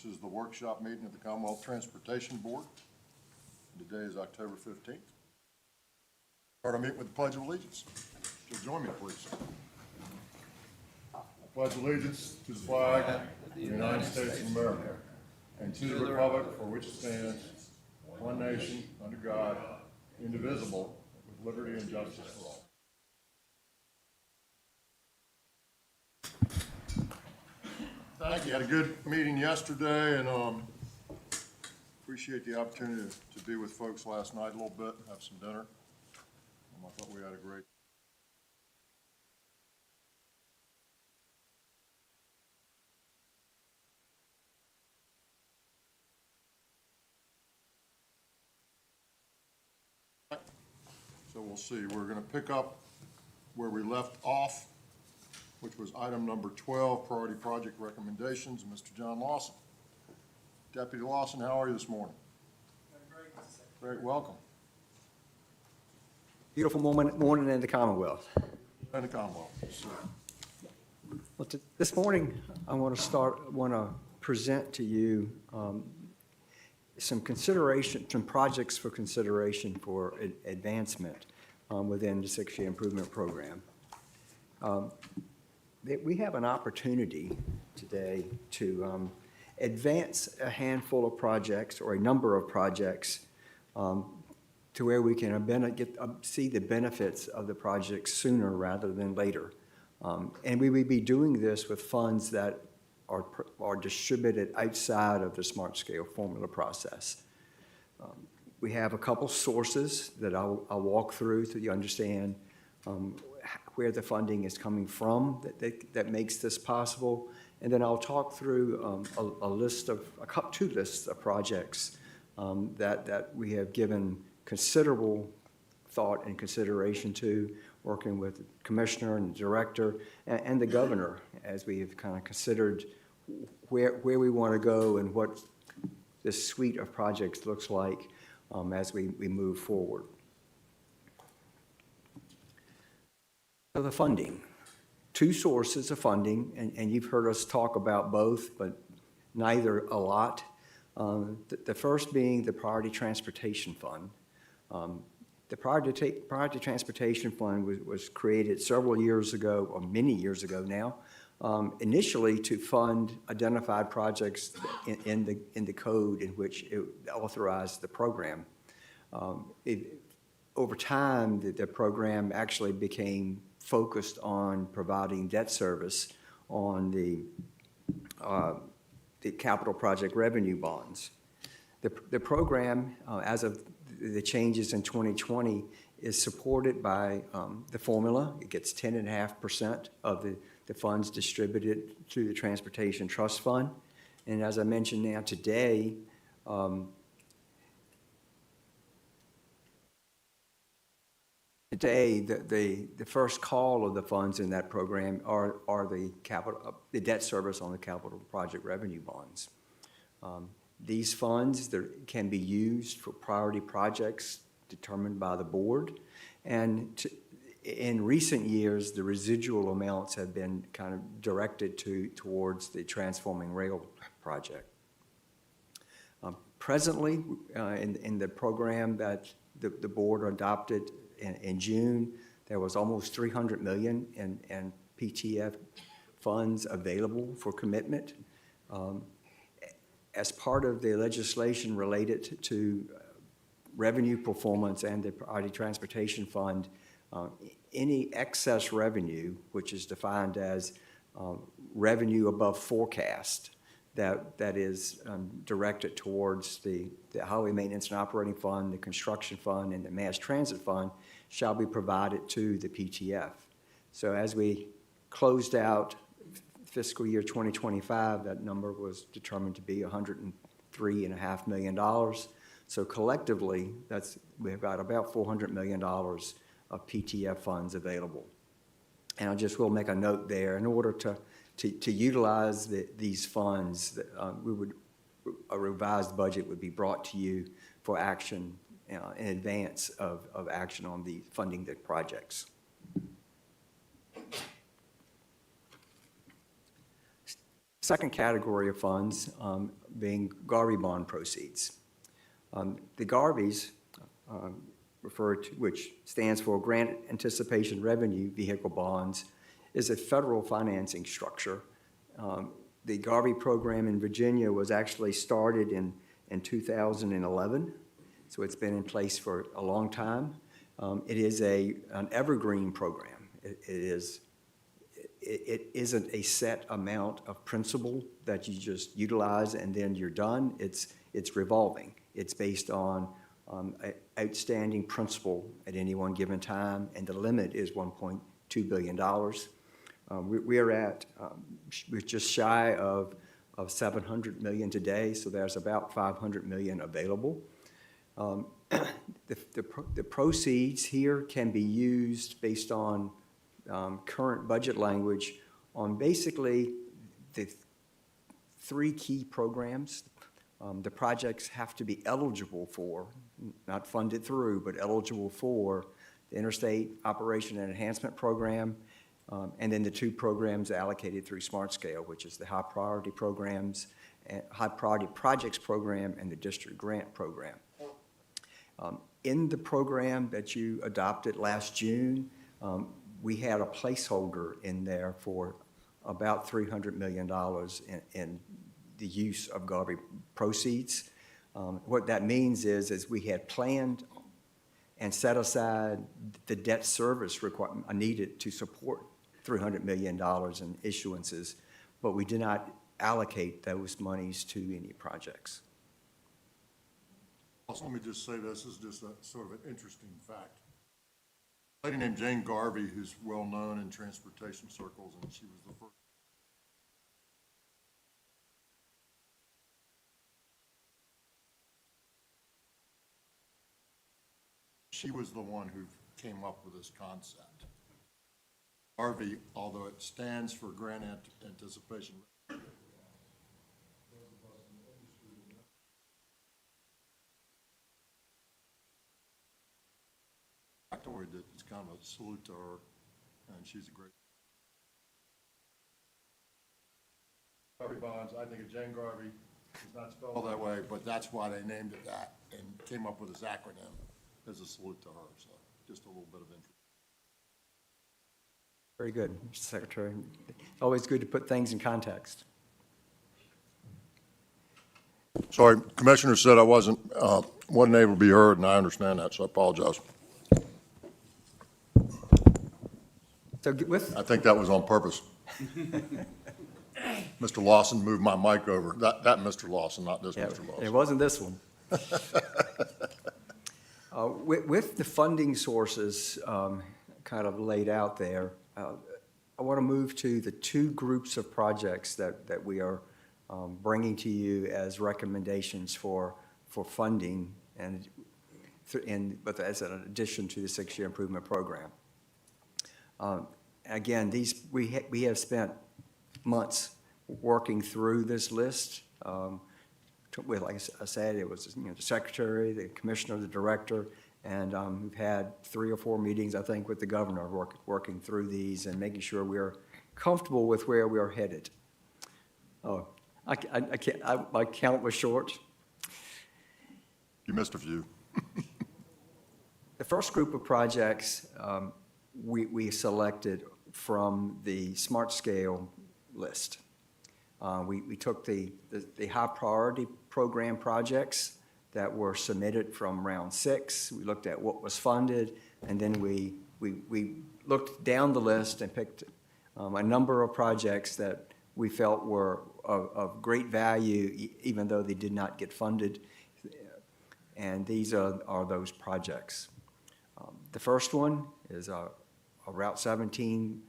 This is the workshop meeting of the Commonwealth Transportation Board. Today is October 15th. Start our meeting with the Pledge of Allegiance. If you'll join me, please. I pledge allegiance to the flag of the United States of America and to the republic for which it stands, one nation, under God, indivisible, with liberty and justice for all. Thank you. Had a good meeting yesterday, and appreciate the opportunity to be with folks last night a little bit, have some dinner. I thought we had a great. So we'll see. We're going to pick up where we left off, which was item number 12, priority project recommendations, Mr. John Lawson. Deputy Lawson, how are you this morning? Great, welcome. Beautiful morning in the Commonwealth. And the Commonwealth, yes, sir. Well, this morning, I want to present to you some projects for consideration for advancement within the 6-year improvement program. We have an opportunity today to advance a handful of projects or a number of projects to where we can see the benefits of the projects sooner rather than later. And we would be doing this with funds that are distributed outside of the Smart Scale formula process. We have a couple sources that I'll walk through so you understand where the funding is coming from that makes this possible. And then I'll talk through two lists of projects that we have given considerable thought and consideration to, working with the commissioner and the director and the governor as we have kind of considered where we want to go and what this suite of projects looks like as we move forward. So the funding, two sources of funding, and you've heard us talk about both, but neither a lot. The first being the Priority Transportation Fund. The Priority Transportation Fund was created several years ago, or many years ago now, initially to fund identified projects in the code in which it authorized the program. Over time, the program actually became focused on providing debt service on the capital project revenue bonds. The program, as of the changes in 2020, is supported by the formula. It gets 10.5% of the funds distributed through the Transportation Trust Fund. And as I mentioned now today, the first call of the funds in that program are the debt service on the capital project revenue bonds. These funds can be used for priority projects determined by the board, and in recent years, the residual amounts have been kind of directed towards the Transforming Rail project. Presently, in the program that the board adopted in June, there was almost $300 million in PTF funds available for commitment. As part of the legislation related to revenue performance and the Priority Transportation Fund, any excess revenue, which is defined as revenue above forecast, that is directed towards the Highway Maintenance and Operating Fund, the Construction Fund, and the Mass Transit Fund, shall be provided to the PTF. So as we closed out fiscal year 2025, that number was determined to be $103.5 million. So collectively, we've got about $400 million of PTF funds available. And I just will make a note there. In order to utilize these funds, a revised budget would be brought to you for action in advance of action on the funding the projects. second category of funds being Garvey bond proceeds. The Garveys, referred to, which stands for Grant Anticipation Revenue Vehicle Bonds, is a federal financing structure. The Garvey program in Virginia was actually started in 2011, so it's been in place for a long time. It is an evergreen program. It isn't a set amount of principal that you just utilize and then you're done. It's revolving. It's based on outstanding principal at any one given time, and the limit is $1.2 billion. We're just shy of 700 million today, so there's about 500 million available. The proceeds here can be used based on current budget language on basically the three key programs. The projects have to be eligible for, not funded through, but eligible for the Interstate Operation and Enhancement Program, and then the two programs allocated through Smart Scale, which is the High Priority Programs, High Priority Projects Program, and the District Grant Program. In the program that you adopted last June, we had a placeholder in there for about $300 million in the use of Garvey proceeds. What that means is we had planned and set aside the debt service requirement needed to support $300 million in issuances, but we did not allocate those monies to any projects. Also, let me just say this is just a sort of an interesting fact. A lady named Jane Garvey, who's well known in transportation circles, and she was the first. She was the one who came up with this concept. Garvey, although it stands for Grant Anticipation. It's kind of a salute to her, and she's a great. Garvey bonds, I think of Jane Garvey, it's not spelled that way, but that's why they named it that and came up with this acronym as a salute to her. So just a little bit of interest. Very good, Mr. Secretary. Always good to put things in context. Sorry, Commissioner said I wasn't able to be heard, and I understand that, so I apologize. So I think that was on purpose. Mr. Lawson moved my mic over. That Mr. Lawson, not this Mr. Lawson. It wasn't this one. With the funding sources kind of laid out there, I want to move to the two groups of projects that we are bringing to you as recommendations for funding but as an addition to the 6-year improvement program. Again, we have spent months working through this list. Like I said, it was the secretary, the commissioner, the director, and we've had 3 or 4 meetings, I think, with the governor working through these and making sure we are comfortable with where we are headed. Oh, my count was short. You missed a few. The first group of projects we selected from the Smart Scale list. We took the high priority program projects that were submitted from round 6. We looked at what was funded, and then we looked down the list and picked a number of projects that we felt were of great value, even though they did not get funded. And these are those projects. The first one is a Route 17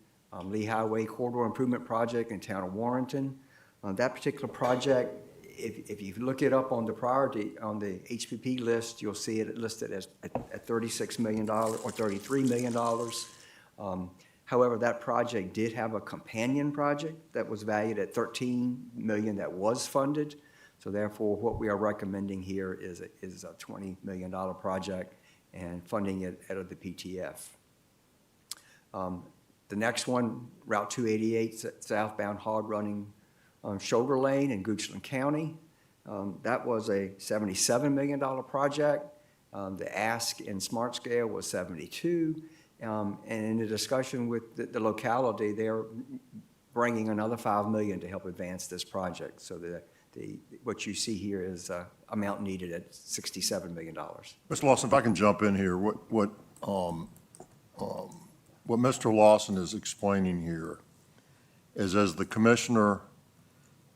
Lee Highway Corridor Improvement Project in town of Warrenton. That particular project, if you look it up on the priority, on the HPP list, you'll see it listed as at $36 million or $33 million. However, that project did have a companion project that was valued at $13 million that was funded. So therefore, what we are recommending here is a $20 million project and funding it out of the PTF. The next one, Route 288 southbound hog running Shoulder Lane in Goochland County. That was a $77 million project. The ask in Smart Scale was 72. And in the discussion with the locality, they're bringing another $5 million to help advance this project. So what you see here is amount needed at $67 million. Mr. Lawson, if I can jump in here, what Mr. Lawson is explaining here is, as the commissioner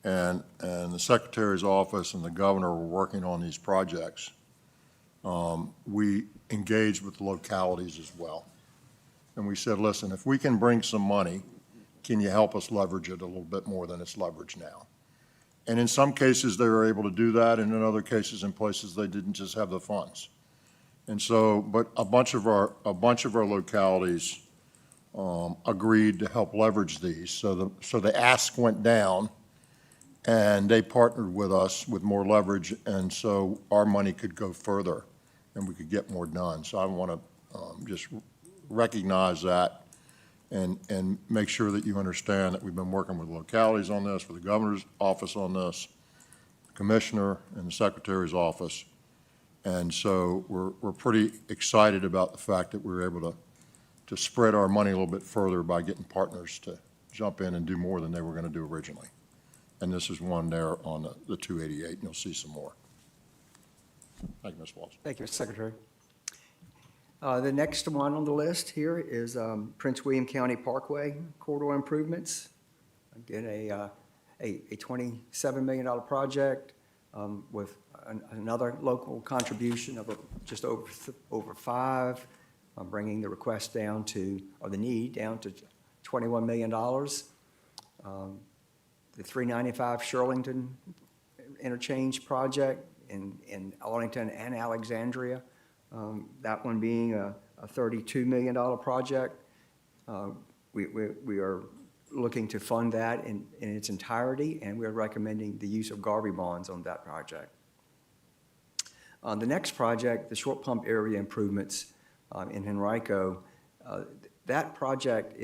and the secretary's office and the governor were working on these projects, we engaged with the localities as well. And we said, listen, if we can bring some money, can you help us leverage it a little bit more than it's leveraged now? And in some cases, they were able to do that, and in other cases, in places, they didn't just have the funds. And so, but a bunch of our localities agreed to help leverage these. So the ask went down, and they partnered with us with more leverage, and so our money could go further, and we could get more done. So I want to just recognize that and make sure that you understand that we've been working with localities on this, with the governor's office on this, the commissioner and the secretary's office. And so we're pretty excited about the fact that we were able to spread our money a little bit further by getting partners to jump in and do more than they were going to do originally. And this is one there on the 288, and you'll see some more. Thank you, Ms. Walsh. Thank you, Mr. Secretary. The next one on the list here is Prince William County Parkway corridor improvements. Again, a $27 million project with another local contribution of just over $5 million, bringing the request down to, or the need down to $21 million. The 395 Shirlington interchange project in Arlington and Alexandria, that one being a $32 million project. We are looking to fund that in its entirety, and we're recommending the use of Garvey bonds on that project. The next project, the short pump area improvements in Henrico, that project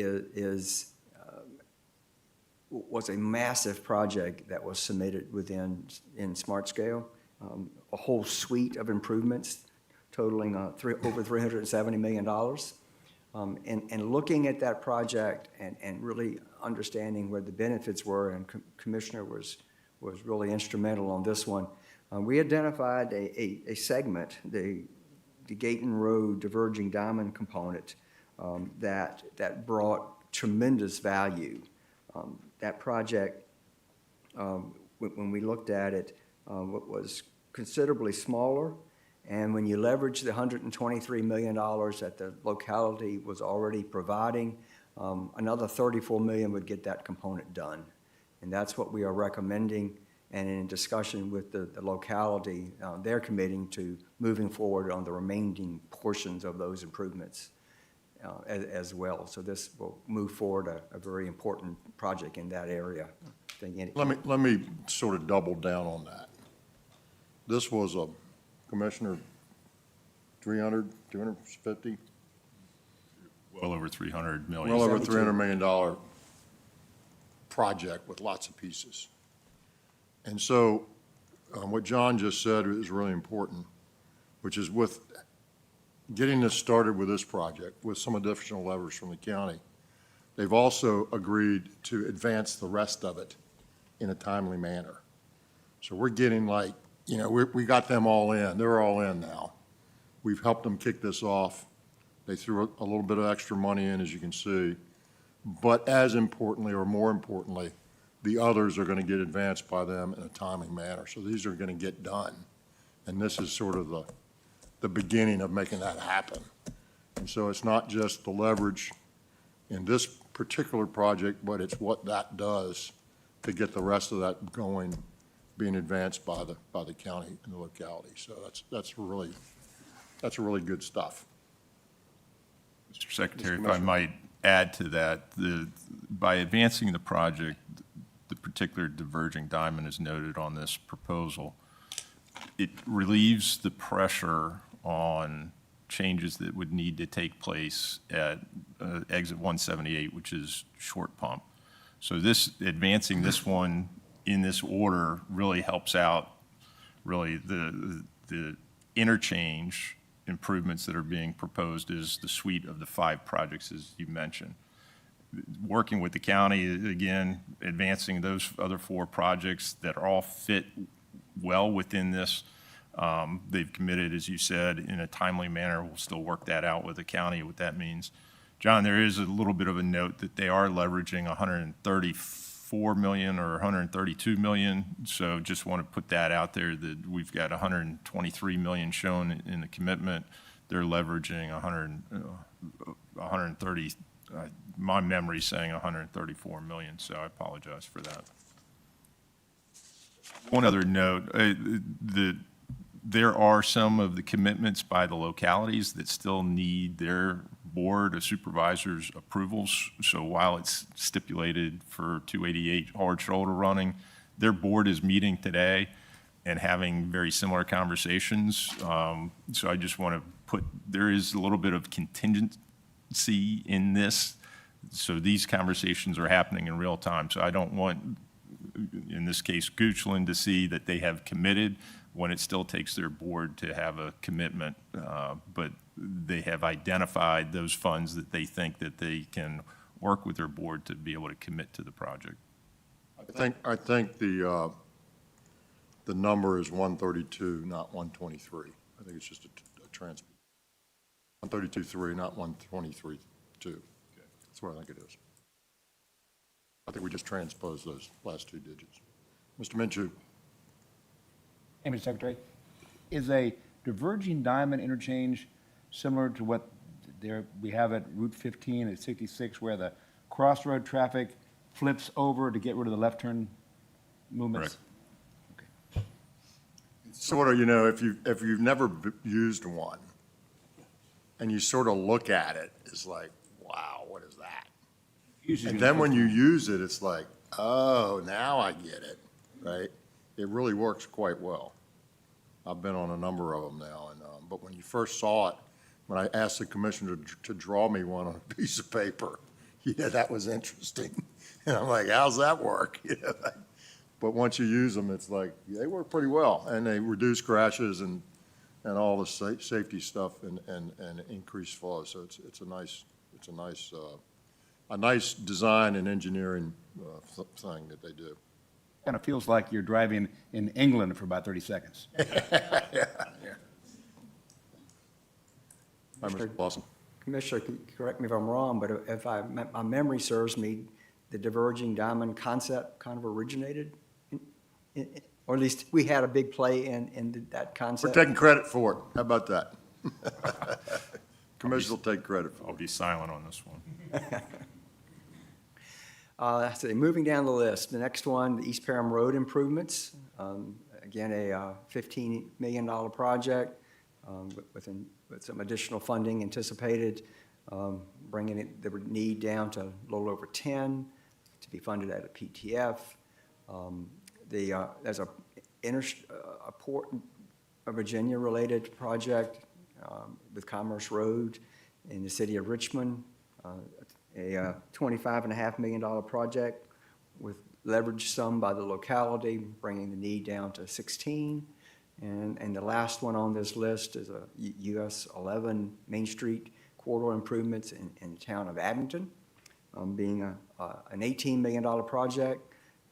was a massive project that was submitted in Smart Scale, a whole suite of improvements totaling over $370 million. And looking at that project and really understanding where the benefits were, and Commissioner was really instrumental on this one, we identified a segment, the Gayton Road diverging diamond component, that brought tremendous value. That project, when we looked at it, was considerably smaller. And when you leverage the $123 million that the locality was already providing, another $34 million would get that component done. And that's what we are recommending. And in discussion with the locality, they're committing to moving forward on the remaining portions of those improvements as well. So this will move forward a very important project in that area. Let me sort of double down on that. This was a, Commissioner, 300, 250? Well over 300 million. Well over $300 million project with lots of pieces. And so what John just said is really important, which is with getting this started with this project, with some additional levers from the county, they've also agreed to advance the rest of it in a timely manner. So we're getting like, you know, we got them all in. They're all in now. We've helped them kick this off. They threw a little bit of extra money in, as you can see. But as importantly, or more importantly, the others are going to get advanced by them in a timely manner. So these are going to get done. And this is sort of the beginning of making that happen. And so it's not just the leverage in this particular project, but it's what that does to get the rest of that going, being advanced by the county and the locality. So that's really good stuff. Mr. Secretary, if I might add to that, by advancing the project, the particular diverging diamond is noted on this proposal. It relieves the pressure on changes that would need to take place at exit 178, which is short pump. So advancing this one in this order really helps out really the interchange improvements that are being proposed is the suite of the 5 projects, as you mentioned. Working with the county, again, advancing those other 4 projects that all fit well within this. They've committed, as you said, in a timely manner. We'll still work that out with the county, what that means. John, there is a little bit of a note that they are leveraging 134 million or 132 million. So just want to put that out there that we've got 123 million shown in the commitment. They're leveraging 130, my memory's saying 134 million, so I apologize for that. One other note, there are some of the commitments by the localities that still need their board of supervisors approvals. So while it's stipulated for 288 hard shoulder running, their board is meeting today and having very similar conversations. So I just want to put, there is a little bit of contingency in this. So these conversations are happening in real time. So I don't want, in this case, Goochland to see that they have committed when it still takes their board to have a commitment. But they have identified those funds that they think that they can work with their board to be able to commit to the project. I think the number is 132, not 123. I think it's just a trans. 132.3, not 123.2. That's what I think it is. I think we just transposed those last 2 digits. Mr. Minshew. Hey, Mr. Secretary, is a diverging diamond interchange similar to what we have at Route 15 at 66, where the crossroad traffic flips over to get rid of the left turn movements? Correct. Sort of, you know, if you've never used one, and you sort of look at it, it's like, wow, what is that? And then when you use it, it's like, oh, now I get it, right? It really works quite well. I've been on a number of them now, but when you first saw it, when I asked the commissioner to draw me one on a piece of paper, yeah, that was interesting. And I'm like, how's that work? You know, but once you use them, it's like, they work pretty well, and they reduce crashes and all the safety stuff and increase flow. So it's a nice design and engineering thing that they do. Kind of feels like you're driving in England for about 30 seconds. Yeah. Hi, Mr. Lawson. Commissioner, correct me if I'm wrong, but if my memory serves me, the diverging diamond concept kind of originated, or at least we had a big play in that concept. We're taking credit for it. How about that? Commissioner will take credit for it. I'll be silent on this one. So moving down the list, the next one, the East Parham Road improvements. Again, a $15 million project with some additional funding anticipated, bringing the need down to a little over 10 to be funded at a PTF. There's a Port of Virginia-related project with Commerce Road in the city of Richmond, a $25.5 million project with leverage sum by the locality, bringing the need down to 16. And the last one on this list is a US 11 Main Street corridor improvements in the town of Abington, being an $18 million project.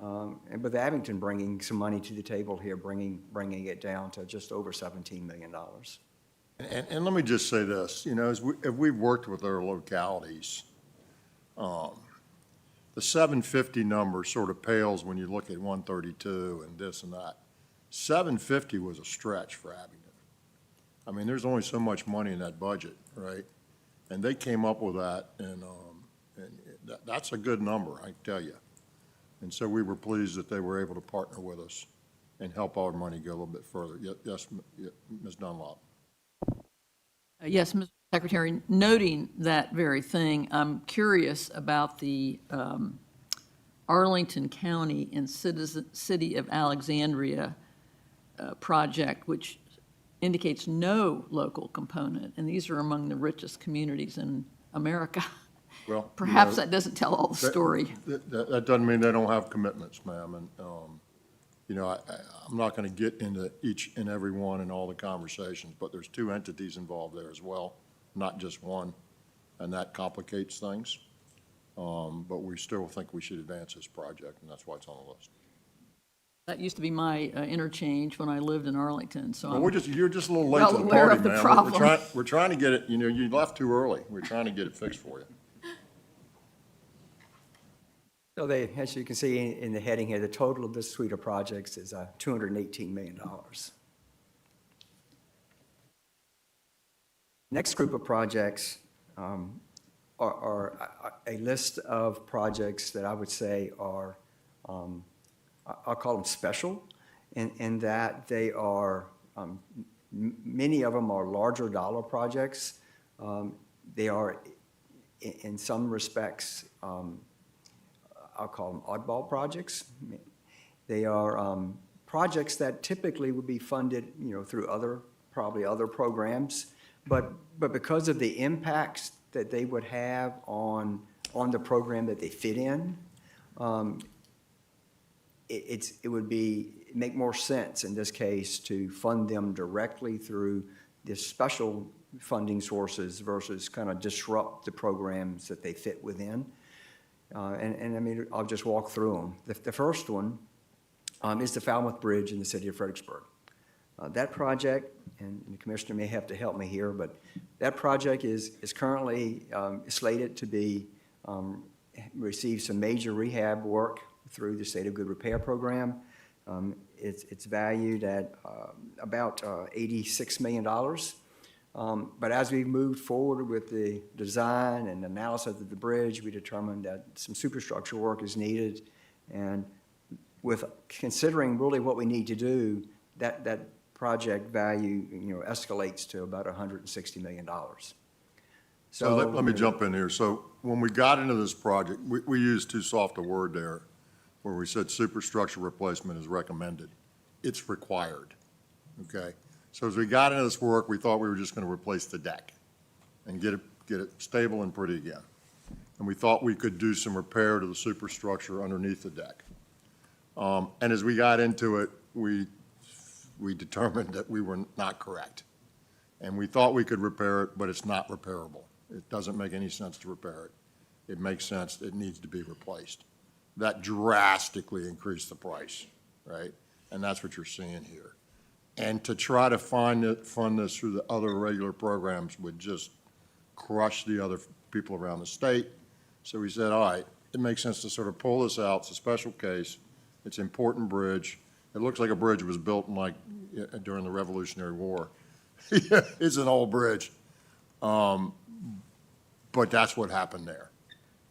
And with Abington bringing some money to the table here, bringing it down to just over $17 million. And let me just say this, you know, as we've worked with our localities, the 750 number sort of pales when you look at 132 and this and that. 750 was a stretch for Abington. I mean, there's only so much money in that budget, right? And they came up with that, and that's a good number, I tell you. And so we were pleased that they were able to partner with us and help our money go a little bit further. Yes, Ms. Dunlop. Yes, Mr. Secretary, noting that very thing, I'm curious about the Arlington County and City of Alexandria project, which indicates no local component, and these are among the richest communities in America. Well, you perhaps know, that doesn't tell all the story. That doesn't mean they don't have commitments, ma'am, and, you know, I'm not gonna get into each and every one in all the conversations, but there's two entities involved there as well, not just one, and that complicates things. But we still think we should advance this project, and that's why it's on the list. That used to be my interchange when I lived in Arlington, so Well, I'm you're just a little late well to the aware party, of the ma'am. problem. We're trying to get it, you know, you left too early. We're trying to get it fixed for you. So they, as you can see in the heading here, the total of this suite of projects is $218 million. Next group of projects are a list of projects that I would say are, I'll call them special, in that they are, many of them are larger dollar projects. They are, in some respects, I'll call them oddball projects. They are projects that typically would be funded, you know, through probably other programs, but because of the impacts that they would have on the program that they fit in, it would make more sense in this case to fund them directly through the special funding sources versus kind of disrupt the programs that they fit within. And I mean, I'll just walk through them. The first one is the Falmouth Bridge in the city of Fredericksburg. That project, and the commissioner may have to help me here, but that project is currently slated to be, receive some major rehab work through the State of Good Repair Program. It's valued at about $86 million. But as we moved forward with the design and analysis of the bridge, we determined that some superstructure work is needed. And with considering really what we need to do, that project value, you know, escalates to about $160 million. So let me jump in here. So when we got into this project, we used too soft a word there, where we said superstructure replacement is recommended. It's required, okay? So as we got into this work, we thought we were just gonna replace the deck and get it stable and pretty again. And we thought we could do some repair to the superstructure underneath the deck. And as we got into it, we determined that we were not correct. And we thought we could repair it, but it's not repairable. It doesn't make any sense to repair it. It makes sense, it needs to be replaced. That drastically increased the price, right? And that's what you're seeing here. And to try to fund this through the other regular programs would just crush the other people around the state. So we said, all right, it makes sense to sort of pull this out. It's a special case. It's an important bridge. It looks like a bridge was built during the Revolutionary War. It's an old bridge. But that's what happened there,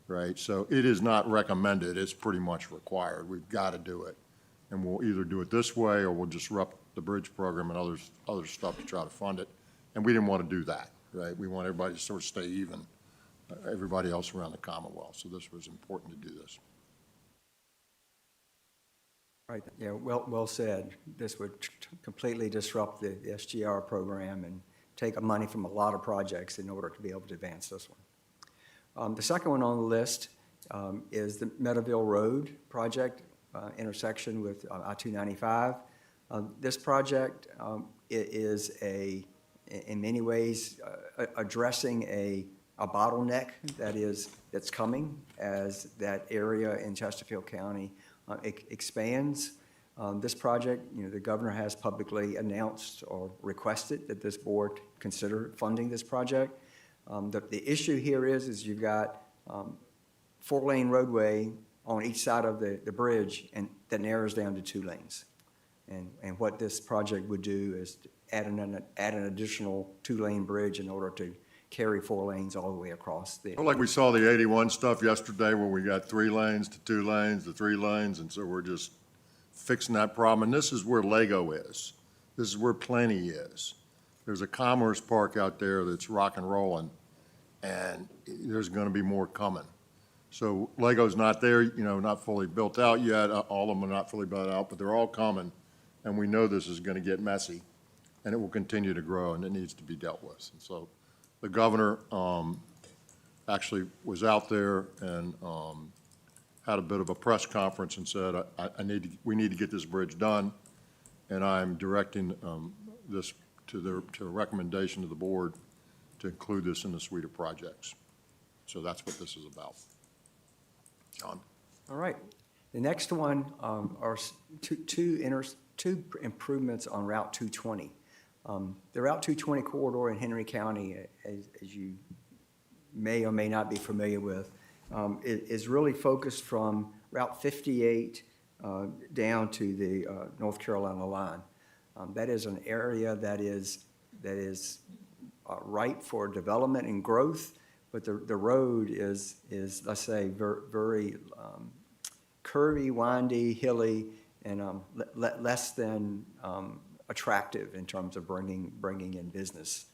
right? So it is not recommended. It's pretty much required. We've got to do it. And we'll either do it this way or we'll disrupt the bridge program and other stuff to try to fund it. And we didn't want to do that, right? We want everybody to sort of stay even, everybody else around the Commonwealth. So this was important to do this. Right, yeah, well said. This would completely disrupt the SGR program and take money from a lot of projects in order to be able to advance this one. The second one on the list is the Meadowville Road project, intersection with I-295. This project is in many ways addressing a bottleneck that's coming as that area in Chesterfield County expands. This project, you know, the governor has publicly announced or requested that this board consider funding this project. The issue here is you've got 4-lane roadway on each side of the bridge, and that narrows down to 2 lanes. And what this project would do is add an additional 2-lane bridge in order to carry 4 lanes all the way across the. Like we saw the 81 stuff yesterday where we got 3 lanes to 2 lanes to 3 lanes, and so we're just fixing that problem. And this is where Lego is. This is where Plenty is. There's a commerce park out there that's rock and rolling, and there's gonna be more coming. So Lego's not there, you know, not fully built out yet. All of them are not fully built out, but they're all coming. And we know this is gonna get messy, and it will continue to grow, and it needs to be dealt with. And so the governor actually was out there and had a bit of a press conference and said, we need to get this bridge done, and I'm directing this to a recommendation to the board to include this in the suite of projects. So that's what this is about. John? All right. The next one are two improvements on Route 220. The Route 220 corridor in Henry County, as you may or may not be familiar with, is really focused from Route 58 down to the North Carolina line. That is an area that is ripe for development and growth, but the road is let's say, very curvy, windy, hilly, and less than attractive in terms of bringing in business.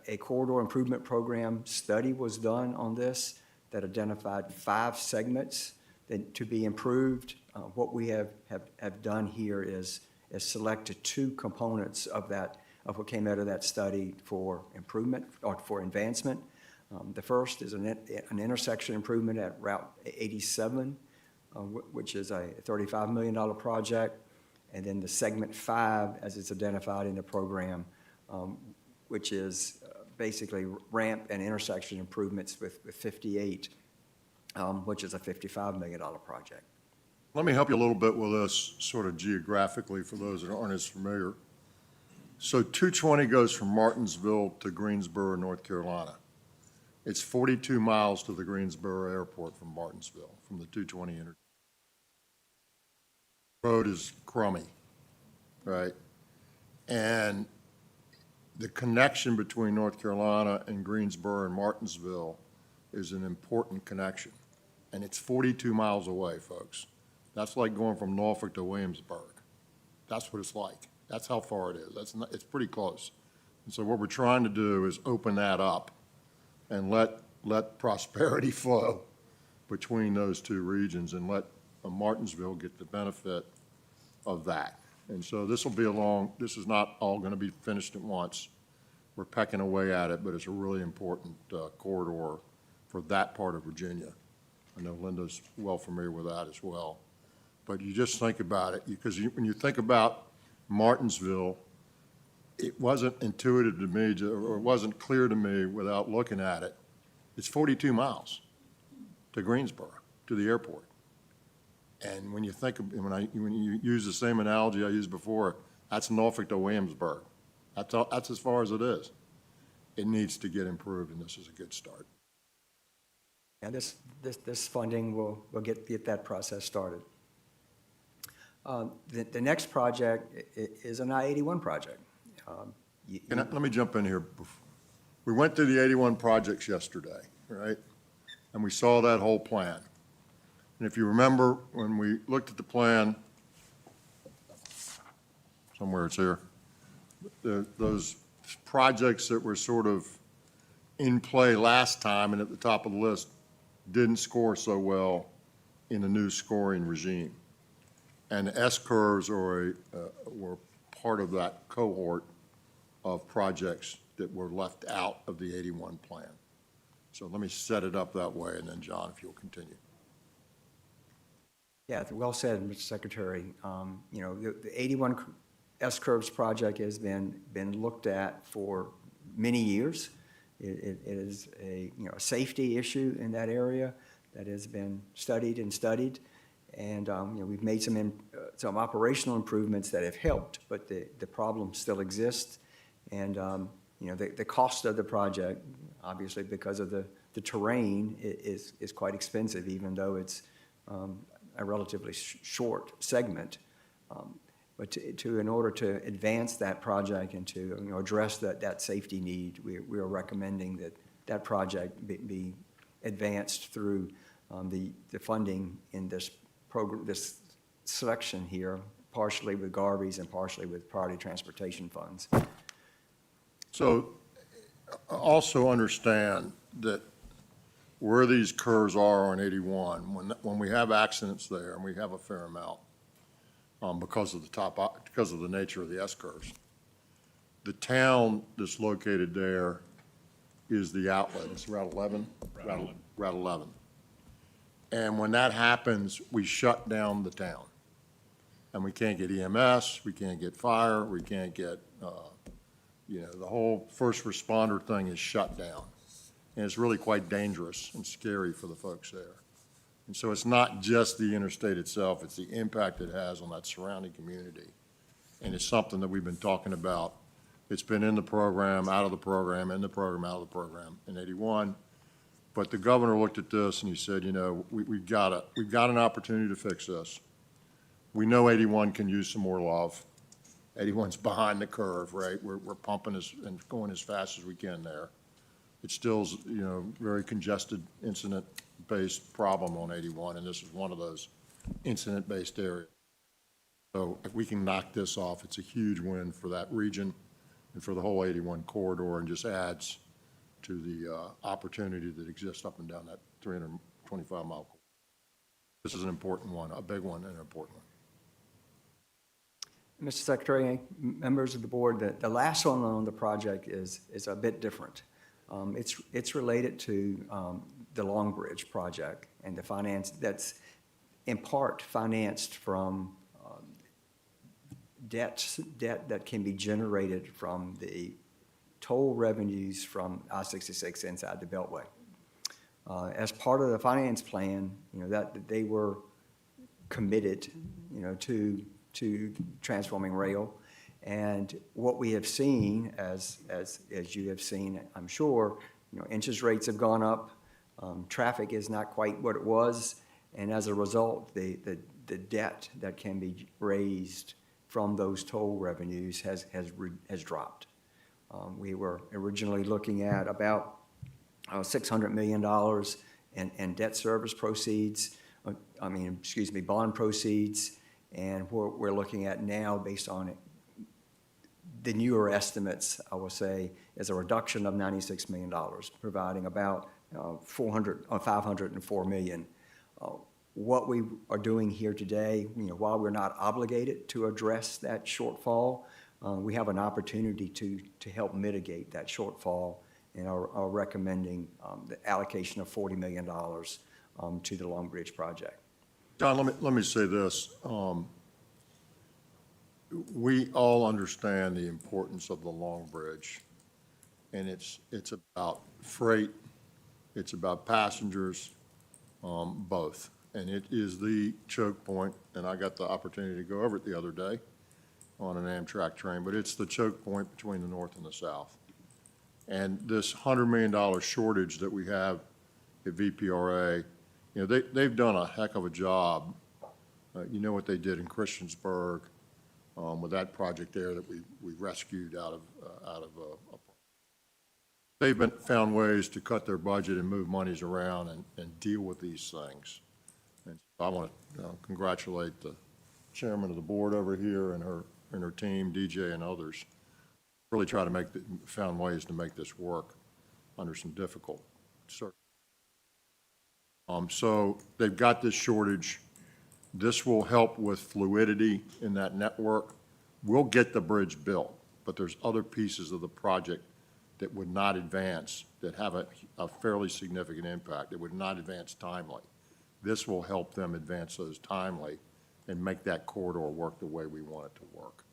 A corridor improvement program study was done on this that identified 5 segments to be improved. What we have done here is selected 2 components of what came out of that study for improvement or for advancement. The first is an intersection improvement at Route 87, which is a $35 million project. And then the segment 5, as it's identified in the program, which is basically ramp and intersection improvements with 58, which is a $55 million project. Let me help you a little bit with this sort of geographically for those that aren't as familiar. So 220 goes from Martinsville to Greensboro, North Carolina. It's 42 miles to the Greensboro Airport from Martinsville, from the 220 interchange. Road is crummy, right? And the connection between North Carolina and Greensboro and Martinsville is an important connection. And it's 42 miles away, folks. That's like going from Norfolk to Williamsburg. That's what it's like. That's how far it is. It's pretty close. And so what we're trying to do is open that up and let prosperity flow between those 2 regions and let Martinsville get the benefit of that. And so this is not all going to be finished at once. We're pecking away at it, but it's a really important corridor for that part of Virginia. I know Linda's well familiar with that as well. But you just think about it, because when you think about Martinsville, it wasn't intuitive to me, or it wasn't clear to me without looking at it. It's 42 miles to Greensboro, to the airport. And when you think of, when you use the same analogy I used before, that's Norfolk to Williamsburg. That's as far as it is. It needs to get improved, and this is a good start. And this funding will get that process started. The next project is an I-81 project. Let me jump in here. We went through the 81 projects yesterday, right? And we saw that whole plan. And if you remember, when we looked at the plan, somewhere it's here, those projects that were sort of in play last time and at the top of the list didn't score so well in the new scoring regime. And the S-curves were part of that cohort of projects that were left out of the 81 plan. So let me set it up that way, and then John, if you'll continue. Yeah, well said, Mr. Secretary. The 81 S-curves project has been looked at for many years. It is a safety issue in that area that has been studied and studied. And we've made some operational improvements that have helped, but the problem still exists. And the cost of the project, obviously because of the terrain, is quite expensive, even though it's a relatively short segment. But in order to advance that project and to address that safety need, we are recommending that project be advanced through the funding in this program, this selection here, partially with Garvey's and partially with priority transportation funds. So also understand that where these curves are on 81, when we have accidents there, and we have a fair amount because of the nature of the S-curves, the town that's located there is the outlet. It's Route 11? Route 11. And when that happens, we shut down the town. And we can't get EMS, we can't get fire, we can't get, the whole first responder thing is shut down. And it's really quite dangerous and scary for the folks there. And so it's not just the interstate itself, it's the impact it has on that surrounding community. And it's something that we've been talking about. It's been in the program, out of the program, in the program, out of the program in 81. But the governor looked at this and he said, we've got an opportunity to fix this. We know 81 can use some more love. 81's behind the curve, right? We're pumping and going as fast as we can there. It still's, very congested incident-based problem on 81, and this is one of those incident-based areas. So if we can knock this off, it's a huge win for that region and for the whole 81 corridor, and just adds to the opportunity that exists up and down that 325-mile corridor. This is an important one, a big one and an important one. Mr. Secretary, members of the board, the last one on the project is a bit different. It's related to the Long Bridge project and the finance that's in part financed from debt that can be generated from the toll revenues from I-66 inside the Beltway. As part of the finance plan, that they were committed, to transforming rail. And what we have seen, as you have seen, I'm sure, interest rates have gone up, traffic is not quite what it was, and as a result, the debt that can be raised from those toll revenues has dropped. We were originally looking at about $600 million in debt service proceeds, bond proceeds, and what we're looking at now, based on the newer estimates, I will say, is a reduction of $96 million, providing about $504 million. What we are doing here today, while we're not obligated to address that shortfall, we have an opportunity to help mitigate that shortfall, and are recommending the allocation of $40 million to the Long Bridge project. John, let me say this. We all understand the importance of the Long Bridge, and it's about freight, it's about passengers, both. And it is the choke point, and I got the opportunity to go over it the other day on an Amtrak train, but it's the choke point between the north and the south. And this $100 million shortage that we have at VPRA, they've done a heck of a job. You know what they did in Christiansburg with that project there that we rescued out of they've found ways to cut their budget and move monies around and deal with these things. And so I want to congratulate the chairman of the board over here and her team, DJ and others. Really try to found ways to make this work under some difficult circumstances. So they've got this shortage. This will help with fluidity in that network. We'll get the bridge built, but there's other pieces of the project that would not advance, that have a fairly significant impact, that would not advance timely. This will help them advance those timely and make that corridor work the way we want it to work.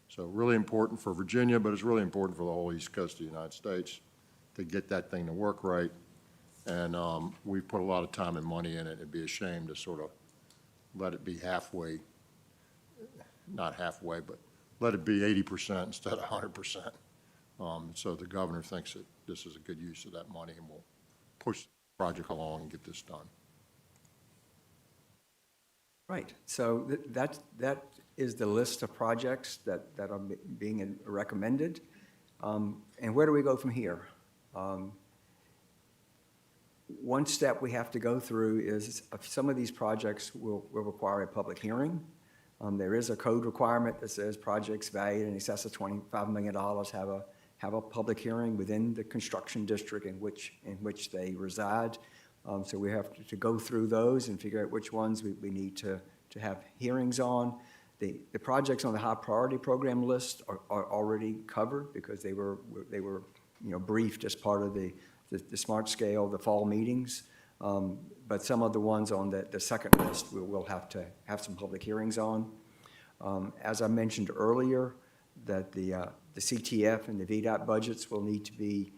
So really important for Virginia, but it's really important for the whole East Coast of the United States to get that thing to work right. And we've put a lot of time and money in it. It'd be a shame to sort of let it be halfway, not halfway, but let it be 80% instead of 100%. So the governor thinks that this is a good use of that money, and we'll push the project along and get this done. Right. So that is the list of projects that are being recommended. And where do we go from here? One step we have to go through is some of these projects will require a public hearing. There is a code requirement that says projects valued in excess of $25 million have a public hearing within the construction district in which they reside. So we have to go through those and figure out which ones we need to have hearings on. The projects on the high priority program list are already covered because they were briefed as part of the Smart Scale, the fall meetings. But some of the ones on the second list, we'll have to have some public hearings on. As I mentioned earlier, that the CTF and the VDOT budgets will need to be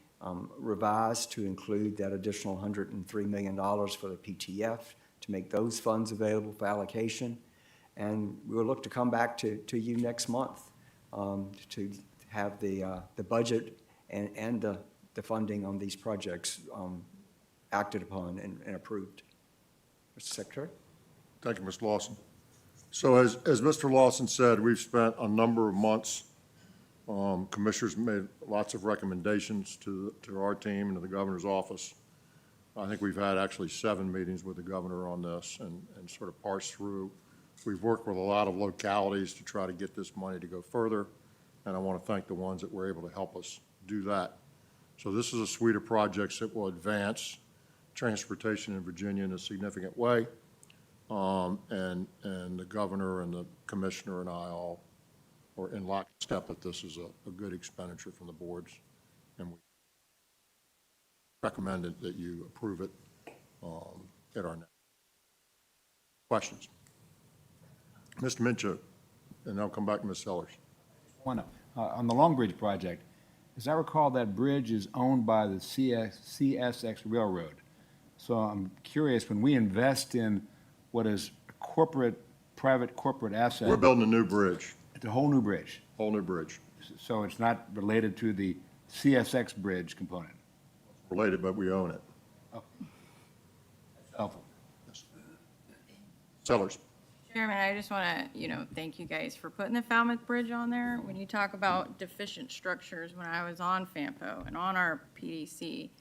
revised to include that additional $103 million for the PTF to make those funds available for allocation. And we'll look to come back to you next month to have the budget and the funding on these projects acted upon and approved. Mr. Secretary? Thank you, Mr. Lawson. So as Mr. Lawson said, we've spent a number of months, commissioners made lots of recommendations to our team and to the governor's office. I think we've had actually 7 meetings with the governor on this and sort of parsed through. We've worked with a lot of localities to try to get this money to go further, and I want to thank the ones that were able to help us do that. So this is a suite of projects that will advance transportation in Virginia in a significant way. And the governor and the commissioner and I all are in lockstep that this is a good expenditure from the boards, and we recommend that you approve it at our next. Questions? Mr. Mincha, and I'll come back to Ms. Sellers. On the Long Bridge project, as I recall, that bridge is owned by the CSX Railroad. So I'm curious, when we invest in what is a private corporate asset. We're building a new bridge, It's a whole new bridge. whole new bridge. So it's not related to the CSX bridge component. Related, but we own it. Helpful. Sellers. Chairman, I just want to, thank you guys for putting the Falmouth Bridge on there. When you talk about deficient structures, when I was on FAMPO and on our PDC,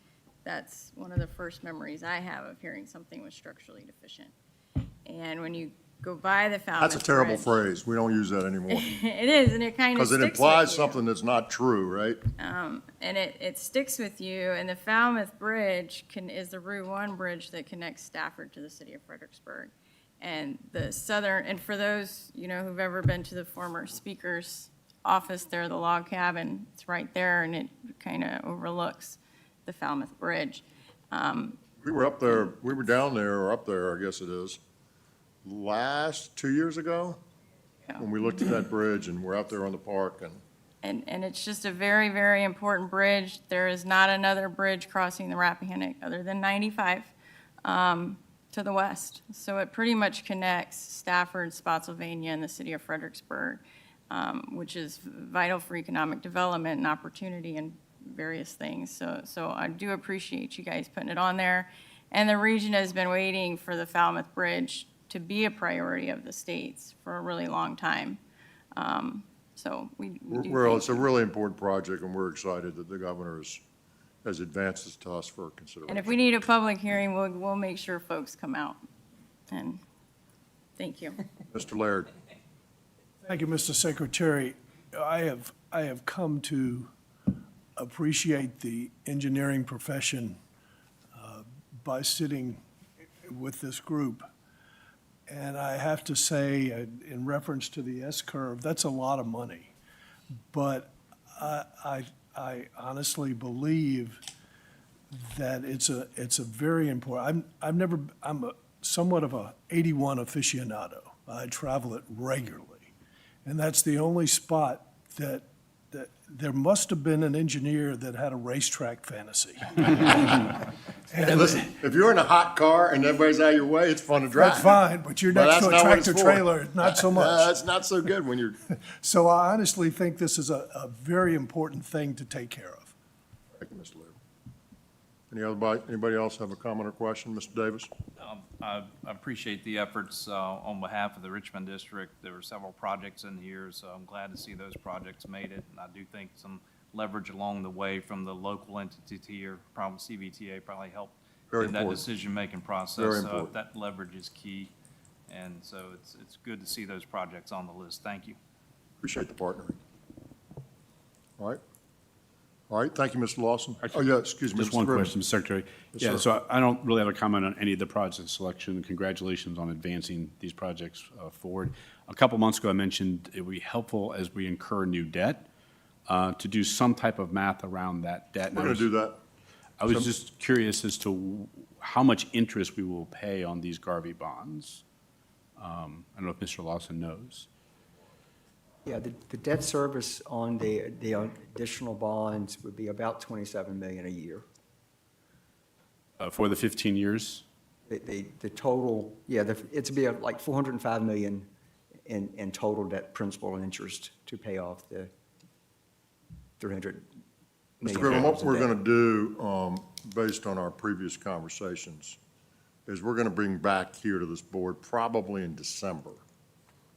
that's one of the first memories I have of hearing something was structurally deficient. And when you go by the Falmouth Bridge. That's a terrible phrase. We don't use that anymore. It is, and it kind of Because sticks it implies with you. something that's not true, right? And it sticks with you, and the Falmouth Bridge is the Route 1 bridge that connects Stafford to the city of Fredericksburg. And the and for those, who've ever been to the former speaker's office there, the log cabin, it's right there, and it kind of overlooks the Falmouth Bridge. We were up there, we were down there, or up there, I guess it is, 2 years ago, Yeah. when we looked at that bridge, and we're out there on the park, and And it's just a very, very important bridge. There is not another bridge crossing the Rappahannock other than 95 to the west. So it pretty much connects Stafford, Spotsylvania, and the city of Fredericksburg, which is vital for economic development and opportunity and various things. So I do appreciate you guys putting it on there. And the region has been waiting for the Falmouth Bridge to be a priority of the states for a really long time. So we do well, it's a thank you. really important project, and we're excited that the governor has advanced this to us for And consideration. if we need a public hearing, we'll make sure folks come out. And thank you. Mr. Laird. Thank you, Mr. Secretary. I have come to appreciate the engineering profession by sitting with this group. And I have to say, in reference to the S-curve, that's a lot of money. But I honestly believe that it's a very important, I'm somewhat of a 81 aficionado. I travel it regularly. And that's the only spot that there must have been an engineer that had a racetrack fantasy. And listen, if you're in a hot car and everybody's out of your way, it's fun to drive. That's fine, but you're But next that's to a not what it's tractor for. trailer, not so much. That's not so good when you're, So I honestly think this is a very important thing to take care of. thank you, Mr. Laird. Anybody else have a comment or question? Mr. Davis? I appreciate the efforts on behalf of the Richmond District. There were several projects in here, so I'm glad to see those projects made it. And I do think some leverage along the way from the local entity here, probably CVTA, probably helped Very in that important. decision-making process. Very So important. that leverage is key. And so it's good to see those projects on the list. Thank you. Appreciate the partnering. All right. All right, thank you, Mr. Lawson. Oh, yeah, excuse me. Just Mr. one Ribbon. question, Mr. Secretary. Yes, Yeah, sir. so I don't really have a comment on any of the project selection. Congratulations on advancing these projects forward. A couple months ago, I mentioned it would be helpful as we incur new debt to do some type of math around that debt. We're going to do that. I was just curious as to how much interest we will pay on these Garvey bonds. I don't know if Mr. Lawson knows. Yeah, the debt service on the additional bonds would be about 27 million a year. For the 15 years? The total, yeah, it's be like 405 million in total debt principal and interest to pay off the 300 million. Mr. Griffin, what dollars in we're debt. going to do, based on our previous conversations, is we're going to bring back here to this board, probably in December,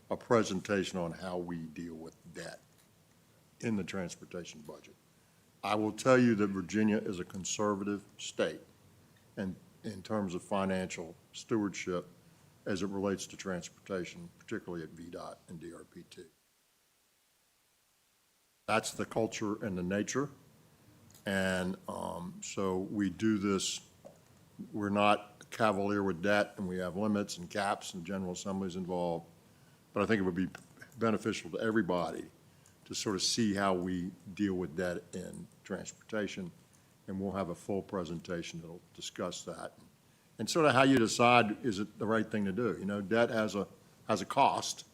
a presentation on how we deal with debt in the transportation budget. I will tell you that Virginia is a conservative state and in terms of financial stewardship as it relates to transportation, particularly at VDOT and DRPT. That's the culture and the nature. And so we do this, we're not cavalier with debt, and we have limits and caps and General Assembly's involved. But I think it would be beneficial to everybody to sort of see how we deal with debt in transportation. And we'll have a full presentation that'll discuss that. And sort of how you decide, is it the right thing to do? You know, debt has a cost,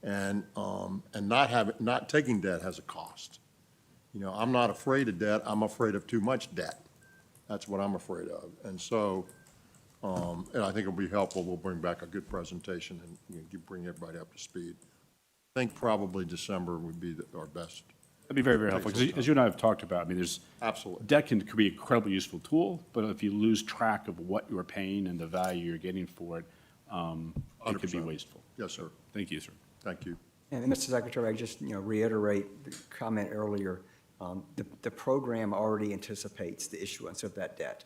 and not taking debt has a cost. You know, I'm not afraid of debt, I'm afraid of too much debt. That's what I'm afraid of. And so, and I think it'll be helpful, we'll bring back a good presentation and bring everybody up to speed. I think probably December would be our best. That'd be very, very helpful, because as you and I have talked about, I mean, there's. Absolutely. Debt could be an incredibly useful tool, but if you lose track of what you're paying and the value you're getting for it, it could be 100%. wasteful. Yes, sir. Thank you, sir. Thank you. And Mr. Secretary, I just, reiterate the comment earlier. The program already anticipates the issuance of that debt.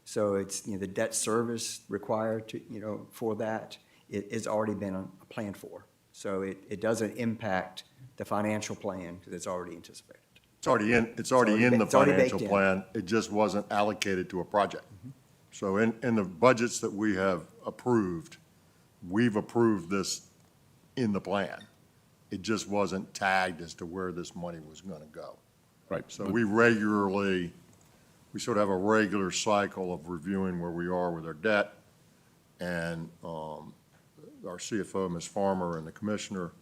So it's, the debt service required to, for that, it has already been planned for. So it doesn't impact the financial plan because it's already anticipated. It's already in the It's already baked financial in. plan, it just wasn't allocated to a project. So in the budgets that we have approved, we've approved this in the plan. It just wasn't tagged as to where this money was going to go. Right. So we sort of have a regular cycle of reviewing where we are with our debt, and our CFO, Ms. Farmer, and the commissioner,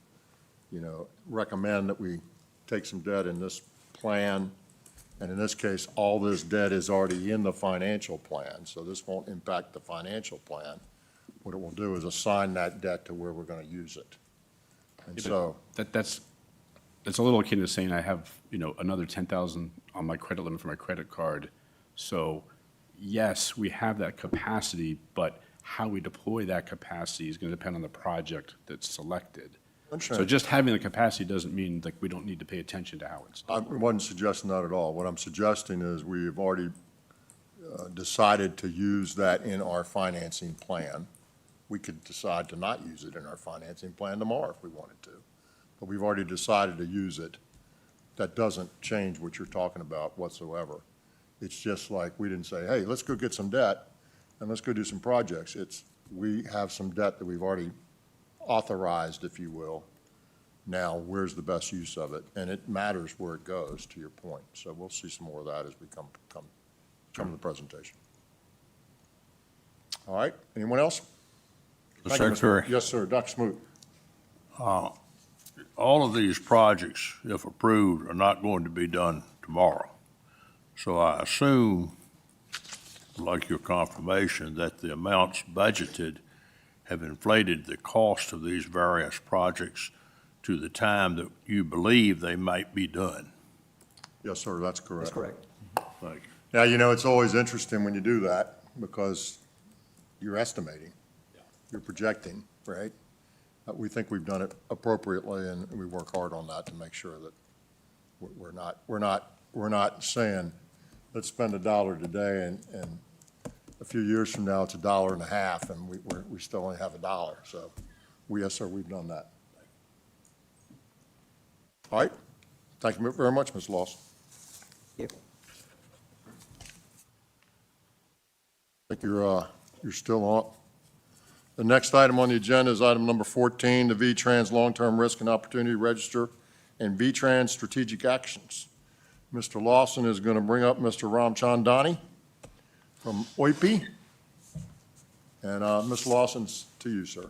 recommend that we take some debt in this plan. And in this case, all this debt is already in the financial plan, so this won't impact the financial plan. What it will do is assign that debt to where we're going to use it. And so, That's a little akin to saying I have, another 10,000 on my credit limit for my credit card. So yes, we have that capacity, but how we deploy that capacity is going to depend on the project that's selected. So just having the capacity doesn't mean like we don't need to pay attention to how it's I done. wasn't suggesting that at all. What I'm suggesting is we have already decided to use that in our financing plan. We could decide to not use it in our financing plan tomorrow if we wanted to, but we've already decided to use it. That doesn't change what you're talking about whatsoever. It's just like we didn't say, hey, let's go get some debt and let's go do some projects. We have some debt that we've already authorized, if you will. Now, where's the best use of it? And it matters where it goes, to your point. So we'll see some more of that as we come to the presentation. All right, anyone else? Thank you, Mr. Secretary, Yes, sir, Dr. Smoot. all of these projects, if approved, are not going to be done tomorrow. So I assume, like your confirmation, that the amounts budgeted have inflated the cost of these various projects to the time that you believe they might be done. Yes, sir, that's correct. That's correct. Thank you. Now, it's always interesting when you do that because you're estimating, you're projecting, right? We think we've done it appropriately, and we work hard on that to make sure that we're not saying, let's spend $1 today, and a few years from now, it's $1.50, and we still only have $1. So, yes, sir, we've done that. All right. Thank you very much, Ms. Lawson. Yep. I think you're still on. The next item on the agenda is item number 14, the V-Trans Long-Term Risk and Opportunity Register and V-Trans strategic actions. Mr. Lawson is going to bring up Mr. Ramchandani from OIPI. And Mr. Lawson's to you, sir.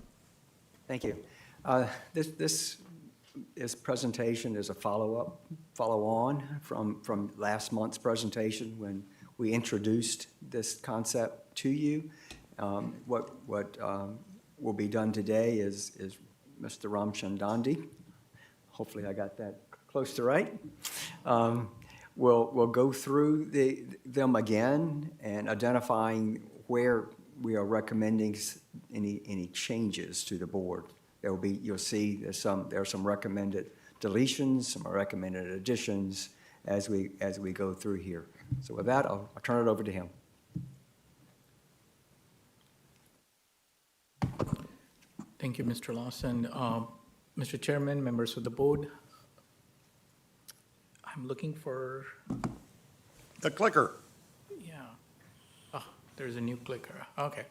Thank you. This presentation is a follow-on from last month's presentation when we introduced this concept to you. What will be done today is Mr. Ramchandani, hopefully I got that close to right, we'll go through them again and identifying where we are recommending any changes to the board. You'll see there are some recommended deletions, some recommended additions as we go through here. So with that, I'll turn it over to him. Thank you, Mr. Lawson. Mr. Chairman, members of the board, I'm looking for, The clicker. yeah, there's a new clicker, okay.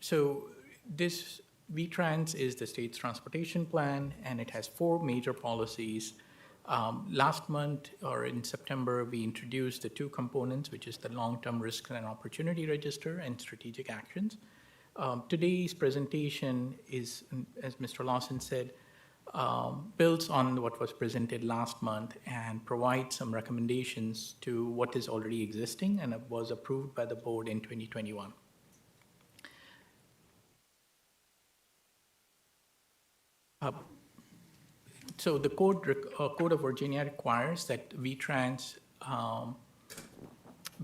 So this V-Trans is the state's transportation plan, and it has 4 major policies. Last month, or in September, we introduced the 2 components, which is the long-term risk and opportunity register and strategic actions. Today's presentation is, as Mr. Lawson said, builds on what was presented last month and provides some recommendations to what is already existing and was approved by the board in 2021. So the Code of Virginia requires that V-Trans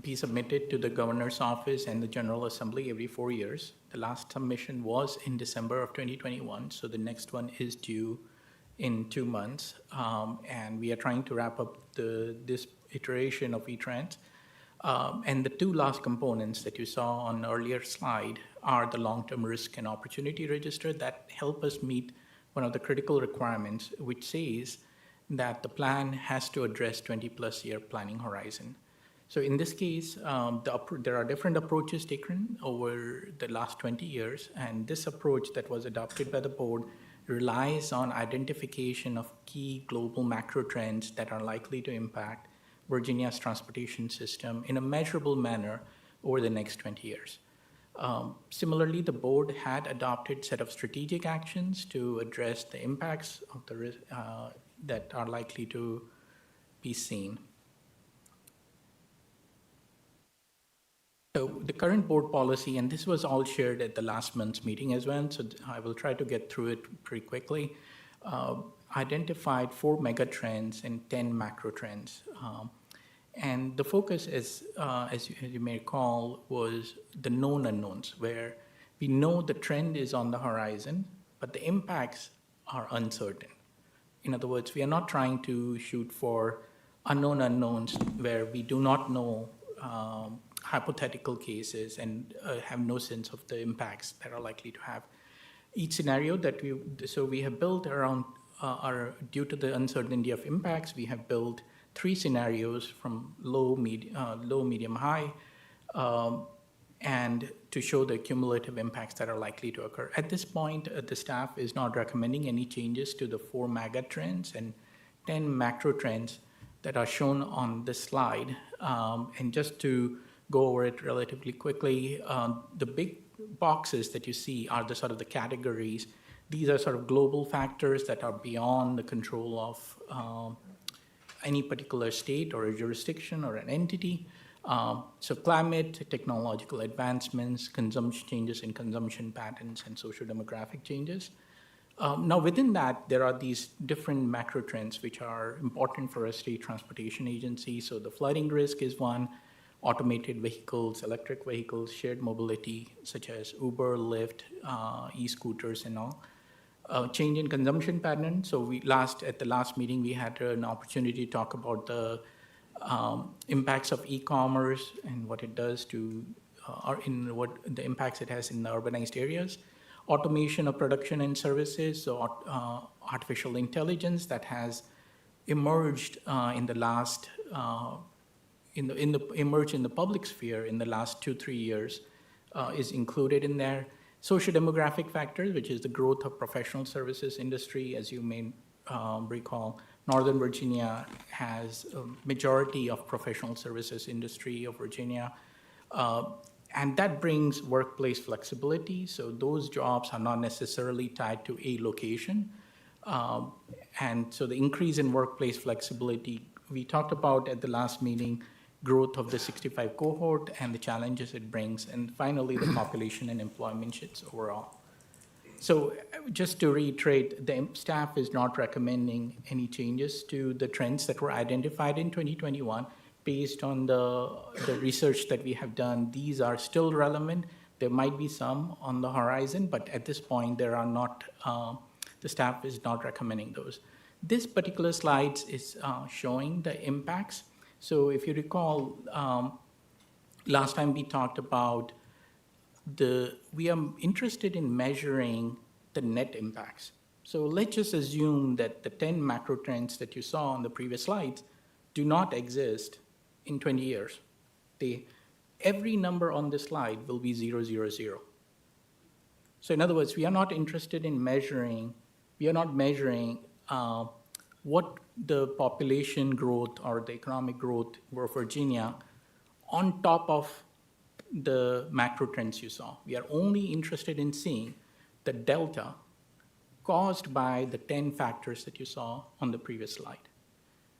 be submitted to the governor's office and the General Assembly every 4 years. The last submission was in December of 2021, so the next one is due in 2 months. And we are trying to wrap up this iteration of V-Trans. And the 2 last components that you saw on the earlier slide are the long-term risk and opportunity register that help us meet one of the critical requirements, which says that the plan has to address 20-plus year planning horizon. So in this case, there are different approaches taken over the last 20 years, and this approach that was adopted by the board relies on identification of key global macro trends that are likely to impact Virginia's transportation system in a measurable manner over the next 20 years. Similarly, the board had adopted a set of strategic actions to address the impacts of the that are likely to be seen. So the current board policy, and this was all shared at the last month's meeting as well, so I will try to get through it pretty quickly, identified 4 mega trends and 10 macro trends. And the focus is, as you may recall, was the known unknowns, where we know the trend is on the horizon, but the impacts are uncertain. In other words, we are not trying to shoot for unknown unknowns where we do not know hypothetical cases and have no sense of the impacts that are likely to have. Each scenario that we have built around, due to the uncertainty of impacts, we have built 3 scenarios from low, medium, high, and to show the cumulative impacts that are likely to occur. At this point, the staff is not recommending any changes to the 4 mega trends and 10 macro trends that are shown on this slide. And just to go over it relatively quickly, the big boxes that you see are the sort of the categories. These are sort of global factors that are beyond the control of any particular state or a jurisdiction or an entity. So climate, technological advancements, consumption changes in consumption patterns, and social demographic changes. Now within that, there are these different macro trends which are important for a state transportation agency. So the flooding risk is one, automated vehicles, electric vehicles, shared mobility, such as Uber, Lyft, e-scooters and all. Change in consumption pattern. So at the last meeting, we had an opportunity to talk about the impacts of e-commerce and what it does to, or in what the impacts it has in the urbanized areas. Automation of production and services, so artificial intelligence that has emerged in the last, emerged in the public sphere in the last 2-3 years is included in there. Social demographic factors, which is the growth of professional services industry. As you may recall, Northern Virginia has a majority of professional services industry of Virginia. And that brings workplace flexibility. So those jobs are not necessarily tied to a location. And so the increase in workplace flexibility, we talked about at the last meeting, growth of the 65 cohort and the challenges it brings, and finally, the population and employment shifts overall. So just to reiterate, the staff is not recommending any changes to the trends that were identified in 2021. Based on the research that we have done, these are still relevant. There might be some on the horizon, but at this point, there are not, the staff is not recommending those. This particular slide is showing the impacts. So if you recall, last time we talked about we are interested in measuring the net impacts. So let's just assume that the 10 macro trends that you saw on the previous slides do not exist in 20 years. Every number on this slide will be 0, 0, 0. So in other words, we are not interested in measuring, what the population growth or the economic growth for Virginia on top of the macro trends you saw. We are only interested in seeing the delta caused by the 10 factors that you saw on the previous slide.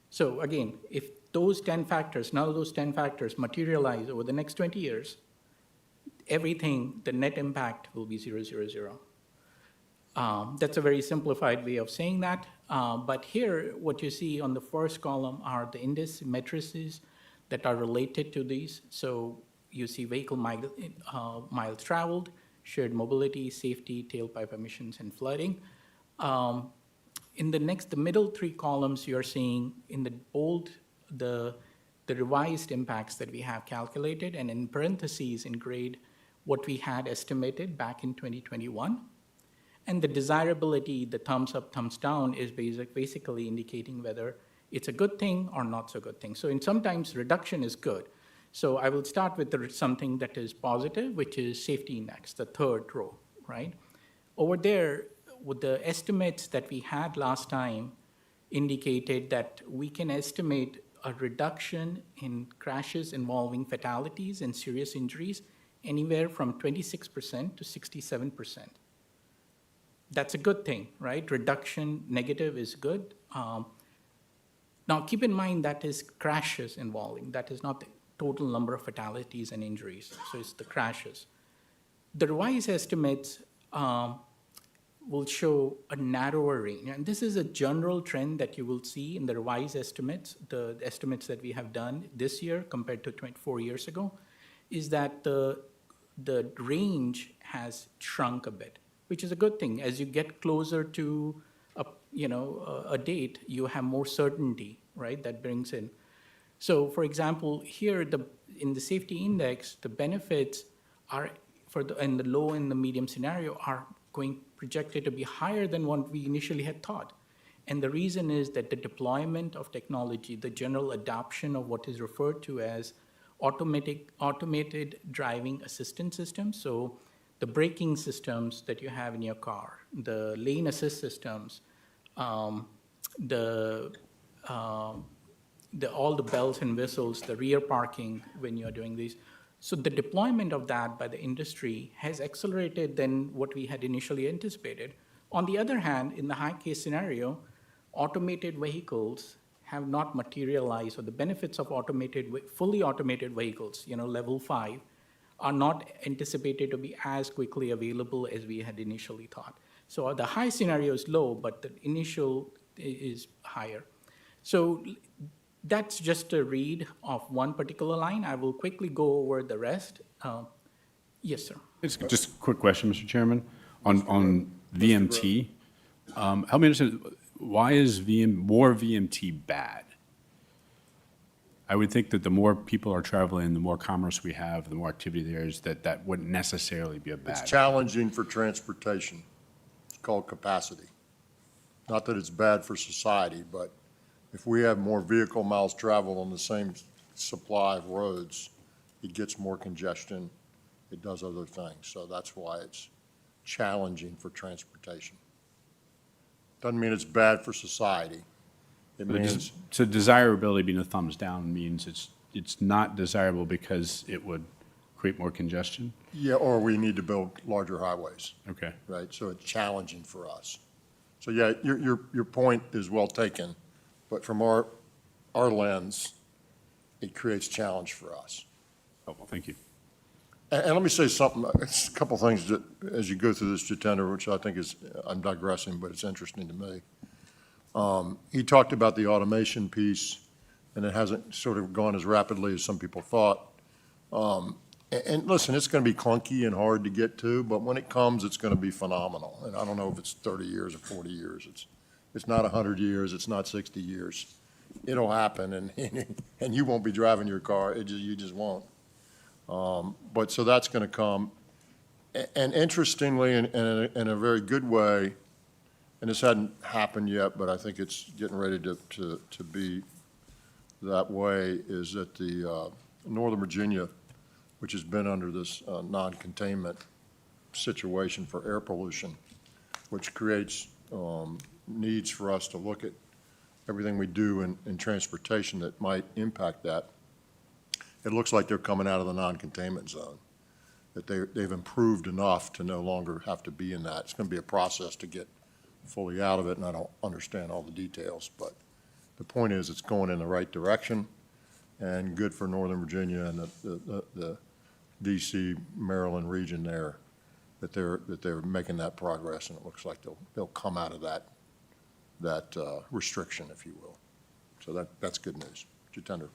So again, if those 10 factors, none of those 10 factors materialize over the next 20 years, everything, the net impact will be 0, 0, 0. That's a very simplified way of saying that. But here, what you see on the first column are the index matrices that are related to these. So you see vehicle miles traveled, shared mobility, safety, tailpipe emissions, and flooding. In the middle three columns, you're seeing in the bold, the revised impacts that we have calculated, and in parentheses in grade, what we had estimated back in 2021. And the desirability, the thumbs up, thumbs down, is basically indicating whether it's a good thing or not so good thing. So sometimes reduction is good. So I will start with something that is positive, which is safety index, the third row, right? Over there, with the estimates that we had last time indicated that we can estimate a reduction in crashes involving fatalities and serious injuries anywhere from 26% to 67%. That's a good thing, right? Reduction negative is good. Now keep in mind that is crashes involving, that is not the total number of fatalities and injuries, so it's the crashes. The revised estimates will show a narrower range, and this is a general trend that you will see in the revised estimates, the estimates that we have done this year compared to 24 years ago, is that the range has shrunk a bit, which is a good thing. As you get closer to a date, you have more certainty, right, that brings in. So for example, here in the safety index, the benefits are in the low and the medium scenario are projected to be higher than what we initially had thought. And the reason is that the deployment of technology, the general adoption of what is referred to as automated driving assistance systems, so the braking systems that you have in your car, the lane assist systems, all the bells and whistles, the rear parking when you're doing these. So the deployment of that by the industry has accelerated than what we had initially anticipated. On the other hand, in the high case scenario, automated vehicles have not materialized, or the benefits of fully automated vehicles, level 5, are not anticipated to be as quickly available as we had initially thought. So the high scenario is low, but the initial is higher. So that's just a read of one particular line. I will quickly go over the rest. Yes, sir. Just a quick question, Mr. Chairman, on VMT. Help me understand, why is more VMT bad? I would think that the more people are traveling, the more commerce we have, the more activity there is, that wouldn't necessarily be a bad. It's challenging for transportation. It's called capacity. Not that it's bad for society, but if we have more vehicle miles traveled on the same supply of roads, it gets more congestion, it does other things. So that's why it's challenging for transportation. Doesn't mean it's bad for society. It means, So desirability being a thumbs down means it's not desirable because it would create more congestion? yeah, or we need to build larger highways, Okay. right? So it's challenging for us. So yeah, your point is well taken, but from our lens, it creates challenge for us. Oh, well, thank you. And let me say something, it's a couple things that, as you go through this, Jitendra, which I think is, I'm digressing, but it's interesting to me. He talked about the automation piece, and it hasn't sort of gone as rapidly as some people thought. And listen, it's going to be clunky and hard to get to, but when it comes, it's going to be phenomenal. And I don't know if it's 30 years or 40 years. It's not 100 years, it's not 60 years. It'll happen, and you won't be driving your car, you just won't. But so that's going to come. And interestingly, in a very good way, and this hadn't happened yet, but I think it's getting ready to be that way, is that the Northern Virginia, which has been under this non-containment situation for air pollution, which creates needs for us to look at everything we do in transportation that might impact that. It looks like they're coming out of the non-containment zone, that they've improved enough to no longer have to be in that. It's going to be a process to get fully out of it, and I don't understand all the details, but the point is it's going in the right direction and good for Northern Virginia and the DC, Maryland region there, that they're making that progress, and it looks like they'll come out of that restriction, if you will. So that's good news. Jitendra.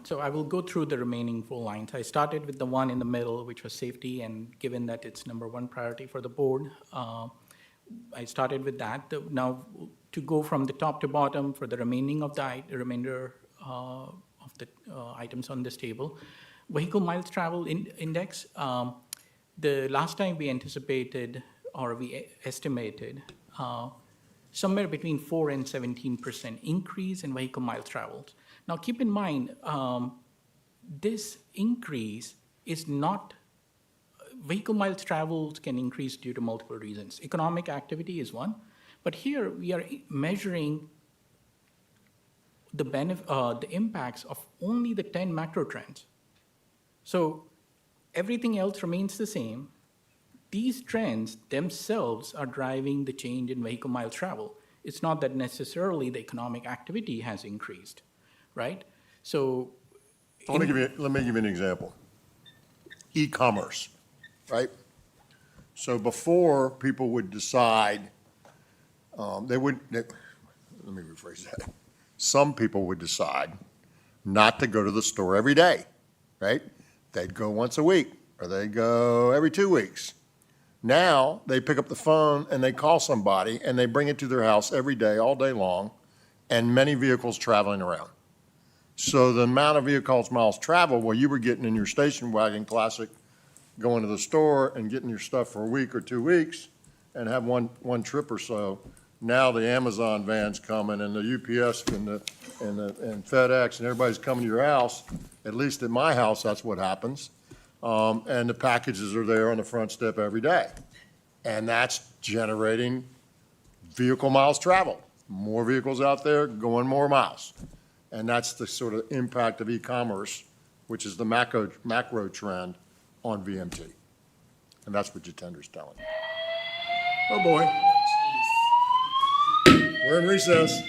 So I will go through the remaining 4 lines. I started with the one in the middle, which was safety, and given that it's #1 priority for the board, I started with that. Now, to go from the top to bottom for the remaining of the remainder of the items on this table, vehicle miles traveled index. The last time we anticipated or we estimated somewhere between 4 and 17% increase in vehicle miles traveled. Now, keep in mind, this increase is not, vehicle miles traveled can increase due to multiple reasons. Economic activity is one, but here we are measuring the impacts of only the 10 macro trends. So everything else remains the same. These trends themselves are driving the change in vehicle miles travel. It's not that necessarily the economic activity has increased, right? So Let me give you an example. E-commerce, right? So before, people would decide, let me rephrase that. Some people would decide not to go to the store every day, right? They'd go once a week, or they'd go every 2 weeks. Now, they pick up the phone and they call somebody and they bring it to their house every day, all day long, and many vehicles traveling around. So the amount of vehicles miles traveled, well, you were getting in your station wagon classic, going to the store and getting your stuff for a week or 2 weeks and have one trip or so. Now the Amazon van's coming and the UPS and FedEx and everybody's coming to your house. At least at my house, that's what happens. And the packages are there on the front step every day. And that's generating vehicle miles traveled. More vehicles out there going more miles. And that's the sort of impact of e-commerce, which is the macro trend on VMT. And that's what Jitendra's telling you. Oh, boy. We're in recess.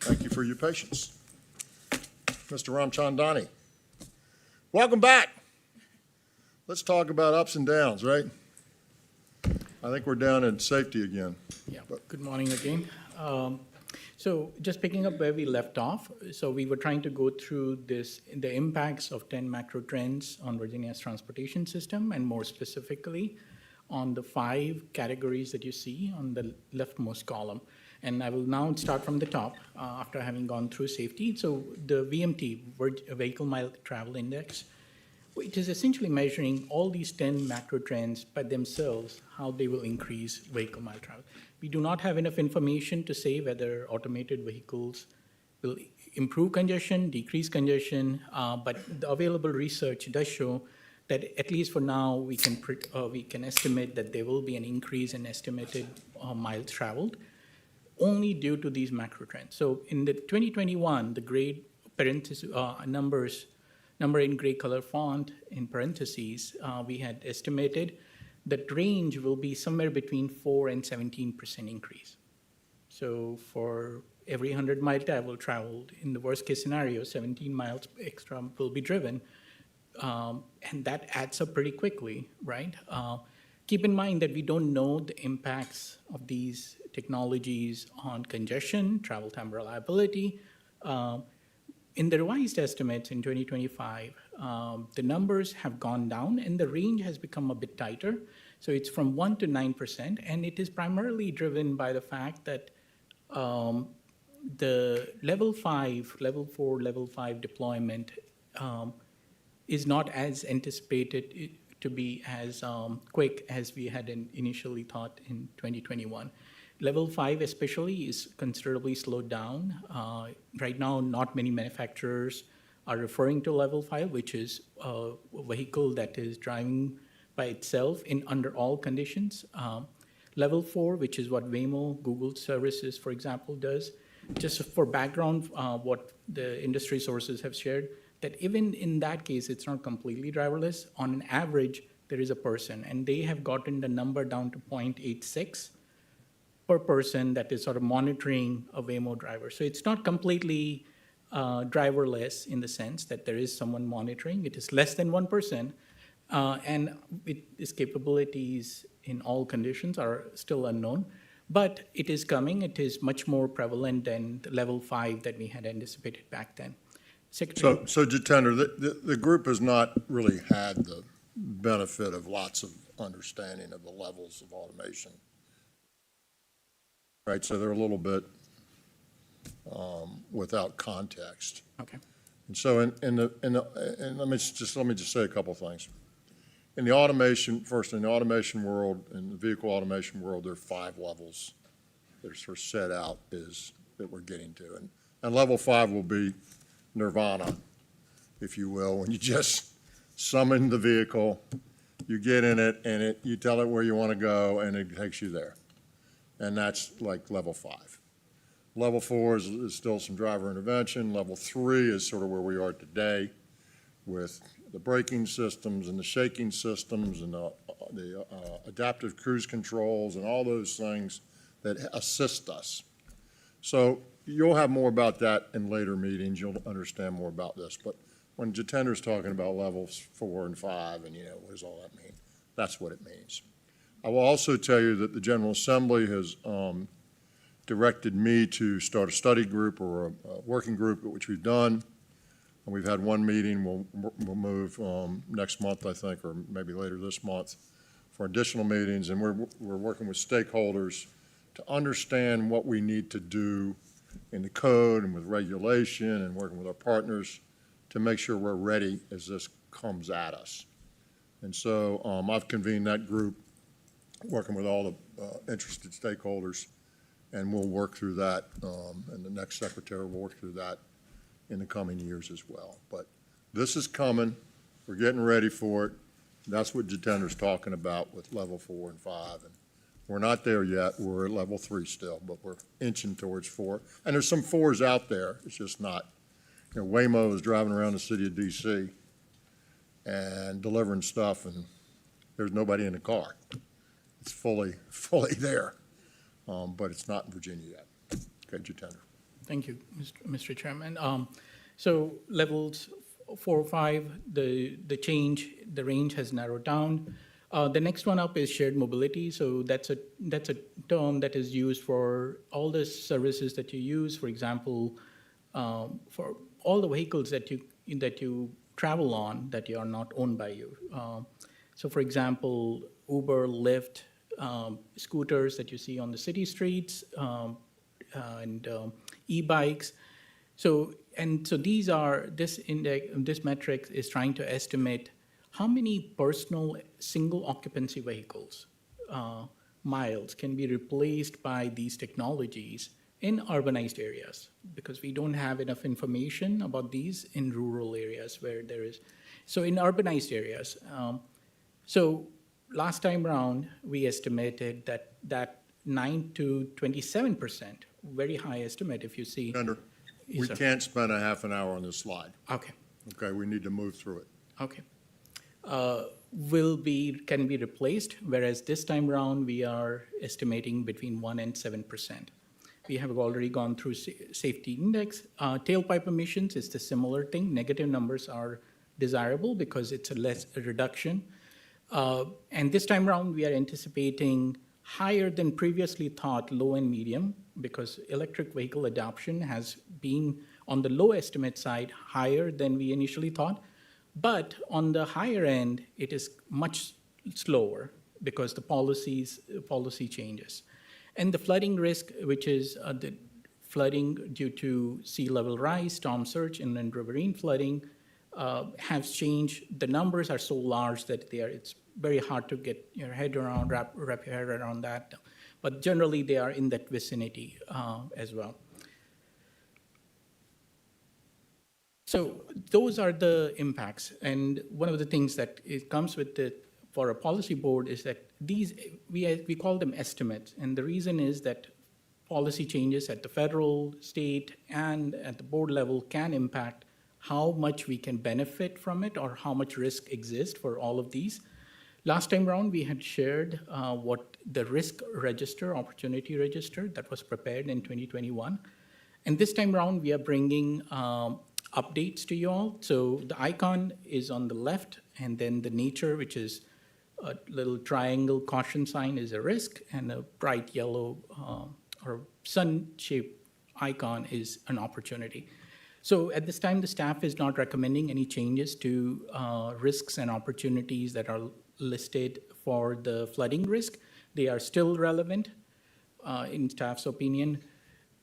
Thank you for your patience. Mr. Ramchandani, welcome back. Let's talk about ups and downs, right? I think we're down in safety again. Yeah, good morning again. So just picking up where we left off, so we were trying to go through the impacts of 10 macro trends on Virginia's transportation system, and more specifically on the 5 categories that you see on the leftmost column. And I will now start from the top after having gone through safety. So the VMT, Vehicle Mile Travel Index, it is essentially measuring all these 10 macro trends by themselves, how they will increase vehicle mile travel. We do not have enough information to say whether automated vehicles will improve congestion, decrease congestion, but the available research does show that at least for now, we can estimate that there will be an increase in estimated miles traveled only due to these macro trends. So in the 2021, the grade parentheses number in gray color font in parentheses, we had estimated that range will be somewhere between 4 and 17% increase. So for every 100 mile traveled, in the worst case scenario, 17 miles extra will be driven. And that adds up pretty quickly, right? Keep in mind that we don't know the impacts of these technologies on congestion, travel time reliability. In the revised estimates in 2025, the numbers have gone down and the range has become a bit tighter. So it's from 1 to 9%, and it is primarily driven by the fact that the level 4, level 5 deployment is not as anticipated to be as quick as we had initially thought in 2021. Level 5 especially is considerably slowed down. Right now, not many manufacturers are referring to level 5, which is a vehicle that is driving by itself under all conditions. Level 4, which is what Waymo, Google services, for example, does. Just for background, what the industry sources have shared, that even in that case, it's not completely driverless. On an average, there is a person, and they have gotten the number down to 0.86 per person that is sort of monitoring a Waymo driver. So it's not completely driverless in the sense that there is someone monitoring. It is less than 1%, and its capabilities in all conditions are still unknown. But it is coming. It is much more prevalent than the level 5 that we had anticipated back then. So Jitendra, the group has not really had the benefit of lots of understanding of the levels of automation. Right, so they're a little bit without context. Okay. And so and let me just say a couple things. In the automation world, in the vehicle automation world, there are 5 levels that are sort of set out that we're getting to. And level 5 will be nirvana, if you will, when you just summon the vehicle, you get in it, and you tell it where you want to go, and it takes you there. And that's like level 5. Level 4 is still some driver intervention. Level 3 is sort of where we are today with the braking systems and the shaking systems and the adaptive cruise controls and all those things that assist us. So you'll have more about that in later meetings. You'll understand more about this. But when Jitendra's talking about levels 4 and 5 and, what does all that mean? That's what it means. I will also tell you that the General Assembly has directed me to start a study group or a working group, which we've done. And we've had one meeting. We'll move next month, I think, or maybe later this month for additional meetings. And we're working with stakeholders to understand what we need to do in the code and with regulation and working with our partners to make sure we're ready as this comes at us. And so I've convened that group, working with all the interested stakeholders, and we'll work through that, and the next secretary will work through that in the coming years as well. But this is coming. We're getting ready for it. That's what Jitendra's talking about with level 4 and 5. And we're not there yet. We're at level 3 still, but we're inching towards 4. And there's some 4s out there. It's just not. Waymo is driving around the city of D.C. and delivering stuff, and there's nobody in the car. It's fully there, but it's not in Virginia yet. Okay, Jitendra. Thank you, Mr. Chairman. So levels 4, 5, the range has narrowed down. The next one up is shared mobility. So that's a term that is used for all the services that you use. For example, for all the vehicles that you travel on that are not owned by you. So for example, Uber, Lyft, scooters that you see on the city streets, and e-bikes. So this metric is trying to estimate how many personal single occupancy vehicles miles can be replaced by these technologies in urbanized areas, because we don't have enough information about these in rural areas where there is. So in urbanized areas, so last time around, we estimated that 9 to 27%, very high estimate if you see. Senator, we Yes, sir. can't spend a half an hour on this slide. Okay, Okay, we need to move through it. okay. Can be replaced, whereas this time around, we are estimating between 1 and 7%. We have already gone through safety index. Tailpipe emissions is the similar thing. Negative numbers are desirable because it's a reduction. And this time around, we are anticipating higher than previously thought low and medium, because electric vehicle adoption has been on the low estimate side higher than we initially thought. But on the higher end, it is much slower because the policy changes. And the flooding risk, which is the flooding due to sea level rise, storm surge, and then riverine flooding, have changed. The numbers are so large that it's very hard to get your head around, wrap your head around that. But generally, they are in that vicinity as well. So those are the impacts. And one of the things that it comes with for a policy board is that we call them estimates. And the reason is that policy changes at the federal, state, and at the board level can impact how much we can benefit from it or how much risk exists for all of these. Last time around, we had shared what the risk register, opportunity register that was prepared in 2021. And this time around, we are bringing updates to you all. So the icon is on the left, and then the nature, which is a little triangle caution sign, is a risk, and a bright yellow or sun-shaped icon is an opportunity. So at this time, the staff is not recommending any changes to risks and opportunities that are listed for the flooding risk. They are still relevant in staff's opinion.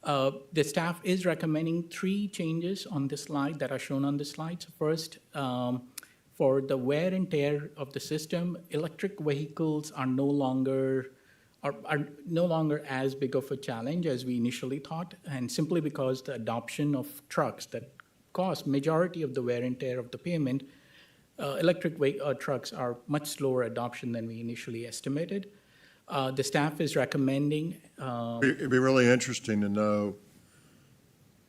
The staff is recommending 3 changes on this slide that are shown on the slide. So first, for the wear and tear of the system, electric vehicles are no longer as big of a challenge as we initially thought, and simply because the adoption of trucks that cause majority of the wear and tear of the pavement, electric trucks are much slower adoption than we initially estimated. The staff is recommending. It'd be really interesting to know,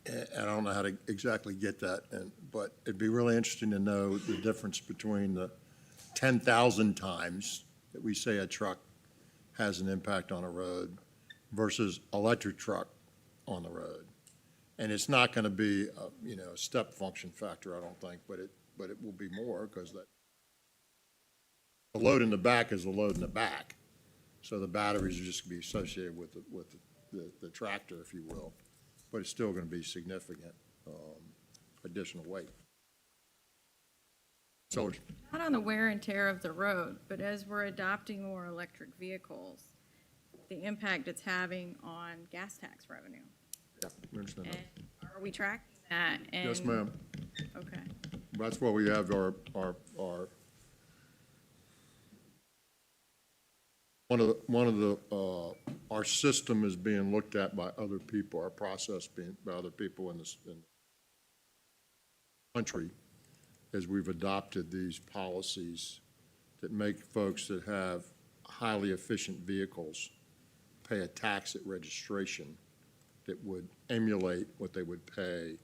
and I don't know how to exactly get that, but it'd be really interesting to know the difference between the 10,000 times that we say a truck has an impact on a road versus electric truck on the road. And it's not going to be a step function factor, I don't think, but it will be more, because the load in the back is the load in the back. So the batteries are just going to be associated with the tractor, if you will, but it's still going to be significant additional weight. So Not on the wear and tear of the road, but as we're adopting more electric vehicles, the impact it's having on gas tax revenue. yeah, we understand that. And are we tracking that? Yes, And- ma'am. Okay. That's why we have our our system is being looked at by other people, our process being by other people in the country, as we've adopted these policies that make folks that have highly efficient vehicles pay a tax at registration that would emulate what they would pay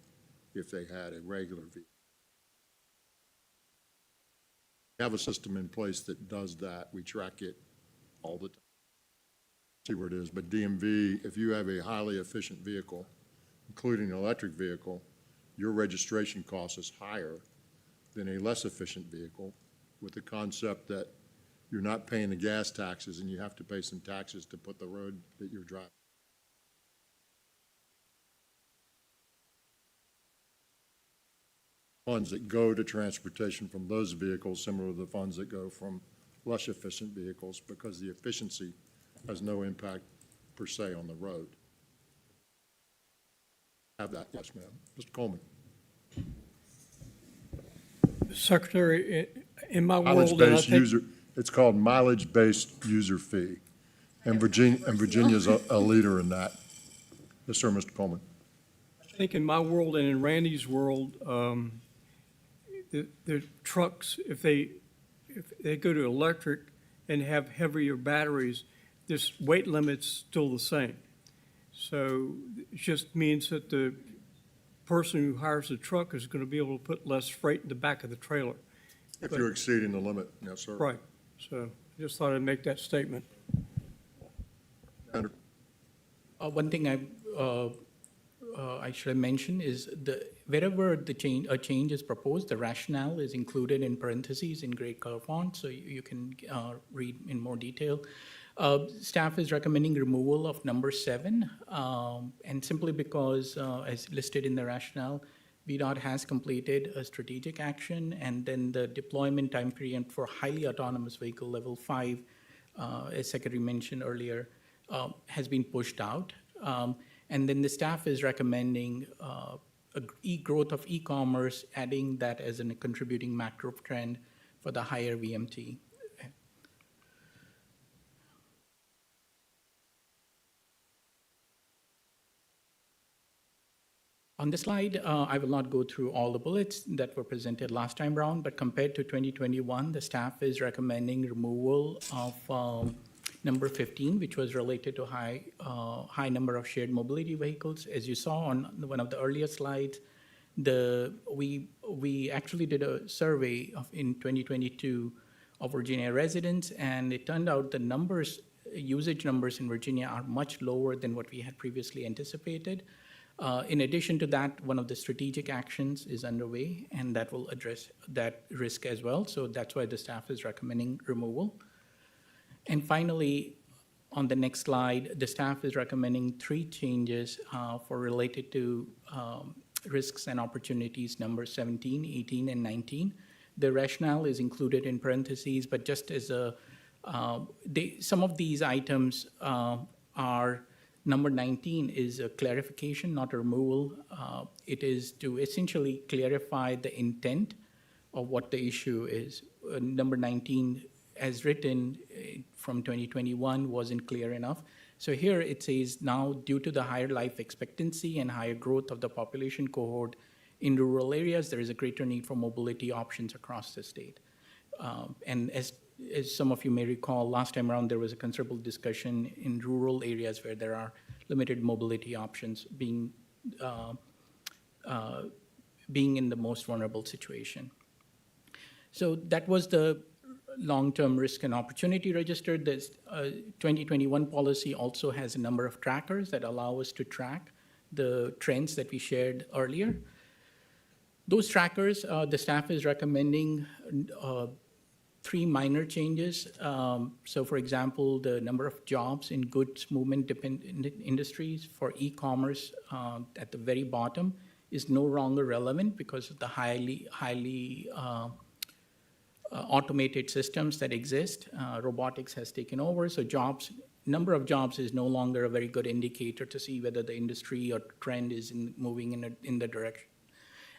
if they had a regular vehicle. We have a system in place that does that. We track it all the time, see where it is. But DMV, if you have a highly efficient vehicle, including an electric vehicle, your registration cost is higher than a less efficient vehicle, with the concept that you're not paying the gas taxes and you have to pay some taxes to put the road that you're driving. Funds that go to transportation from those vehicles, similar to the funds that go from less efficient vehicles, because the efficiency has no impact per se on the road. Have that, yes, ma'am. Mr. Coleman. Secretary, in my world, and I Mileage-based think, user, it's called mileage-based user fee. And Virginia's a leader in that. Yes, sir, Mr. Coleman. I think in my world and in Randy's world, the trucks, if they go to electric and have heavier batteries, this weight limit's still the same. So it just means that the person who hires the truck is going to be able to put less freight in the back of the trailer. If you're exceeding the limit, yes, sir. Right. So I just thought I'd make that statement. Senator. One thing I should have mentioned is wherever a change is proposed, the rationale is included in parentheses in great color font, so you can read in more detail. Staff is recommending removal of number 7, and simply because, as listed in the rationale, VDOT has completed a strategic action, and then the deployment time period for highly autonomous vehicle level 5, as Secretary mentioned earlier, has been pushed out. And then the staff is recommending growth of e-commerce, adding that as a contributing macro trend for the higher VMT. On this slide, I will not go through all the bullets that were presented last time around, but compared to 2021, the staff is recommending removal of number 15, which was related to high number of shared mobility vehicles. As you saw on one of the earlier slides, we actually did a survey in 2022 of Virginia residents, and it turned out the usage numbers in Virginia are much lower than what we had previously anticipated. In addition to that, one of the strategic actions is underway, and that will address that risk as well. So that's why the staff is recommending removal. And finally, on the next slide, the staff is recommending 3 changes related to risks and opportunities, number 17, 18, and 19. The rationale is included in parentheses, but just as some of these items are, number 19 is a clarification, not a removal. It is to essentially clarify the intent of what the issue is. Number 19, as written from 2021, wasn't clear enough. So here it says, now due to the higher life expectancy and higher growth of the population cohort in rural areas, there is a greater need for mobility options across the state. And as some of you may recall, last time around there was a considerable discussion in rural areas where there are limited mobility options being in the most vulnerable situation. So that was the long-term risk and opportunity register. This 2021 policy also has a number of trackers that allow us to track the trends that we shared earlier. Those trackers, the staff is recommending 3 minor changes. So for example, the number of jobs in goods movement dependent industries for e-commerce at the very bottom is no longer relevant because of the highly automated systems that exist. Robotics has taken over, so number of jobs is no longer a very good indicator to see whether the industry or trend is moving in the direction.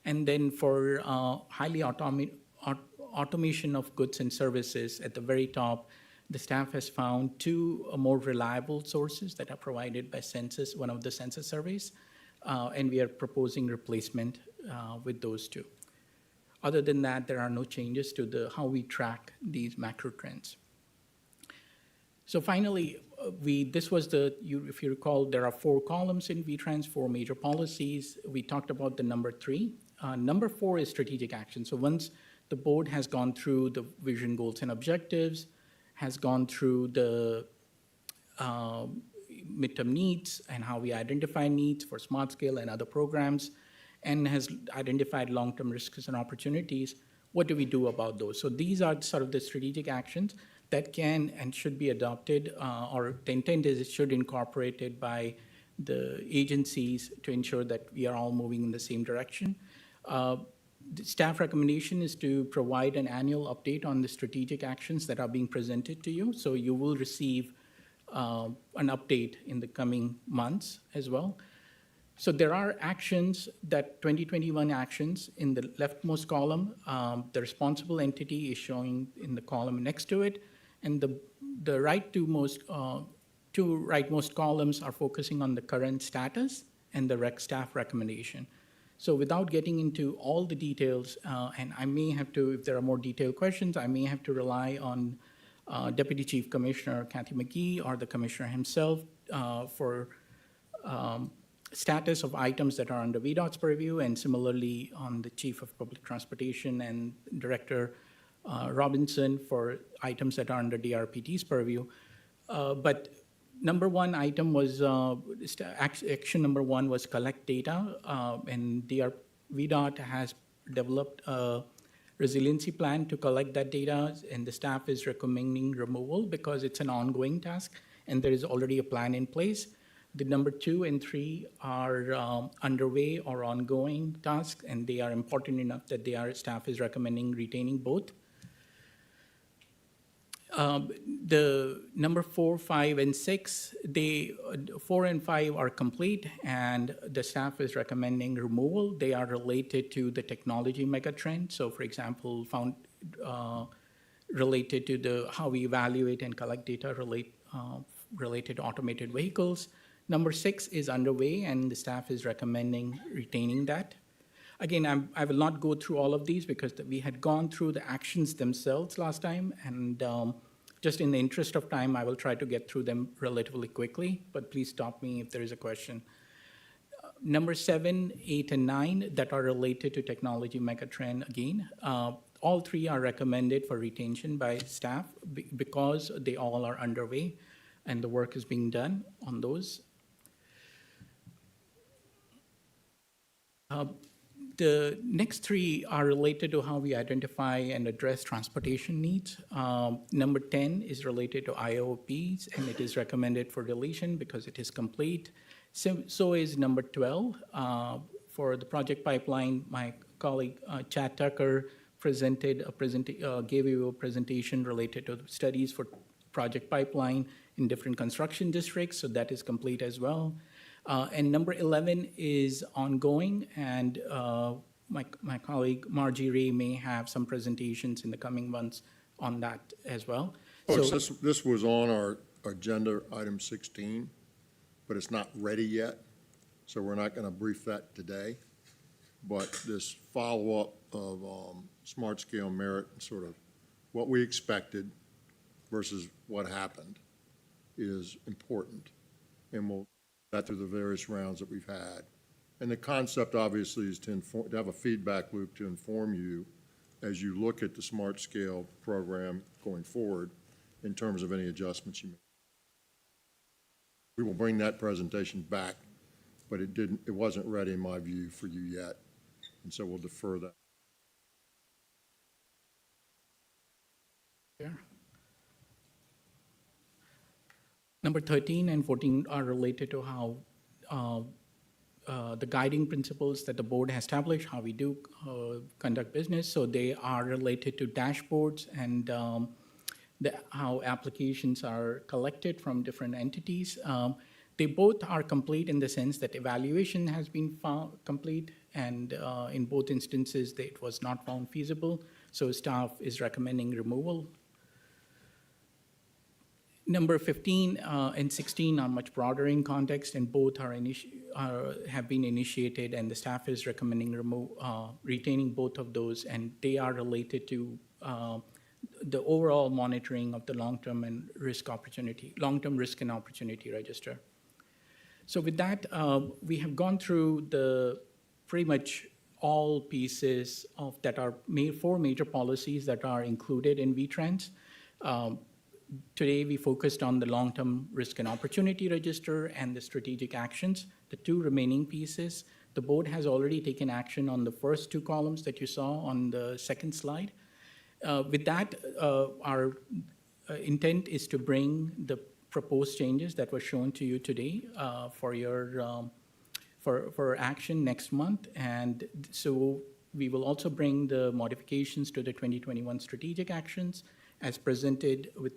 And then for highly automation of goods and services at the very top, the staff has found 2 more reliable sources that are provided by census, one of the census surveys, and we are proposing replacement with those 2. Other than that, there are no changes to how we track these macro trends. So finally, if you recall, there are 4 columns in VTrans, 4 major policies. We talked about the number 3. Number 4 is strategic action. So once the board has gone through the vision, goals, and objectives, has gone through the midterm needs and how we identify needs for smart scale and other programs, and has identified long-term risks and opportunities. What do we do about those? So these are sort of the strategic actions that can and should be adopted, or the intent is it should incorporate it by the agencies to ensure that we are all moving in the same direction. The staff recommendation is to provide an annual update on the strategic actions that are being presented to you. So you will receive an update in the coming months as well. So there are actions, that 2021 actions in the leftmost column. The responsible entity is showing in the column next to it. And the two rightmost columns are focusing on the current status and the staff recommendation. So without getting into all the details, and I may have to, if there are more detailed questions, I may have to rely on Deputy Chief Commissioner Kathy McGee or the Commissioner himself for status of items that are under VDOT's purview, and similarly on the Chief of Public Transportation and Director Robinson for items that are under DRPT's purview. But number one item was, action number one was collect data, and VDOT has developed a resiliency plan to collect that data, and the staff is recommending removal because it's an ongoing task, and there is already a plan in place. The number 2 and 3 are underway or ongoing tasks, and they are important enough that staff is recommending retaining both. The number 4, 5, and 6, 4 and 5 are complete, and the staff is recommending removal. They are related to the technology megatrend. So, for example, related to how we evaluate and collect data related to automated vehicles. Number 6 is underway, and the staff is recommending retaining that. Again, I will not go through all of these because we had gone through the actions themselves last time, and just in the interest of time, I will try to get through them relatively quickly, but please stop me if there is a question. Number 7, 8, and 9 that are related to technology megatrend, again, all 3 are recommended for retention by staff because they all are underway and the work is being done on those. The next 3 are related to how we identify and address transportation needs. Number 10 is related to IOPs, and it is recommended for deletion because it is complete. So is number 12. For the project pipeline, my colleague Chad Tucker gave you a presentation related to studies for project pipeline in different construction districts, so that is complete as well. And number 11 is ongoing, and my colleague Margie Ray may have some presentations in the coming months on that as well. Folks, this was on our agenda, item 16, but it's not ready yet, so we're not going to brief that today. But this follow-up of smart scale merit and sort of what we expected versus what happened is important, and we'll that through the various rounds that we've had. And the concept obviously is to have a feedback loop to inform you as you look at the smart scale program going forward in terms of any adjustments you make. We will bring that presentation back, but it wasn't ready in my view for you yet. And so we'll defer that. Yeah. Number 13 and 14 are related to how the guiding principles that the board has established, how we do conduct business. So they are related to dashboards and how applications are collected from different entities. They both are complete in the sense that evaluation has been found complete, and in both instances it was not found feasible. So staff is recommending removal. Number 15 and 16 are much broader in context, and both have been initiated, and the staff is recommending retaining both of those, and they are related to the overall monitoring of the long-term risk and opportunity register. So with that, we have gone through pretty much all pieces that are 4 major policies that are included in VTrans. today we focused on the long-term risk and opportunity register and the strategic actions, the two remaining pieces. The board has already taken action on the first two columns that you saw on the second slide. With that, our intent is to bring the proposed changes that were shown to you today for your for action next month. And so we will also bring the modifications to the 2021 strategic actions as presented with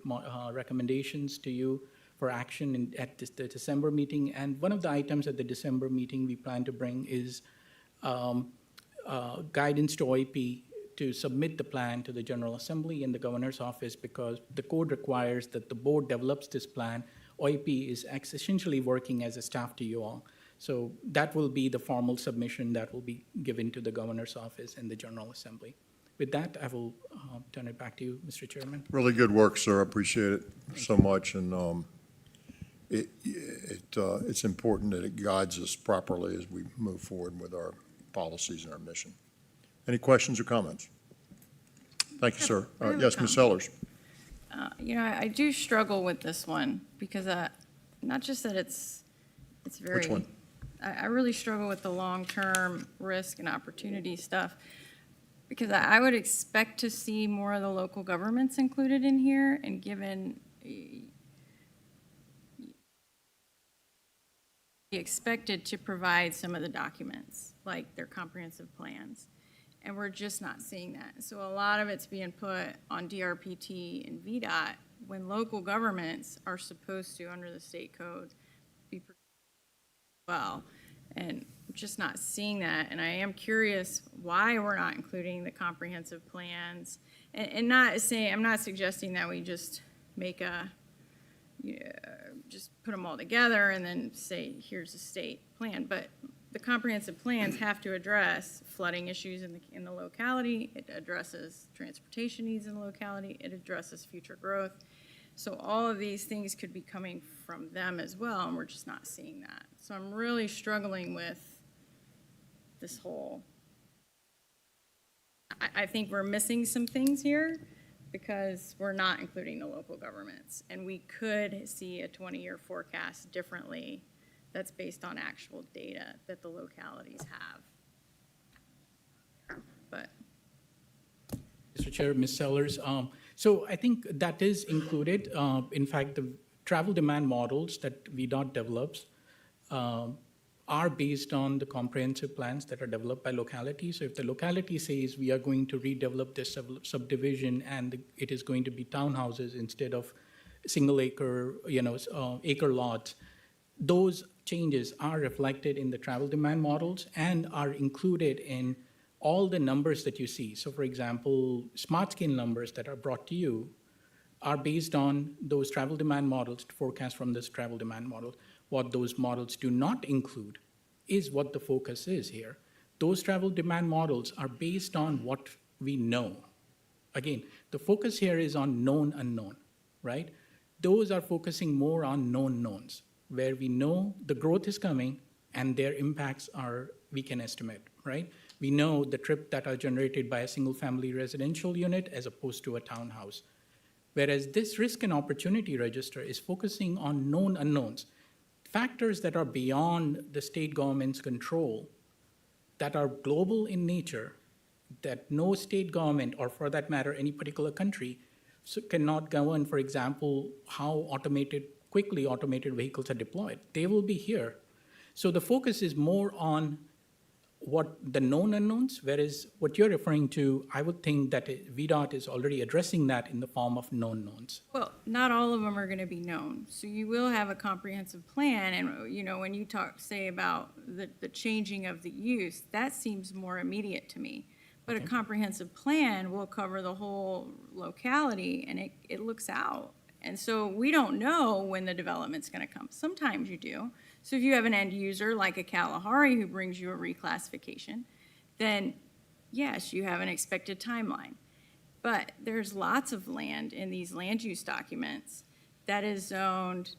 recommendations to you for action at the December meeting. And one of the items at the December meeting we plan to bring is guidance to OIP to submit the plan to the General Assembly and the Governor's Office, because the code requires that the board develops this plan. OIP is essentially working as a staff to you all. So that will be the formal submission that will be given to the Governor's Office and the General Assembly. With that, I will turn it back to you, Mr. Chairman. Really good work, sir. I appreciate it so much, and it's important that it guides us properly as we move forward with our policies and our mission. Any questions or comments? Thank you, sir. I have a Yes, Ms. comment. Sellers. I do struggle with this one because not just that it's very. Which one? I really struggle with the long-term risk and opportunity stuff because I would expect to see more of the local governments included in here, and given expected to provide some of the documents, like their comprehensive plans. And we're just not seeing that. So a lot of it's being put on DRPT and VDOT when local governments are supposed to, under the state code, be well. And I'm just not seeing that. And I am curious why we're not including the comprehensive plans. And not saying, I'm not suggesting that we just make just put them all together and then say, here's a state plan. But the comprehensive plans have to address flooding issues in the locality. It addresses transportation needs in the locality. It addresses future growth. So all of these things could be coming from them as well, and we're just not seeing that. So I'm really struggling with this whole. I think we're missing some things here because we're not including the local governments, and we could see a 20-year forecast differently that's based on actual data that the localities have. But Mr. Chair, Ms. Sellers, so I think that is included. In fact, the travel demand models that VDOT develops are based on the comprehensive plans that are developed by localities. So if the locality says we are going to redevelop this subdivision and it is going to be townhouses instead of single acre, acre lots, those changes are reflected in the travel demand models and are included in all the numbers that you see. So for example, smart scale numbers that are brought to you are based on those travel demand models, forecast from this travel demand model. What those models do not include is what the focus is here. Those travel demand models are based on what we know. Again, the focus here is on known unknown, right? Those are focusing more on known knowns, where we know the growth is coming and their impacts are, we can estimate, right? We know the trip that are generated by a single family residential unit as opposed to a townhouse. Whereas this risk and opportunity register is focusing on known unknowns, factors that are beyond the state government's control, that are global in nature, that no state government, or for that matter, any particular country, cannot govern, for example, how quickly automated vehicles are deployed. They will be here. So the focus is more on what the known unknowns, whereas what you're referring to, I would think that VDOT is already addressing that in the form of known knowns. well, not all of them are going to be known. So you will have a comprehensive plan, and when you say about the changing of the use, that seems more immediate to me. But a comprehensive plan will cover the whole locality, and it looks out. And so we don't know when the development's going to come. Sometimes you do. So if you have an end user like a Kalahari who brings you a reclassification, then yes, you have an expected timeline. But there's lots of land in these land use documents that is zoned,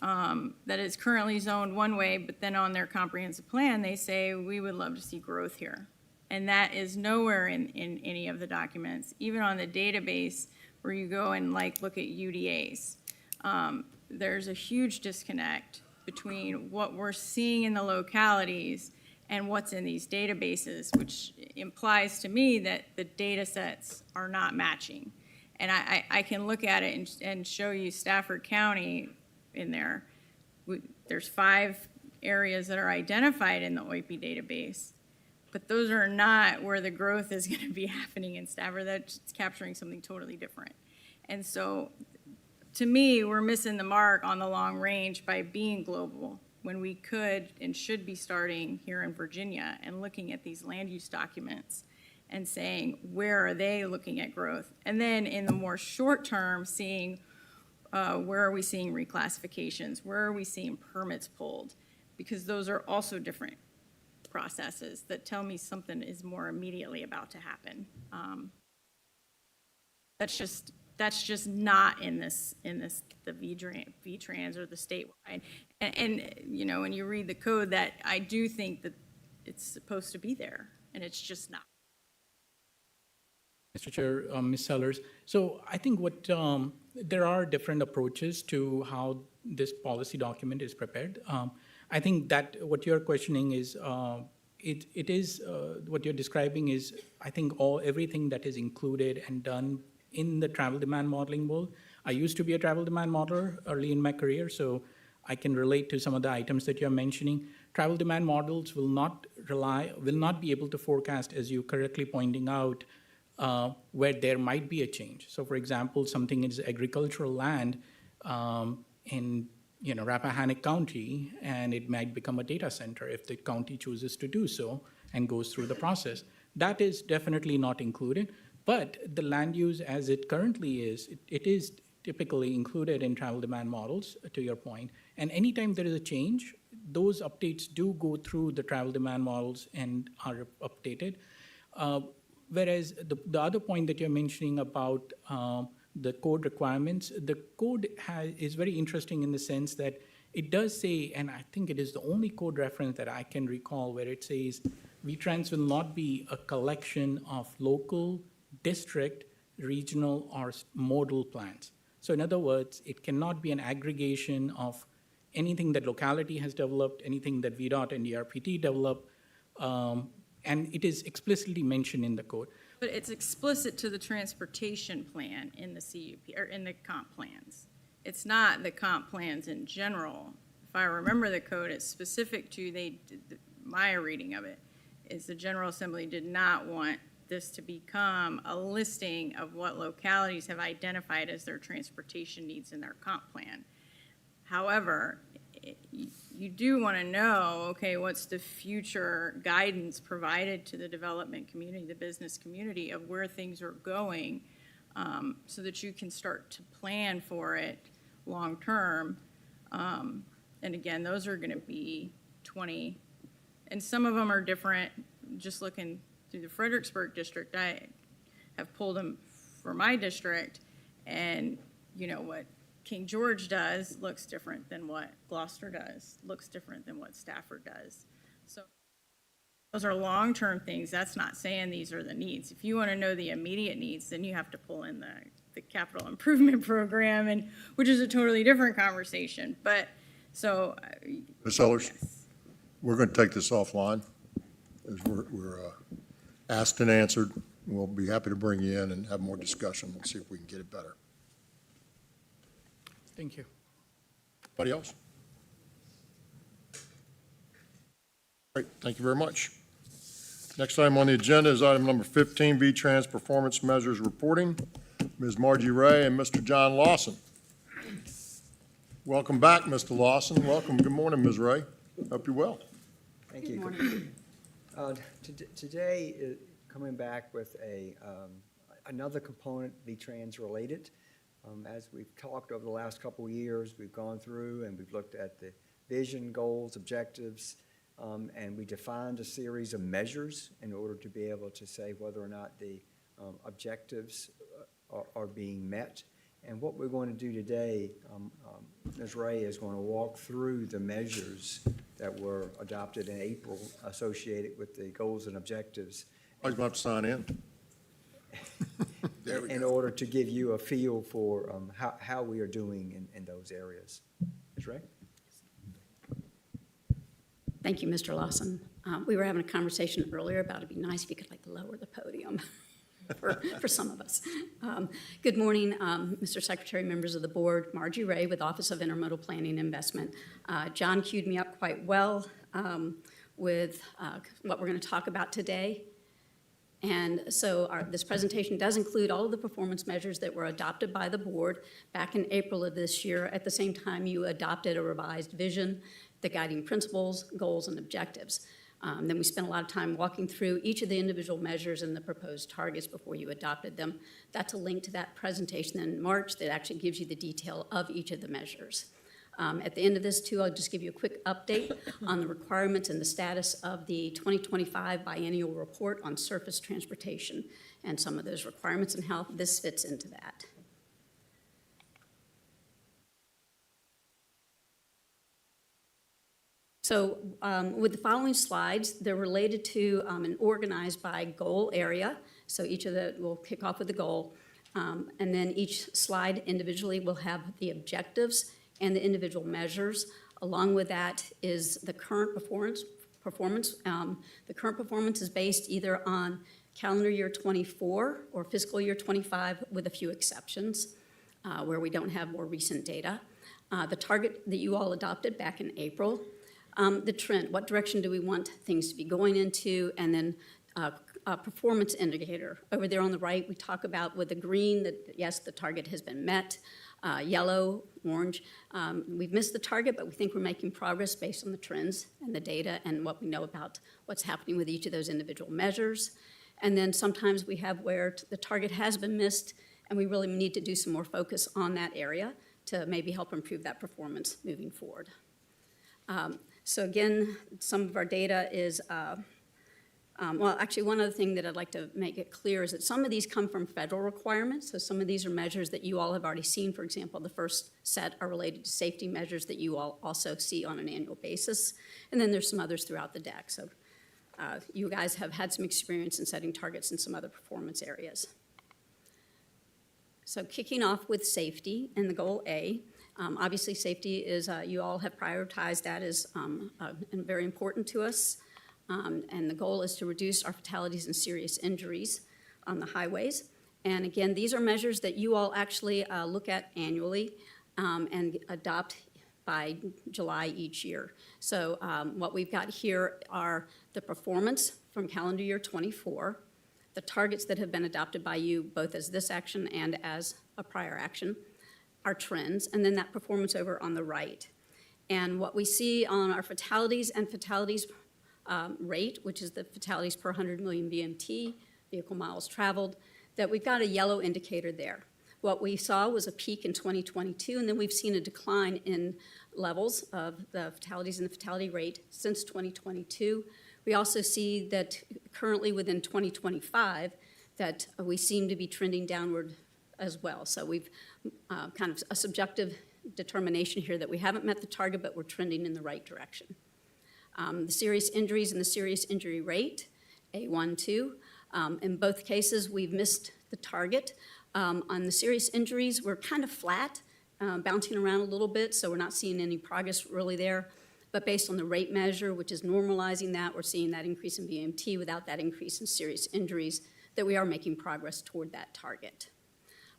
that is currently zoned one way, but then on their comprehensive plan, they say, we would love to see growth here. And that is nowhere in any of the documents. Even on the database, where you go and like look at UDAs. There's a huge disconnect between what we're seeing in the localities and what's in these databases, which implies to me that the data sets are not matching. And I can look at it and show you Stafford County in there. There's 5 areas that are identified in the OIP database, but those are not where the growth is going to be happening in Stafford. That's capturing something totally different. And so, to me, we're missing the mark on the long range by being global, when we could and should be starting here in Virginia and looking at these land use documents and saying, where are they looking at growth? And then in the more short term, seeing where are we seeing reclassifications? Where are we seeing permits pulled? Because those are also different processes that tell me something is more immediately about to happen. That's just not in the V-Trans or the statewide. And you know, when you read the code, that I do think that it's supposed to be there, and it's just not. Mr. Chair, Ms. Sellers. So I think there are different approaches to how this policy document is prepared. I think that what you're questioning is, what you're describing is, I think everything that is included and done in the travel demand modeling world. I used to be a travel demand modeler early in my career, so I can relate to some of the items that you're mentioning. Travel demand models will not be able to forecast, as you correctly pointing out, where there might be a change. So for example, something is agricultural land in Rappahannock County, and it might become a data center if the county chooses to do so and goes through the process. That is definitely not included, but the land use as it currently is, it is typically included in travel demand models, to your point. And anytime there is a change, those updates do go through the travel demand models and are updated. Whereas the other point that you're mentioning about the code requirements, the code is very interesting in the sense that it does say, and I think it is the only code reference that I can recall where it says, V-Trans will not be a collection of local, district, regional, or modal plans. So in other words, it cannot be an aggregation of anything that locality has developed, anything that VDOT and ERPT develop, and it is explicitly mentioned in the code. But it's explicit to the transportation plan in the CUP, or in the comp plans. It's not the comp plans in general. If I remember the code, it's specific to, my reading of it, is the General Assembly did not want this to become a listing of what localities have identified as their transportation needs in their comp plan. However, you do want to know, okay, what's the future guidance provided to the development community, the business community, of where things are going, so that you can start to plan for it long term. And again, those are going to be 20, and some of them are different. Just looking through the Fredericksburg district, I have pulled them for my district, and you know what King George does looks different than what Gloucester does, looks different than what Stafford does. So those are long-term things. That's not saying these are the needs. If you want to know the immediate needs, then you have to pull in the capital improvement program, and which is a totally different conversation. But so, Ms. Sellers, yes. we're going to take this offline, as we're asked and answered. We'll be happy to bring you in and have more discussion and see if we can get it better. Thank you. Anybody else? Great, thank you very much. Next item on the agenda is item number 15, V-Trans Performance Measures Reporting. Ms. Margie Ray and Mr. John Lawson. Welcome back, Mr. Lawson. Welcome. Good morning, Ms. Ray. Hope you're well. Thank you. Today, coming back with another component, V-Trans related. As we've talked over the last couple of years, we've gone through and we've looked at the vision, goals, objectives, and we defined a series of measures in order to be able to say whether or not the objectives are being met. And what we're going to do today, Ms. Ray is going to walk through the measures that were adopted in April associated with the goals and objectives. I'm going to have to sign in. There we in go. order to give you a feel for how we are doing in those areas. Ms. Ray? Thank you, Mr. Lawson. We were having a conversation earlier about it'd be nice if you could like lower the podium for some of us. Good morning, Mr. Secretary, members of the board. Margie Ray with Office of Intermodal Planning and Investment. John queued me up quite well with what we're going to talk about today. And so this presentation does include all of the performance measures that were adopted by the board back in April of this year. At the same time, you adopted a revised vision, the guiding principles, goals, and objectives. Then we spent a lot of time walking through each of the individual measures and the proposed targets before you adopted them. That's a link to that presentation in March that actually gives you the detail of each of the measures. At the end of this, too, I'll just give you a quick update on the requirements and the status of the 2025 biennial report on surface transportation and some of those requirements and how this fits into that. So with the following slides, they're related to and organized by goal area. So each of the, we'll kick off with the goal. And then each slide individually will have the objectives and the individual measures. Along with that is the current performance. The current performance is based either on calendar year 24 or fiscal year 25 with a few exceptions where we don't have more recent data. The target that you all adopted back in April, the trend, what direction do we want things to be going into, and then a performance indicator. Over there on the right, we talk about with the green that, yes, the target has been met. Yellow, orange, we've missed the target, but we think we're making progress based on the trends and the data and what we know about what's happening with each of those individual measures. And then sometimes we have where the target has been missed, and we really need to do some more focus on that area to maybe help improve that performance moving forward. So again, some of our data is, well, actually, one other thing that I'd like to make it clear is that some of these come from federal requirements. So some of these are measures that you all have already seen. For example, the first set are related to safety measures that you all also see on an annual basis. And then there's some others throughout the deck. So you guys have had some experience in setting targets in some other performance areas. So kicking off with safety and the goal A. Obviously, safety is, you all have prioritized that as very important to us. And the goal is to reduce our fatalities and serious injuries on the highways. And again, these are measures that you all actually look at annually and adopt by July each year. So what we've got here are the performance from calendar year 24, the targets that have been adopted by you both as this action and as a prior action, our trends, and then that performance over on the right. And what we see on our fatalities and fatalities rate, which is the fatalities per 100 million VMT, vehicle miles traveled, that we've got a yellow indicator there. What we saw was a peak in 2022, and then we've seen a decline in levels of the fatalities and the fatality rate since 2022. We also see that currently within 2025 that we seem to be trending downward as well. So we've kind of a subjective determination here that we haven't met the target, but we're trending in the right direction. The serious injuries and the serious injury rate, A1, 2. In both cases, we've missed the target. On the serious injuries, we're kind of flat, bouncing around a little bit, so we're not seeing any progress really there. But based on the rate measure, which is normalizing that, we're seeing that increase in VMT without that increase in serious injuries, that we are making progress toward that target.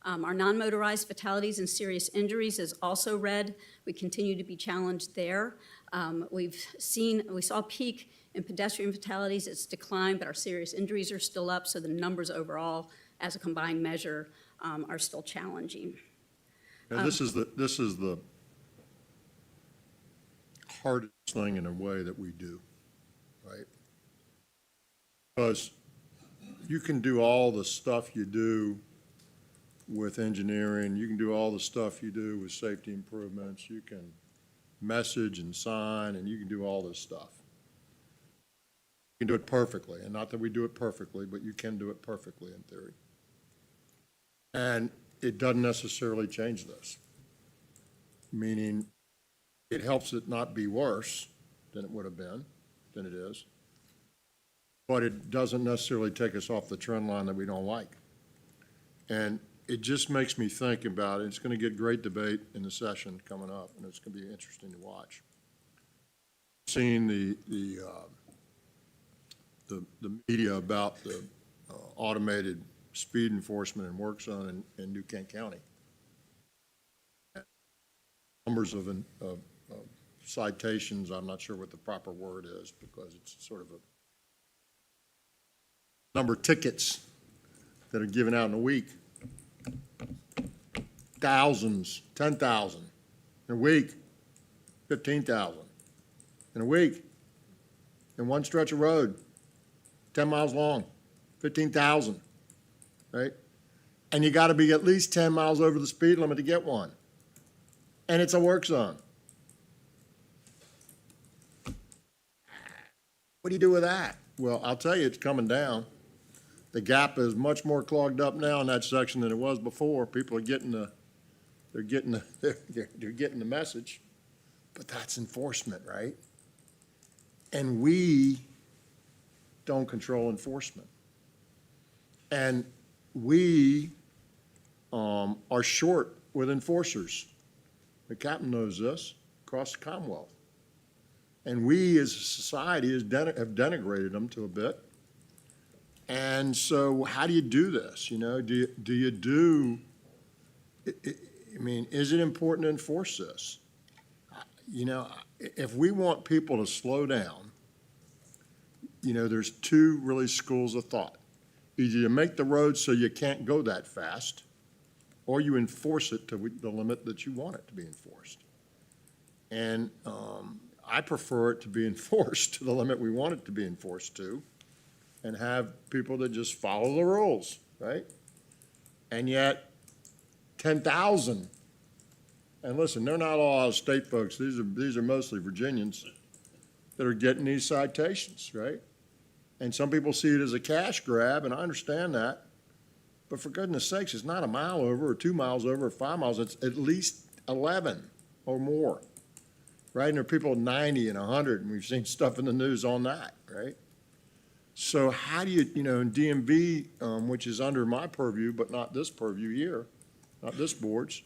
Our non-motorized fatalities and serious injuries is also red. We continue to be challenged there. We saw a peak in pedestrian fatalities. It's declined, but our serious injuries are still up, so the numbers overall as a combined measure are still challenging. Now, this is the hardest thing in a way that we do, right? Because you can do all the stuff you do with engineering, you can do all the stuff you do with safety improvements, you can message and sign, and you can do all this stuff. You can do it perfectly, and not that we do it perfectly, but you can do it perfectly in theory. And it doesn't necessarily change this, meaning it helps it not be worse than it would have been, than it is, but it doesn't necessarily take us off the trend line that we don't like. And it just makes me think about it. It's going to get great debate in the session coming up, and it's going to be interesting to watch. Seeing the media about the automated speed enforcement and work zone in New Kent County. Numbers of citations, I'm not sure what the proper word is because it's sort of a number of tickets that are given out in a week. Thousands, 10,000 in a week, 15,000 in a week, in one stretch of road, 10 miles long, 15,000, right? And you got to be at least 10 miles over the speed limit to get one. And it's a work zone. What do you do with that? Well, I'll tell you, it's coming down. The gap is much more clogged up now in that section than it was before. People are getting they're getting the message, but that's enforcement, right? And we don't control enforcement. And we are short with enforcers. The captain knows this across the Commonwealth. And we as a society have denigrated them to a bit. And so how do you do this? You know, I mean, is it important to enforce this? You know, if we want people to slow down, you know, there's two really schools of thought. Either you make the road so you can't go that fast, or you enforce it to the limit that you want it to be enforced. And I prefer it to be enforced to the limit we want it to be enforced to, and have people that just follow the rules, right? And yet, 10,000, and listen, they're not all out-of-state folks. These are mostly Virginians that are getting these citations, right? And some people see it as a cash grab, and I understand that. But for goodness sakes, it's not a mile over or 2 miles over or 5 miles. It's at least 11 or more, right? And there are people at 90 and 100, and we've seen stuff in the news on that, right? So how do you know, in DMV, which is under my purview, but not this purview here, not this board's,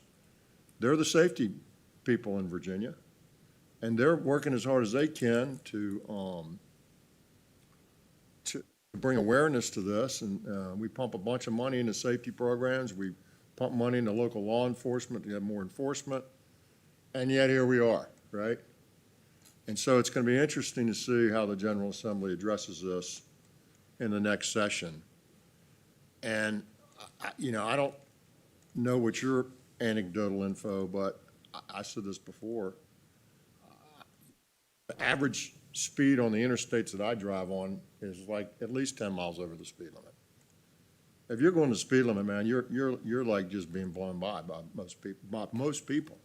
they're the safety people in Virginia, and they're working as hard as they can to bring awareness to this. And we pump a bunch of money into safety programs. We pump money into local law enforcement to have more enforcement, and yet here we are, right? And so it's going to be interesting to see how the General Assembly addresses this in the next session. And, you know, I don't know what your anecdotal info, but I said this before. The average speed on the interstates that I drive on is like at least 10 miles over the speed limit. If you're going to the speed limit, man, you're like just being blown by most people.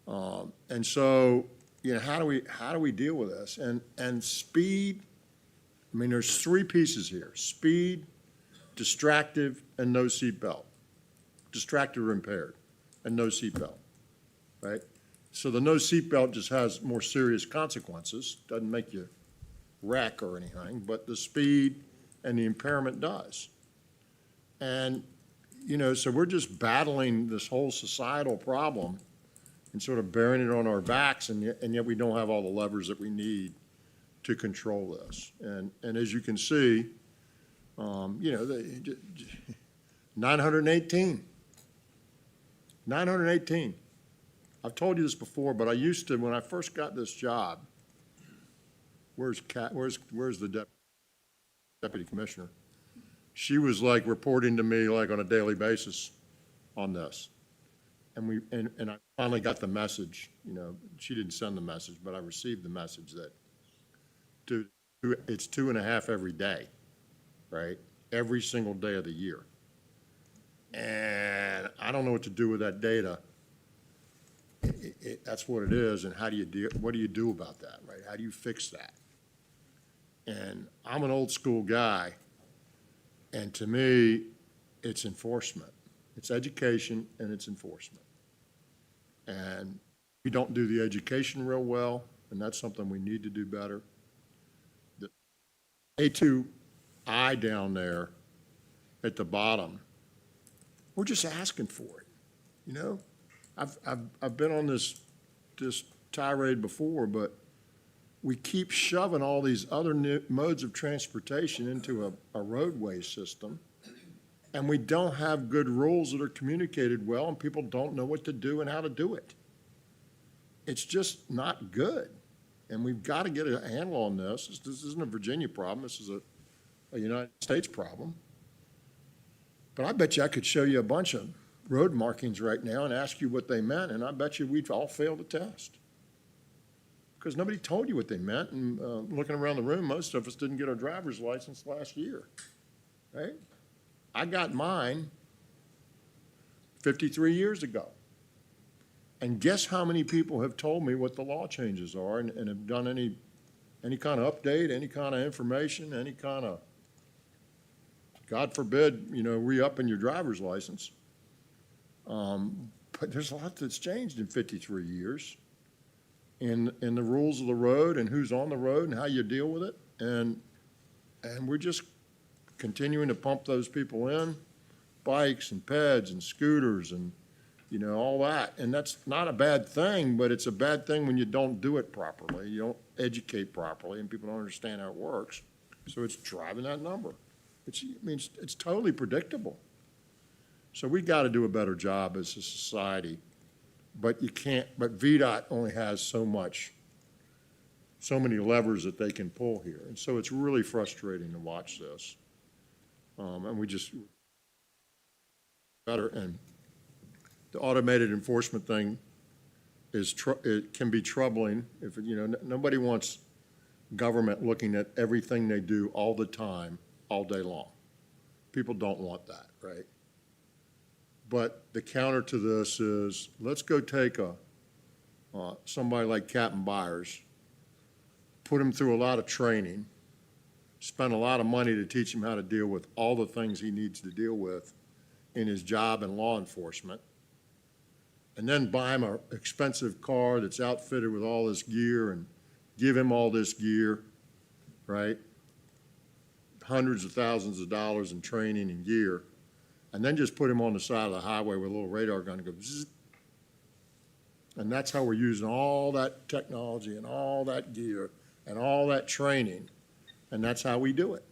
And so, you know, how do we deal with this? And speed, I mean, there's three pieces here: speed, distractive, and no seatbelt. Distracted or impaired, and no seatbelt, right? So the no seatbelt just has more serious consequences, doesn't make you wreck or anything, but the speed and the impairment does. And, you know, so we're just battling this whole societal problem and sort of bearing it on our backs, and yet we don't have all the levers that we need to control this. And as you can see, you know, 918. I've told you this before, but I used to, when I first got this job, where's the deputy commissioner? She was like reporting to me like on a daily basis on this. And I finally got the message, you know, she didn't send the message, but I received the message that it's 2.5 every day, right? Every single day of the year. And I don't know what to do with that data. That's what it is, and what do you do about that, right? How do you fix that? And I'm an old school guy, and to me, it's enforcement. It's education and it's enforcement. And we don't do the education real well, and that's something we need to do better. The A2I down there at the bottom We're just asking for it, you know? I've been on this tirade before, but we keep shoving all these other modes of transportation into a roadway system, and we don't have good rules that are communicated well, and people don't know what to do and how to do it. It's just not good, and we've got to get a handle on this. This isn't a Virginia problem. This is a United States problem. But I bet you I could show you a bunch of road markings right now and ask you what they meant, and I bet you we'd all fail the test. Because nobody told you what they meant, and looking around the room, most of us didn't get our driver's license last year, right? I got mine 53 years ago. And guess how many people have told me what the law changes are and have done any kind of update, any kind of information, any kind of, God forbid, re-upping your driver's license. But there's a lot that's changed in 53 years in the rules of the road and who's on the road and how you deal with it. And we're just continuing to pump those people in, bikes and peds and scooters and, all that. And that's not a bad thing, but it's a bad thing when you don't do it properly. You don't educate properly and people don't understand how it works. So it's driving that number. It's totally predictable. So we got to do a better job as a society, but you can't, but VDOT only has so many levers that they can pull here. And so it's really frustrating to watch this. And we just better, and the automated enforcement thing it can be troubling if, nobody wants government looking at everything they do all the time, all day long. People don't want that, right? But the counter to this is, let's go take somebody like Captain Byers, put him through a lot of training, spend a lot of money to teach him how to deal with all the things he needs to deal with in his job in law enforcement, and then buy him an expensive car that's outfitted with all this gear and give him all this gear, right? Hundreds of thousands of dollars in training and gear, and then just put him on the side of the highway with a little radar gun and go zzz. And that's how we're using all that technology and all that gear and all that training, and that's how we do it.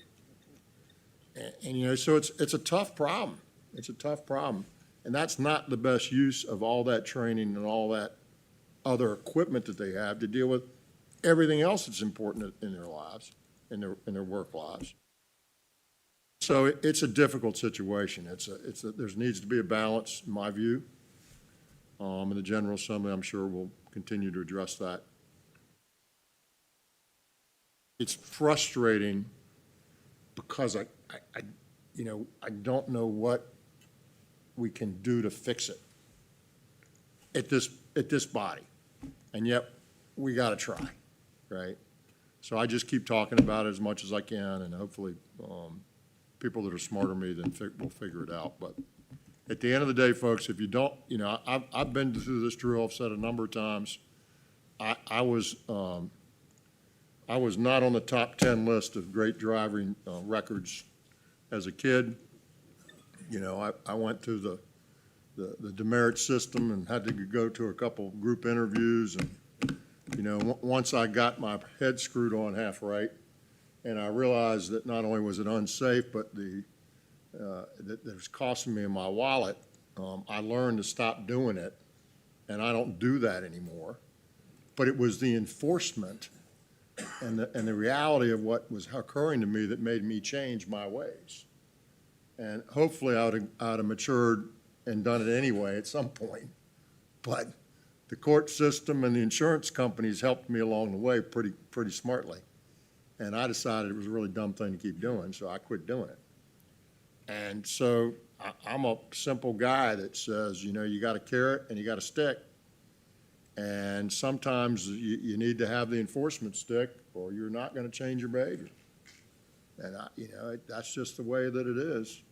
And so it's a tough problem. It's a tough problem. And that's not the best use of all that training and all that other equipment that they have to deal with everything else that's important in their lives, in their work lives. So it's a difficult situation. There needs to be a balance, in my view. And the General Assembly, I'm sure, will continue to address that. It's frustrating because I don't know what we can do to fix it at this body, and yet we got to try, right? So I just keep talking about it as much as I can, and hopefully people that are smarter than me will figure it out. But at the end of the day, folks, if you don't, I've been through this drill. I've said a number of times. I was not on the top 10 list of great driving records as a kid. I went through the demerit system and had to go to a couple group interviews. And, once I got my head screwed on half right, and I realized that not only was it unsafe, but that it was costing me in my wallet, I learned to stop doing it, and I don't do that anymore. But it was the enforcement and the reality of what was occurring to me that made me change my ways. And hopefully I'd have matured and done it anyway at some point. But the court system and the insurance companies helped me along the way pretty smartly. And I decided it was a really dumb thing to keep doing, so I quit doing it. And so I'm a simple guy that says, you got a carrot and you got a stick. And sometimes you need to have the enforcement stick or you're not going to change your behavior. And, that's just the way that it is.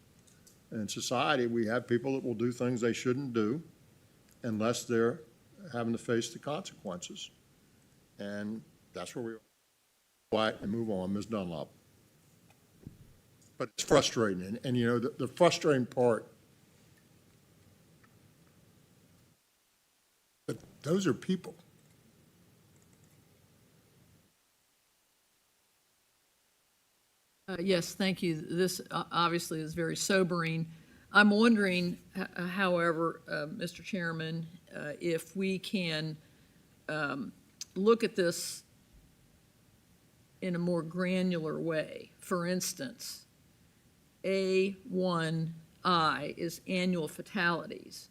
In society, we have people that will do things they shouldn't do unless they're having to face the consequences. And that's where we are. Quiet and move on, Ms. Dunlop. But it's frustrating. And the frustrating part Those are people. Yes, thank you. This obviously is very sobering. I'm wondering, however, Mr. Chairman, if we can look at this in a more granular way. For instance, A1I is annual fatalities.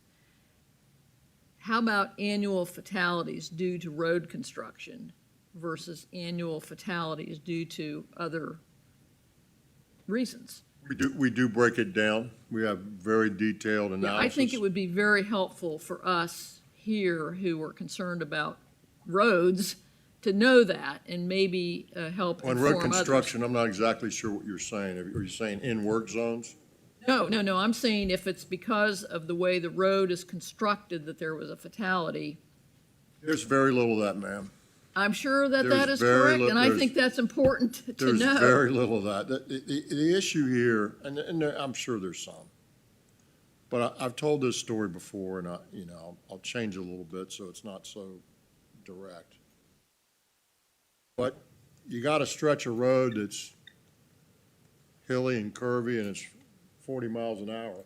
How about annual fatalities due to road construction versus annual fatalities due to other reasons? We do break it down. We have very detailed Yeah, analysis. I think it would be very helpful for us here who are concerned about roads to know that and maybe help On inform road others. construction, I'm not exactly sure what you're saying. Are you saying in work zones? No, I'm saying if it's because of the way the road is constructed that there was a fatality, There's very little of that, ma'am. I'm sure that There's that is very correct, li- and I there's- think that's important to There's know. very little of that. The issue here, and I'm sure there's some, but I've told this story before, and I'll change it a little bit so it's not so direct. But you got a stretch of road that's hilly and curvy, and it's 40 miles an hour.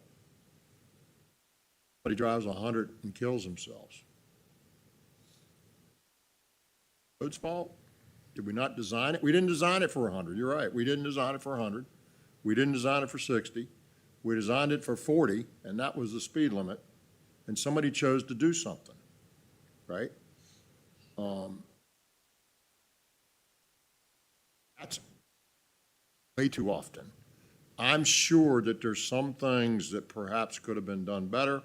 But he drives 100 and kills himself. Road's fault? Did we not design it? We didn't design it for 100. You're right. We didn't design it for 100. We didn't design it for 60. We designed it for 40, and that was the speed limit. And somebody chose to do something, right? That's way too often. I'm sure that there's some things that perhaps could have been done better.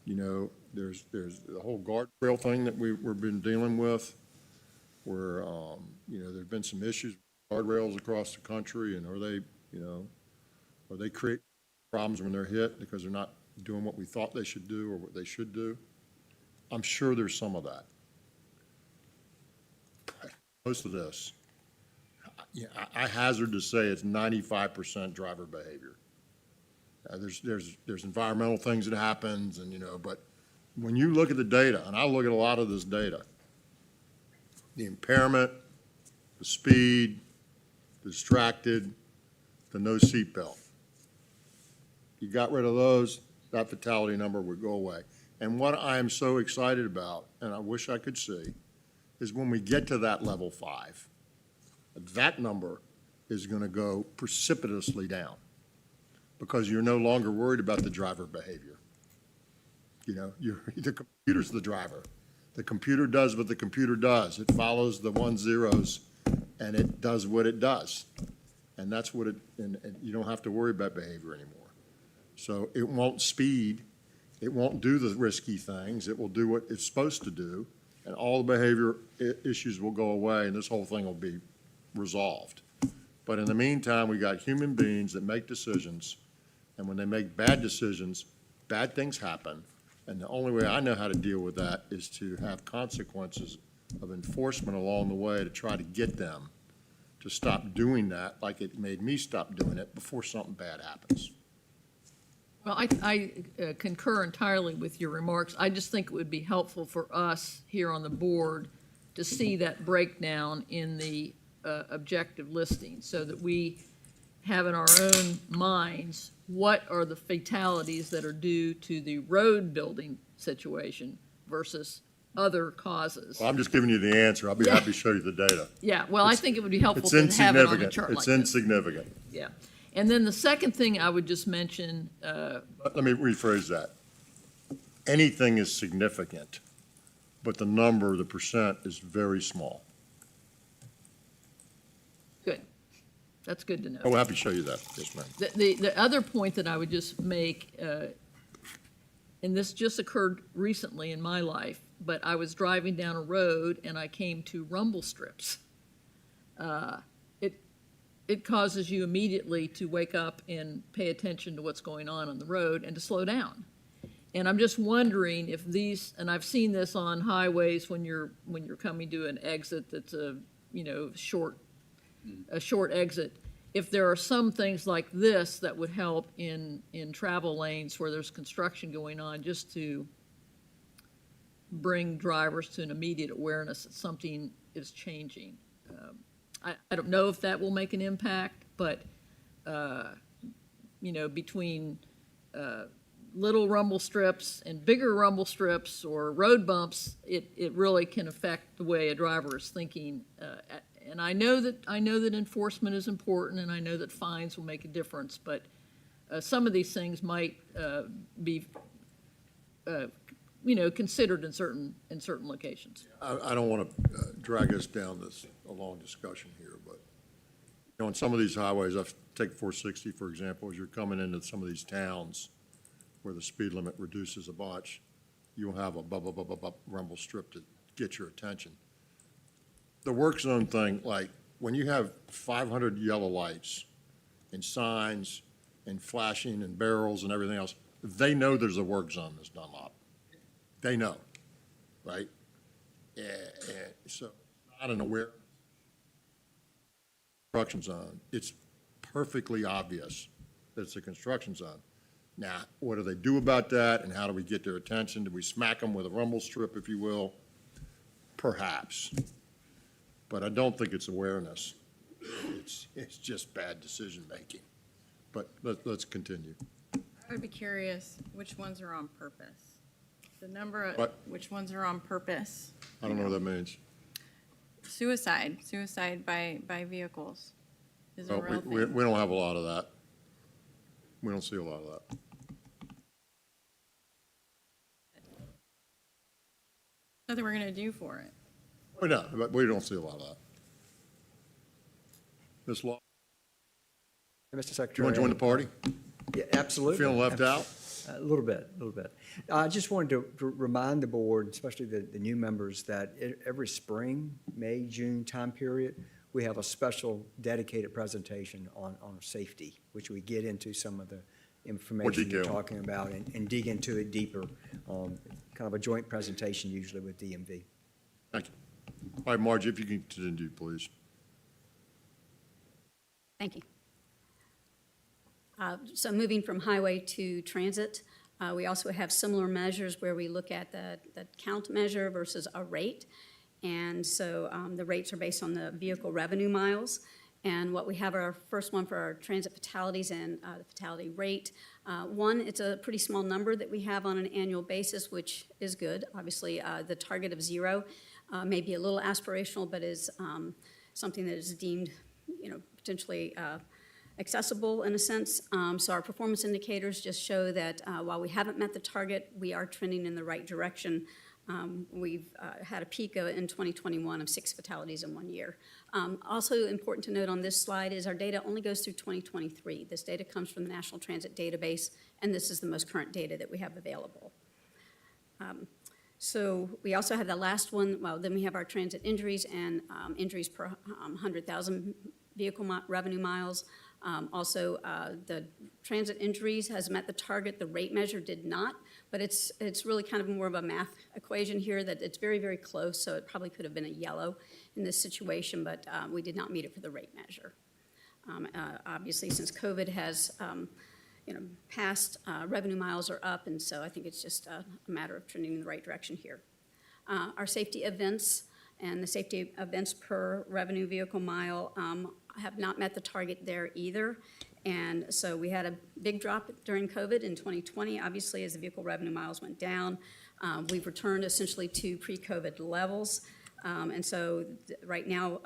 You know, there's the whole guardrail thing that we've been dealing with, where, there's been some issues with guardrails across the country, and are they create problems when they're hit because they're not doing what we thought they should do or what they should do? I'm sure there's some of that. Most of this, I hazard to say it's 95% driver behavior. There's environmental things that happens, but when you look at the data, and I look at a lot of this data, the impairment, the speed, the distracted, the no seatbelt. You got rid of those, that fatality number would go away. And what I am so excited about, and I wish I could see, is when we get to that level 5, that number is going to go precipitously down because you're no longer worried about the driver behavior. The computer's the driver. The computer does what the computer does. It follows the 1 zeros and it does what it does. And that's what and you don't have to worry about behavior anymore. So it won't speed. It won't do the risky things. It will do what it's supposed to do. And all the behavior issues will go away and this whole thing will be resolved. But in the meantime, we got human beings that make decisions. And when they make bad decisions, bad things happen. And the only way I know how to deal with that is to have consequences of enforcement along the way to try to get them to stop doing that like it made me stop doing it before something bad happens. Well, I concur entirely with your remarks. I just think it would be helpful for us here on the board to see that breakdown in the objective listing so that we have in our own minds what are the fatalities that are due to the road building situation versus other causes. Well, I'm just giving you the answer. I'll be happy to show you the data. Yeah, well, I think it would be helpful It's to have it on a insignificant. chart like It's this. insignificant. Yeah. And then the second thing I would just mention, Let me rephrase that. Anything is significant, but the number, the percent, is very small. good. That's good to know. I'm happy to show you that. Yes, ma'am. The other point that I would just make, and this just occurred recently in my life, but I was driving down a road and I came to rumble strips. It causes you immediately to wake up and pay attention to what's going on the road and to slow down. And I'm just wondering if these, and I've seen this on highways when you're coming to an exit that's a short exit. If there are some things like this that would help in travel lanes where there's construction going on, just to bring drivers to an immediate awareness that something is changing. I don't know if that will make an impact, but, between little rumble strips and bigger rumble strips or road bumps, it really can affect the way a driver is thinking. And I know that enforcement is important, and I know that fines will make a difference, but some of these things might be considered in certain locations. I don't want to drag us down a long discussion here, but, on some of these highways, take 460, for example, as you're coming into some of these towns where the speed limit reduces a bunch, you'll have a rumble strip to get your attention. The work zone thing, like, when you have 500 yellow lights and signs and flashing and barrels and everything else, they know there's a work zone that's Dunlop. They know, right? So, not an aware construction zone. It's perfectly obvious that it's a construction zone. Now, what do they do about that, and how do we get their attention? Do we smack them with a rumble strip, if you will? Perhaps. But I don't think it's awareness. It's just bad decision-making. But let's continue. I would be curious, which ones are on purpose? The number of, What? which ones are on purpose? I don't know what that means. Suicide by vehicles is a Well, real we thing. don't have a lot of that. We don't see a lot of that. Nothing we're gonna do for it. But we don't see a lot of that. Ms. Law, Mr. you Secretary. want to join the party? Yeah, absolutely. Feeling left out? A little bit. I just wanted to remind the board, especially the new members, that every spring, May, June time period, we have a special dedicated presentation on safety, which we get into some of the information you're detail. talking about and dig into it deeper. Kind of a joint presentation usually with DMV. Thank you. All right, Margie, if you can continue, please. Thank you. So moving from highway to transit, we also have similar measures where we look at the count measure versus a rate. And so the rates are based on the vehicle revenue miles. And what we have our first one for our transit fatalities and the fatality rate. One, it's a pretty small number that we have on an annual basis, which is good. Obviously, the target of 0 may be a little aspirational, but is something that is deemed, potentially accessible in a sense. So our performance indicators just show that while we haven't met the target, we are trending in the right direction. We've had a peak in 2021 of 6 fatalities in 1 year. Also important to note on this slide is our data only goes through 2023. This data comes from the National Transit Database, and this is the most current data that we have available. So we also have the last one. Well, then we have our transit injuries and injuries per 100,000 vehicle revenue miles. Also, the transit injuries has met the target. The rate measure did not, but it's really kind of more of a math equation here that it's very, very close, so it probably could have been a yellow in this situation, but we did not meet it for the rate measure. Obviously, since COVID has passed, revenue miles are up, and so I think it's just a matter of trending in the right direction here. Our safety events and the safety events per revenue vehicle mile have not met the target there either. And so we had a big drop during COVID in 2020, obviously, as the vehicle revenue miles went down. We've returned essentially to pre-COVID levels. And so right now,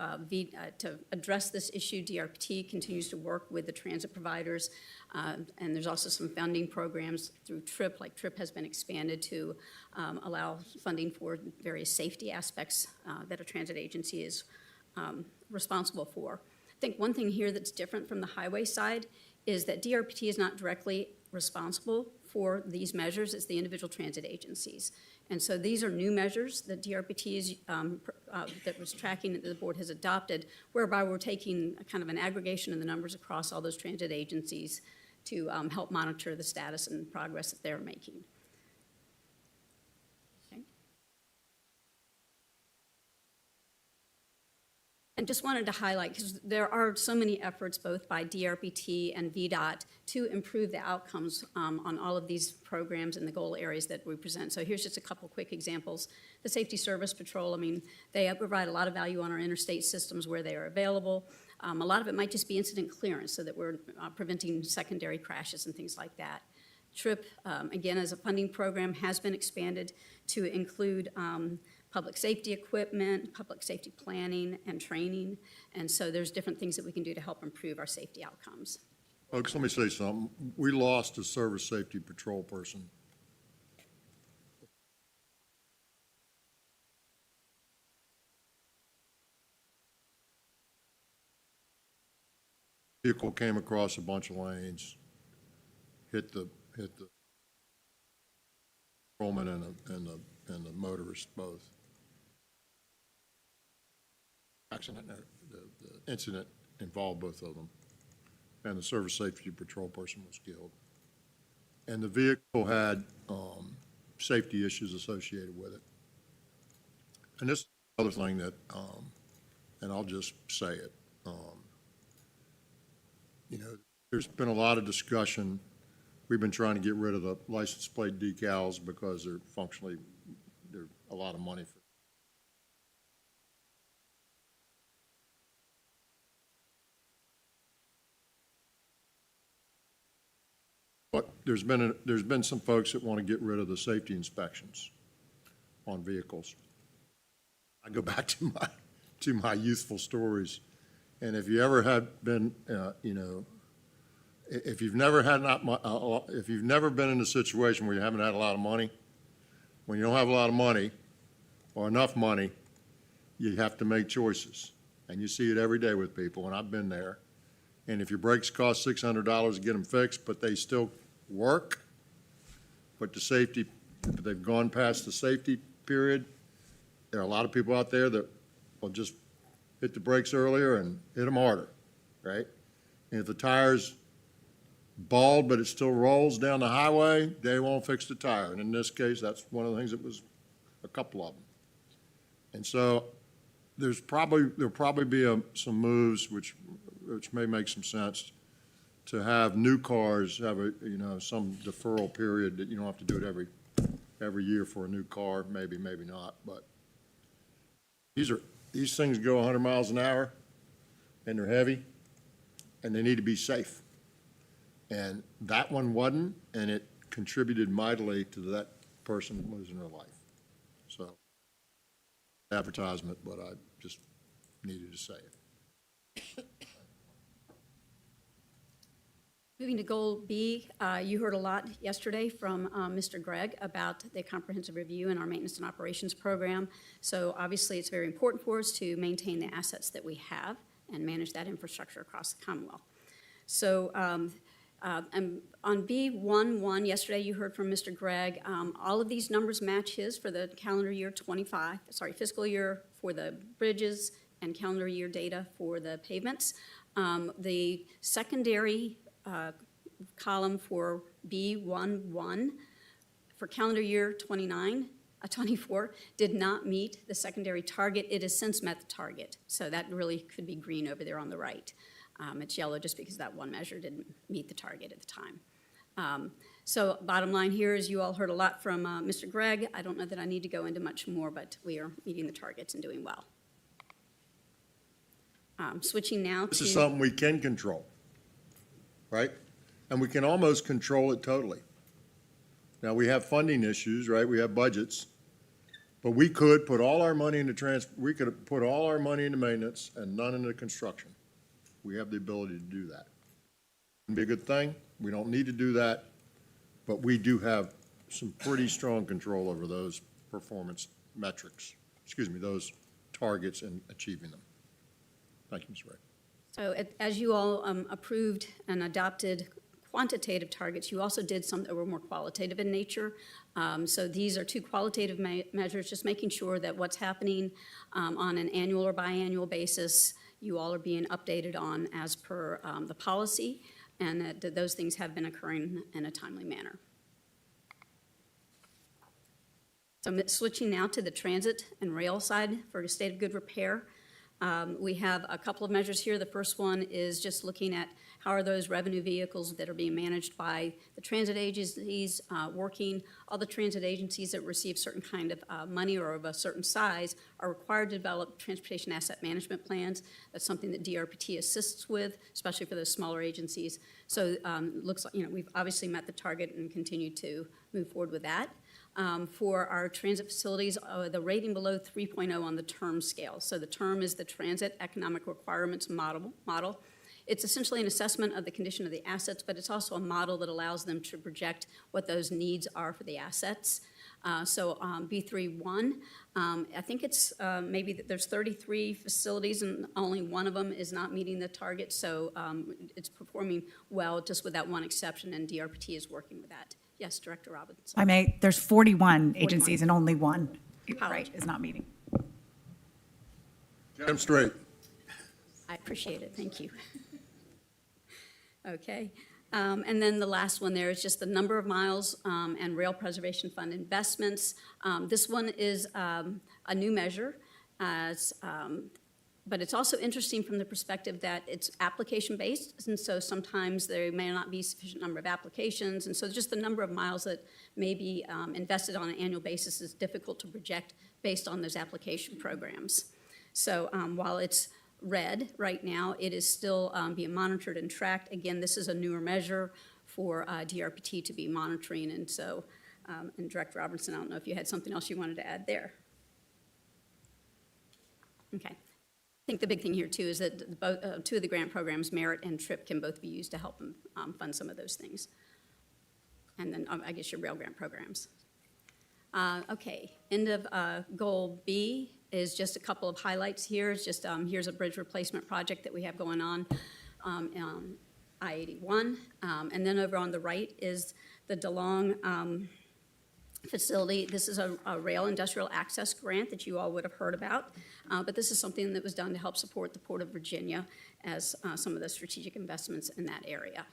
to address this issue, DRPT continues to work with the transit providers. And there's also some funding programs through TRIP, like TRIP has been expanded to allow funding for various safety aspects that a transit agency is responsible for. I think one thing here that's different from the highway side is that DRPT is not directly responsible for these measures. It's the individual transit agencies. And so these are new measures that DRPT is, that was tracking that the board has adopted, whereby we're taking kind of an aggregation of the numbers across all those transit agencies to help monitor the status and progress that they're making. Okay. And just wanted to highlight, because there are so many efforts both by DRPT and VDOT to improve the outcomes on all of these programs and the goal areas that we present. So here's just a couple quick examples. The Safety Service Patrol, I mean, they provide a lot of value on our interstate systems where they are available. A lot of it might just be incident clearance so that we're preventing secondary crashes and things like that. TRIP, again, as a funding program, has been expanded to include public safety equipment, public safety planning, and training. And so there's different things that we can do to help improve our safety outcomes. Folks, let me say something. We lost a service safety patrol person. Vehicle came across a bunch of lanes, hit the patrolman and the motorist both. Accident, the incident involved both of them, and the service safety patrol person was killed. And the vehicle had safety issues associated with it. And this is another thing that, and I'll just say it, you know, there's been a lot of discussion. We've been trying to get rid of the license plate decals because they're functionally, they're a lot of money for. But there's been some folks that want to get rid of the safety inspections on vehicles. I go back to my youthful stories, and if you ever had been, you know, if you've never been in a situation where you haven't had a lot of money, when you don't have a lot of money or enough money, you have to make choices, and you see it every day with people, and I've been there. And if your brakes cost $600 to get them fixed, but they still work, but they've gone past the safety period, there are a lot of people out there that will just hit the brakes earlier and hit them harder, right? And if the tire's bald but it still rolls down the highway, they won't fix the tire. And in this case, that's one of the things that was a couple of them. And so there'll probably be some moves which may make some sense to have new cars have some deferral period that you don't have to do it every year for a new car, maybe not, but these things go 100 miles an hour and they're heavy and they need to be safe. And that one wasn't, and it contributed mightily to that person losing her life. So, advertisement, but I just needed to say it. Moving to Goal B, you heard a lot yesterday from Mr. Gregg about the comprehensive review in our maintenance and operations program. So obviously, it's very important for us to maintain the assets that we have and manage that infrastructure across the Commonwealth. So and on B11, yesterday you heard from Mr. Gregg, all of these numbers match his for the fiscal year for the bridges and calendar year data for the pavements. The secondary column for B11 for calendar year 24 did not meet the secondary target. It has since met the target. So that really could be green over there on the right. It's yellow just because that one measure didn't meet the target at the time. So bottom line here is you all heard a lot from Mr. Gregg. I don't know that I need to go into much more, but we are meeting the targets and doing well. Switching now to... This is something we can control, right? And we can almost control it totally. Now, we have funding issues, right? We have budgets, but we could put all our money into we could put all our money into maintenance and none into construction. We have the ability to do that. It'd be a good thing. We don't need to do that, but we do have some pretty strong control over those performance metrics, those targets and achieving them. Thank you, Ms. Ray. So as you all approved and adopted quantitative targets, you also did some that were more qualitative in nature. So these are two qualitative measures, just making sure that what's happening on an annual or biannual basis, you all are being updated on as per the policy, and that those things have been occurring in a timely manner. So I'm switching now to the transit and rail side for a state of good repair. We have a couple of measures here. The first one is just looking at how are those revenue vehicles that are being managed by the transit agencies working. All the transit agencies that receive certain kind of money or of a certain size are required to develop transportation asset management plans. That's something that DRPT assists with, especially for those smaller agencies. So looks like, we've obviously met the target and continue to move forward with that. For our transit facilities, the rating below 3.0 on the term scale. So the term is the Transit Economic Requirements Model. It's essentially an assessment of the condition of the assets, but it's also a model that allows them to project what those needs are for the assets. B3.1, I think it's maybe that there's 33 facilities and only one of them is not meeting the target, so it's performing well, just with that one exception, and DRPT is working with that. Yes, Director Robinson. There's 41 agencies and only one, Apologies. is not meeting. Get them straight. I appreciate it, thank you. Okay, and then the last one there is just the number of miles and Rail Preservation Fund investments. This one is a new measure, but it's also interesting from the perspective that it's application-based, and so sometimes there may not be sufficient number of applications, and so just the number of miles that may be invested on an annual basis is difficult to project based on those application programs. So while it's red right now, it is still being monitored and tracked. Again, this is a newer measure for DRPT to be monitoring, and so, and Director Robertson, I don't know if you had something else you wanted to add there. Okay. I think the big thing here too is that both, two of the grant programs, Merit and TRIP, can both be used to help them fund some of those things. And then I guess your rail grant programs. Okay, end of goal B is just a couple of highlights here. It's just here's a bridge replacement project that we have going on I-81. And then over on the right is the DeLong facility. This is a rail industrial access grant that you all would have heard about, but this is something that was done to help support the Port of Virginia as some of the strategic investments in that area.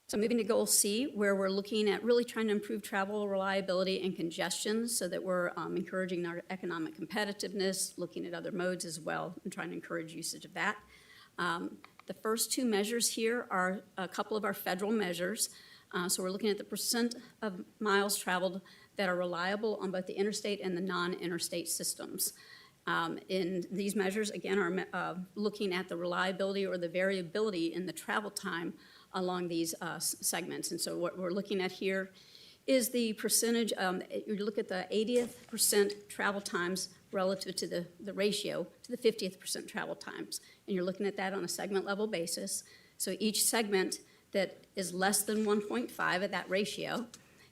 So moving to goal C, where we're looking at really trying to improve travel reliability and congestion so that we're encouraging our economic competitiveness, looking at other modes as well, and trying to encourage usage of that. The first two measures here are a couple of our federal measures. So we're looking at the percent of miles traveled that are reliable on both the interstate and the non-interstate systems. In these measures, again, are looking at the reliability or the variability in the travel time along these segments. And so what we're looking at here is the percentage, you look at the 80th percent travel times relative to the ratio to the 50th percent travel times. And you're looking at that on a segment level basis. So each segment that is less than 1.5 at that ratio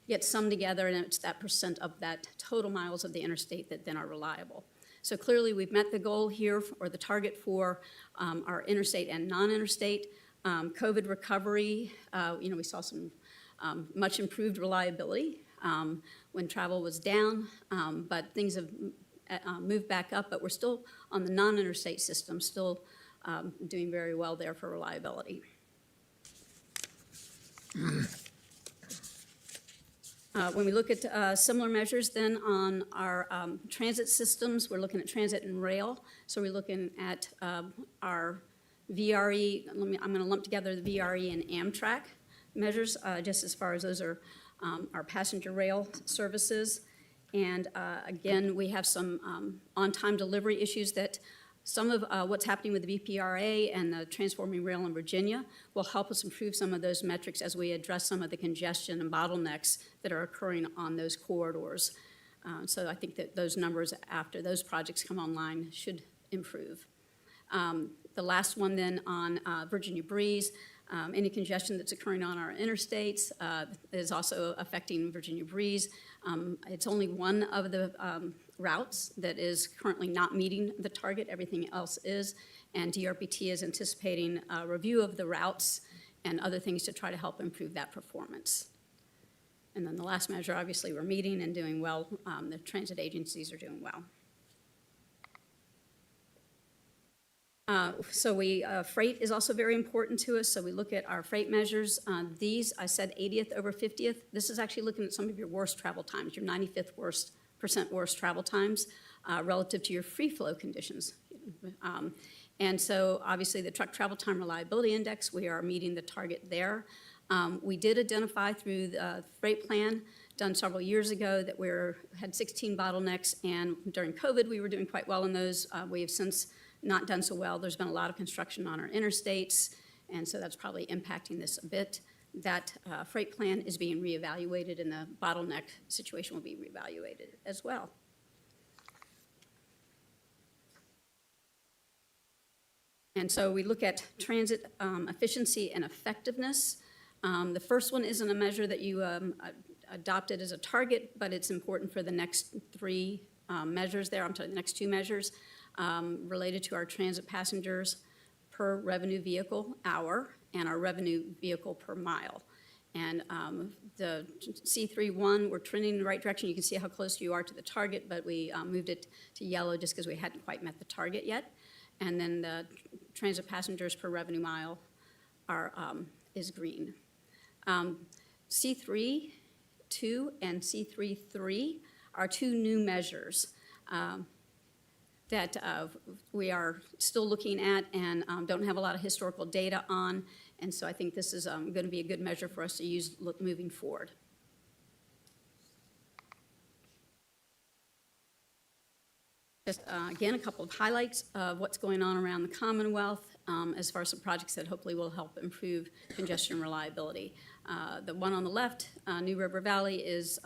gets summed together, and it's that percent of that total miles of the interstate that then are reliable. So clearly we've met the goal here, or the target for our interstate and non-interstate. COVID recovery, we saw some much improved reliability when travel was down, but things have moved back up, but we're still on the non-interstate system, still doing very well there for reliability. When we look at similar measures then on our transit systems, we're looking at transit and rail. So we're looking at our VRE, I'm going to lump together the VRE and Amtrak measures, just as far as those are our passenger rail services. And again, we have some on-time delivery issues that some of what's happening with the VPRA and the Transforming Rail in Virginia will help us improve some of those metrics as we address some of the congestion and bottlenecks that are occurring on those corridors. So I think that those numbers after those projects come online should improve. The last one then on Virginia Breeze, any congestion that's occurring on our interstates is also affecting Virginia Breeze. It's only one of the routes that is currently not meeting the target. Everything else is, and DRPT is anticipating a review of the routes and other things to try to help improve that performance. And then the last measure, obviously, we're meeting and doing well. The transit agencies are doing well. Freight is also very important to us, so we look at our freight measures. These, I said 80th over 50th. This is actually looking at some of your worst travel times, your 95th worst worse travel times relative to your free flow conditions. And so obviously the truck travel time reliability index, we are meeting the target there. We did identify through the freight plan done several years ago that had 16 bottlenecks, and during COVID, we were doing quite well in those. We have since not done so well. There's been a lot of construction on our interstates, and so that's probably impacting this a bit. That freight plan is being reevaluated, and the bottleneck situation will be reevaluated as well. And so we look at transit efficiency and effectiveness. The first one isn't a measure that you adopted as a target, but it's important for the next three measures there. I'm sorry, the next two measures related to our transit passengers per revenue vehicle hour and our revenue vehicle per mile. And the C3-1, we're trending in the right direction. You can see how close you are to the target, but we moved it to yellow just because we hadn't quite met the target yet. And then the transit passengers per revenue mile is green. C3-2 and C3-3 are two new measures that we are still looking at and don't have a lot of historical data on. And so I think this is going to be a good measure for us to use moving forward. Just again, a couple of highlights of what's going on around the Commonwealth as far as some projects that hopefully will help improve congestion reliability. The one on the left, New River Valley, is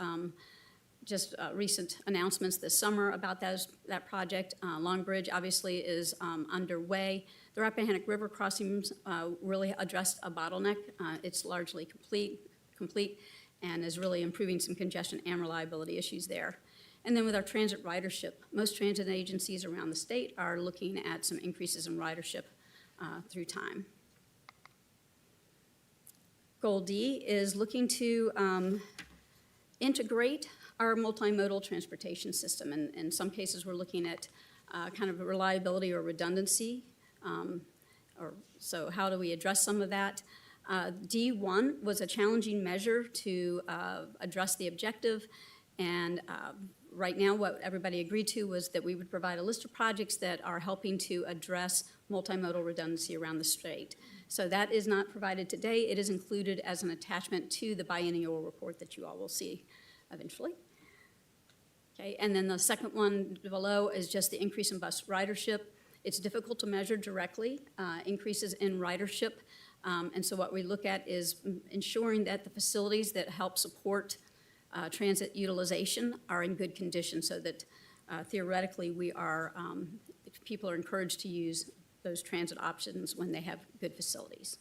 just recent announcements this summer about that project. Long Bridge obviously is underway. The Rappahannock River crossings really addressed a bottleneck. It's largely complete and is really improving some congestion and reliability issues there. And then with our transit ridership, most transit agencies around the state are looking at some increases in ridership through time. Goal D is looking to integrate our multimodal transportation system. And in some cases, we're looking at kind of reliability or redundancy. So how do we address some of that? D1 was a challenging measure to address the objective. And right now, what everybody agreed to was that we would provide a list of projects that are helping to address multimodal redundancy around the state. So that is not provided today. It is included as an attachment to the biennial report that you all will see eventually. Okay, and then the second one below is just the increase in bus ridership. It's difficult to measure directly, increases in ridership. And so what we look at is ensuring that the facilities that help support transit utilization are in good condition so that theoretically people are encouraged to use those transit options when they have good facilities.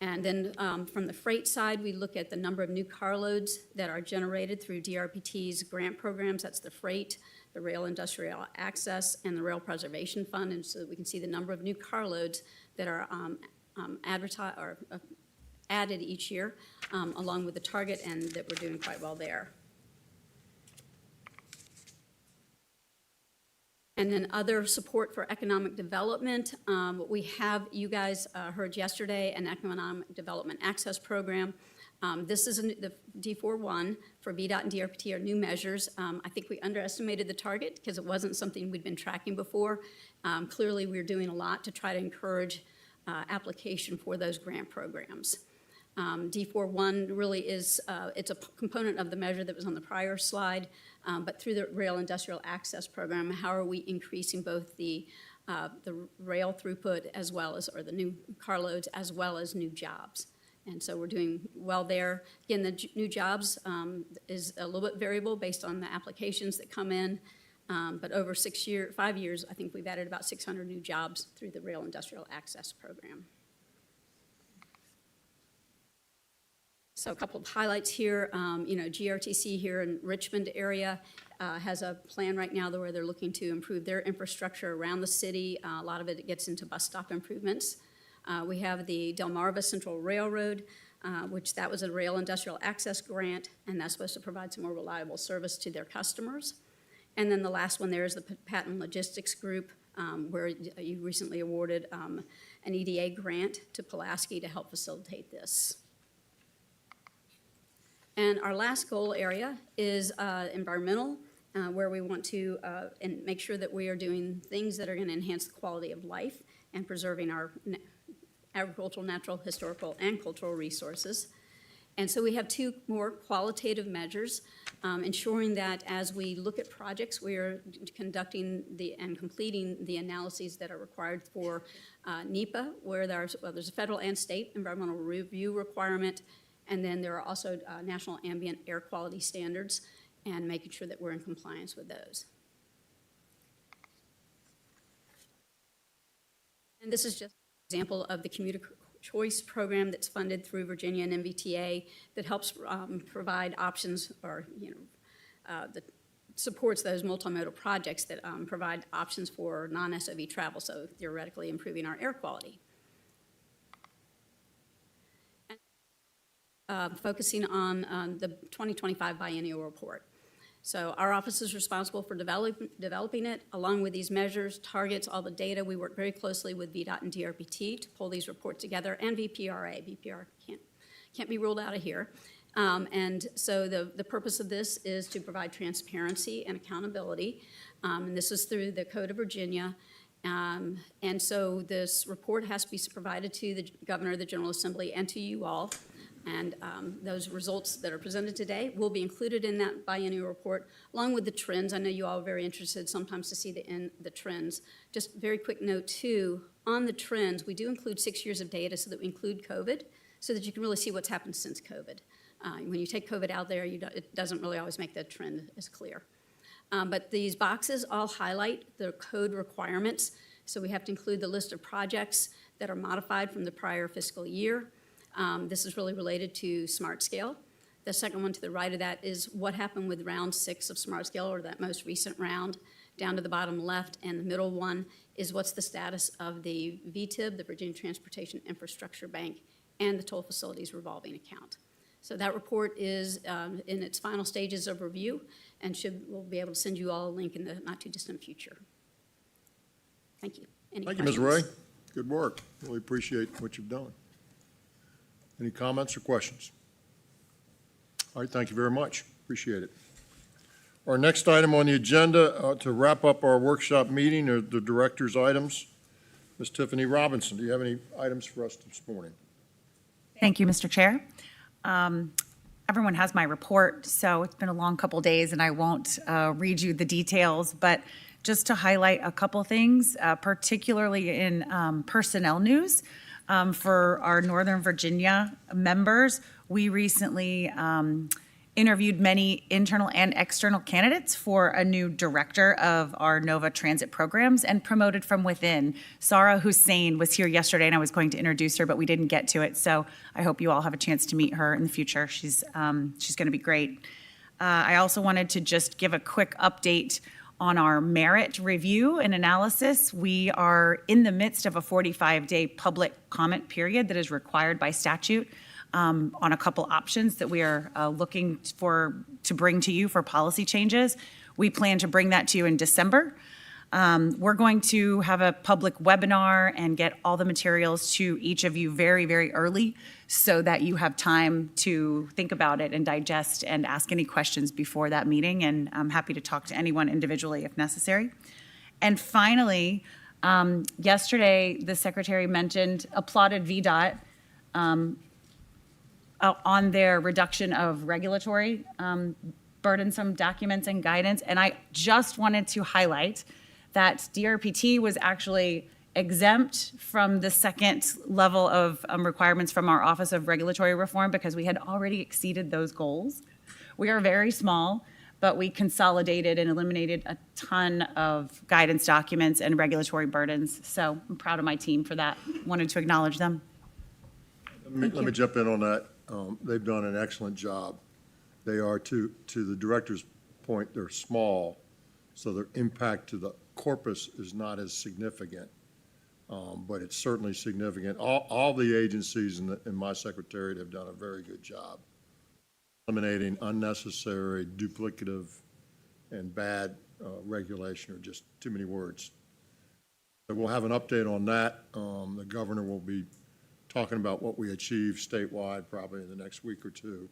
And then from the freight side, we look at the number of new carloads that are generated through DRPT's grant programs. That's the freight, the Rail Industrial Access, and the Rail Preservation Fund. And so that we can see the number of new carloads that are added each year, along with the target, and that we're doing quite well there. And then other support for economic development. We have, you guys heard yesterday, an Economic Development Access Program. This is the D41 for VDOT and DRPT are new measures. I think we underestimated the target because it wasn't something we'd been tracking before. Clearly, we're doing a lot to try to encourage application for those grant programs. D41 really is, it's a component of the measure that was on the prior slide, but through the Rail Industrial Access Program, how are we increasing both the rail throughput as well as, or the new carloads as well as new jobs? And so we're doing well there. Again, the new jobs is a little bit variable based on the applications that come in, but over 5 years, I think we've added about 600 new jobs through the Rail Industrial Access Program. So a couple of highlights here, GRTC here in Richmond area has a plan right now where they're looking to improve their infrastructure around the city. A lot of it gets into bus stop improvements. We have the Delmarva Central Railroad, which that was a Rail Industrial Access Grant, and that's supposed to provide some more reliable service to their customers. And then the last one there is the Patton Logistics Group, where you recently awarded an EDA grant to Pulaski to help facilitate this. And our last goal area is environmental, where we want to and make sure that we are doing things that are going to enhance the quality of life and preserving our agricultural, natural, historical, and cultural resources. And so we have two more qualitative measures, ensuring that as we look at projects, we are conducting and completing the analyses that are required for NEPA, where there's a federal and state environmental review requirement, and then there are also national ambient air quality standards, and making sure that we're in compliance with those. And this is just an example of the commuter choice program that's funded through Virginia and MVTA that helps provide options, or that supports those multimodal projects that provide options for non-SOV travel, so theoretically improving our air quality. Focusing on the 2025 biennial report. So our office is responsible for developing it, along with these measures, targets, all the data. We work very closely with VDOT and DRPT to pull these reports together, and VPRA. VPR can't be ruled out of here. And so the purpose of this is to provide transparency and accountability. And this is through the Code of Virginia. And so this report has to be provided to the Governor, the General Assembly, and to you all. And those results that are presented today will be included in that biennial report, along with the trends. I know you all are very interested sometimes to see the trends. Just very quick note, too, on the trends, we do include 6 years of data so that we include COVID, so that you can really see what's happened since COVID. When you take COVID out there, it doesn't really always make that trend as clear. But these boxes all highlight the code requirements. So we have to include the list of projects that are modified from the prior fiscal year. This is really related to Smart Scale. The second one to the right of that is what happened with round 6 of Smart Scale, or that most recent round, down to the bottom left. And the middle one is what's the status of the VTIB, the Virginia Transportation Infrastructure Bank, and the toll facilities revolving account. So that report is in its final stages of review, and we'll be able to send you all a link in the not-too-distant future. Thank you. Thank you, Ms. Ray. Good work. Really appreciate what you've done. Any comments or questions? All right, thank you very much. Appreciate it. Our next item on the agenda to wrap up our workshop meeting are the director's items. Ms. Tiffany Robinson, do you have any items for us this morning? Thank you, Mr. Chair. Everyone has my report, so it's been a long couple days, and I won't read you the details, but just to highlight a couple things, particularly in personnel news. For our Northern Virginia members, we recently interviewed many internal and external candidates for a new director of our NOVA transit programs and promoted from within. Sarah Hussein was here yesterday, and I was going to introduce her, but we didn't get to it. So I hope you all have a chance to meet her in the future. She's going to be great. I also wanted to just give a quick update on our merit review and analysis. We are in the midst of a 45-day public comment period that is required by statute on a couple options that we are looking to bring to you for policy changes. We plan to bring that to you in December. We're going to have a public webinar and get all the materials to each of you very, very early so that you have time to think about it and digest and ask any questions before that meeting. And I'm happy to talk to anyone individually if necessary. And finally, yesterday, the secretary applauded VDOT on their reduction of regulatory burdensome documents and guidance. And I just wanted to highlight that DRPT was actually exempt from the second level of requirements from our Office of Regulatory Reform because we had already exceeded those goals. We are very small, but we consolidated and eliminated a ton of guidance documents and regulatory burdens. So I'm proud of my team for that. Wanted to acknowledge them. Let me jump in on that. They've done an excellent job. They are, to the director's point, they're small, so their impact to the corpus is not as significant, but it's certainly significant. All the agencies in my secretariat have done a very good job eliminating unnecessary, duplicative, and bad regulation, or just too many words. So we'll have an update on that. The governor will be talking about what we achieved statewide probably in the next week or two.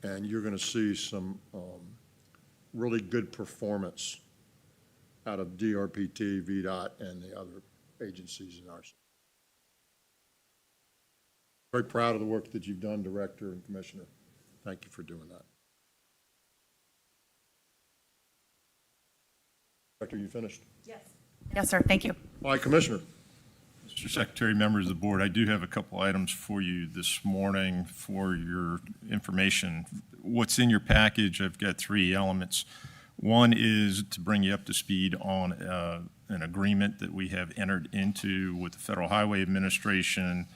and you're going to see some really good performance out of DRPT, VDOT, and the other agencies in our state. Very proud of the work that you've done, Director and Commissioner. Thank you for doing that. Director, you finished? Yes, sir, thank you. All right, Commissioner. Mr. Secretary, members of the board, I do have a couple items for you this morning for your information. What's in your package, I've got three elements. One is to bring you up to speed on an agreement that we have entered into with the Federal Highway Administration,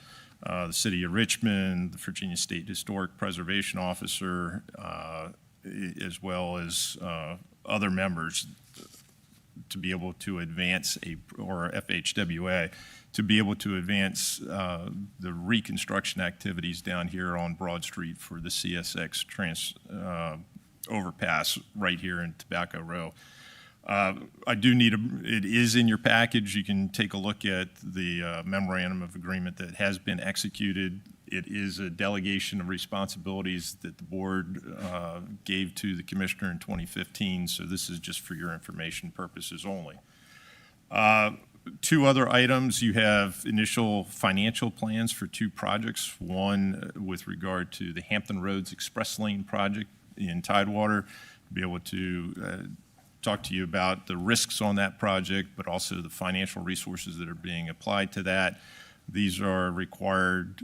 the City of Richmond, the Virginia State Historic Preservation Officer, as well as other members, to be able to advance or FHWA, to be able to advance the reconstruction activities down here on Broad Street for the CSX overpass right here in Tobacco Row. I do need it is in your package. You can take a look at the memorandum of agreement that has been executed. It is a delegation of responsibilities that the board gave to the commissioner in 2015, so this is just for your information purposes only. Two other items, you have initial financial plans for two projects. One with regard to the Hampton Roads Express Lane project in Tidewater, to be able to talk to you about the risks on that project, but also the financial resources that are being applied to that. These are required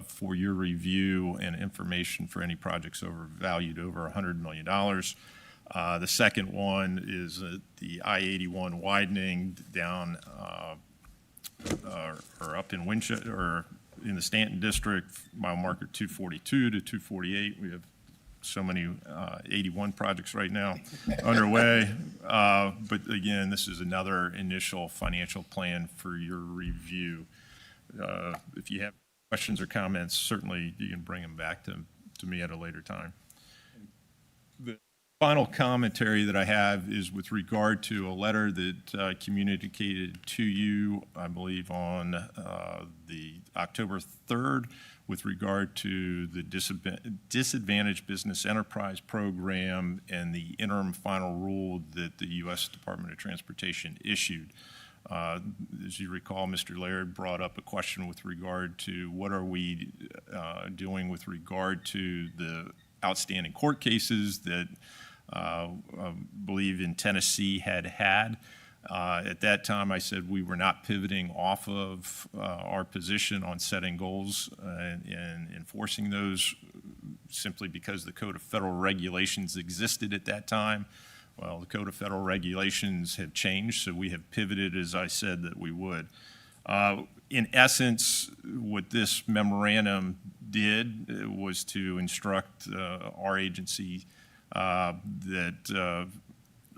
for your review and information for any projects valued over $100 million. The second one is the I-81 widening down or up in Winchester, or in the Stanton District, mile marker 242 to 248. We have so many 81 projects right now underway. But again, this is another initial financial plan for your review. If you have questions or comments, certainly you can bring them back to me at a later time. The final commentary that I have is with regard to a letter that communicated to you, I believe, on the October 3rd, with regard to the Disadvantaged Business Enterprise Program and the interim final rule that the U.S. Department of Transportation issued. As you recall, Mr. Laird brought up a question with regard to what are we doing with regard to the outstanding court cases that I believe in Tennessee had. At that time, I said we were not pivoting off of our position on setting goals and enforcing those simply because the Code of Federal Regulations existed at that time. Well, the Code of Federal Regulations have changed, so we have pivoted as I said that we would. In essence, what this memorandum did was to instruct our agency that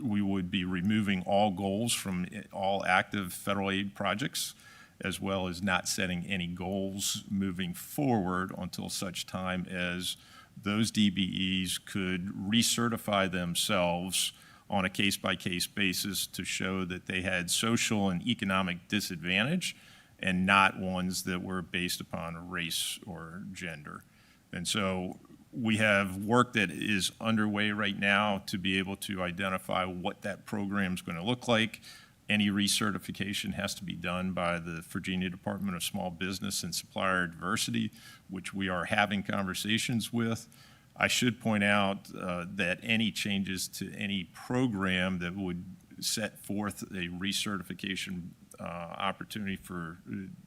we would be removing all goals from all active federal aid projects, as well as not setting any goals moving forward until such time as those DBEs could recertify themselves on a case-by-case basis to show that they had social and economic disadvantage and not ones that were based upon race or gender. And so we have work that is underway right now to be able to identify what that program is going to look like. Any recertification has to be done by the Virginia Department of Small Business and Supplier Diversity, which we are having conversations with. I should point out that any changes to any program that would set forth a recertification opportunity for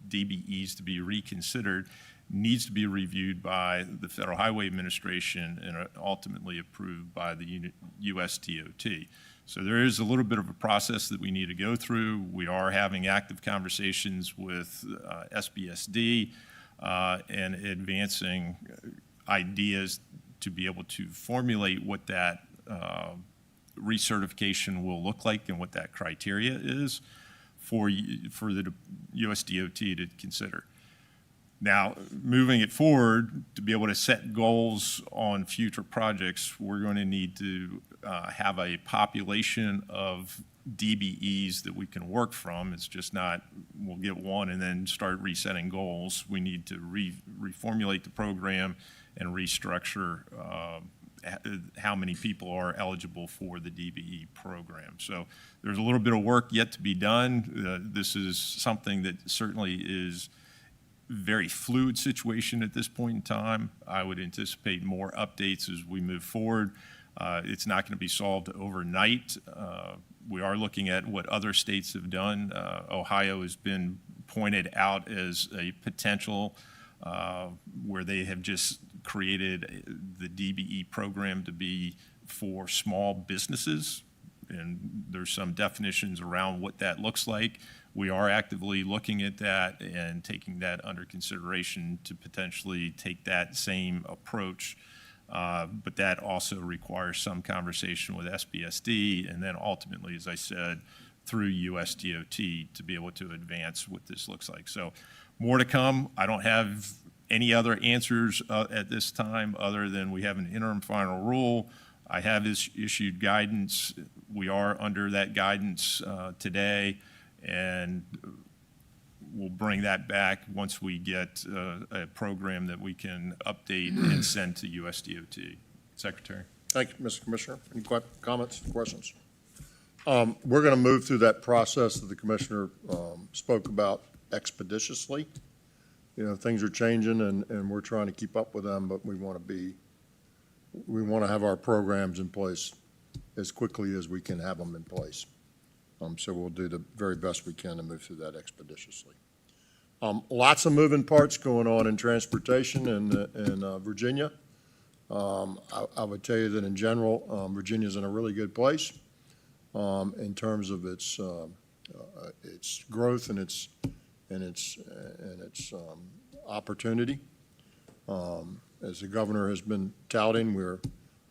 DBEs to be reconsidered needs to be reviewed by the Federal Highway Administration and ultimately approved by the US DOT. So there is a little bit of a process that we need to go through. We are having active conversations with SBSD and advancing ideas to be able to formulate what that recertification will look like and what that criteria is for the US DOT to consider. Now, moving it forward, to be able to set goals on future projects, we're going to need to have a population of DBEs that we can work from. It's just not, we'll get one and then start resetting goals. We need to reformulate the program and restructure how many people are eligible for the DBE program. So there's a little bit of work yet to be done. This is something that certainly is very fluid situation at this point in time. I would anticipate more updates as we move forward. It's not going to be solved overnight. We are looking at what other states have done. Ohio has been pointed out as a potential where they have just created the DBE program to be for small businesses, and there's some definitions around what that looks like. We are actively looking at that and taking that under consideration to potentially take that same approach. But that also requires some conversation with SBSD, and then ultimately, as I said, through USDOT to be able to advance what this looks like. So more to come. I don't have any other answers at this time other than we have an interim final rule. I have issued guidance. We are under that guidance today, and we'll bring that back once we get a program that we can update and send to USDOT. Secretary. Thank you, Mr. Commissioner. Any comments, questions? We're going to move through that process that the Commissioner spoke about expeditiously. You know, things are changing and we're trying to keep up with them, but we want to have our programs in place as quickly as we can have them in place. So we'll do the very best we can to move through that expeditiously. Lots of moving parts going on in transportation in Virginia. I would tell you that in general, Virginia's in a really good place in terms of its growth and its opportunity. As the governor has been touting, we're,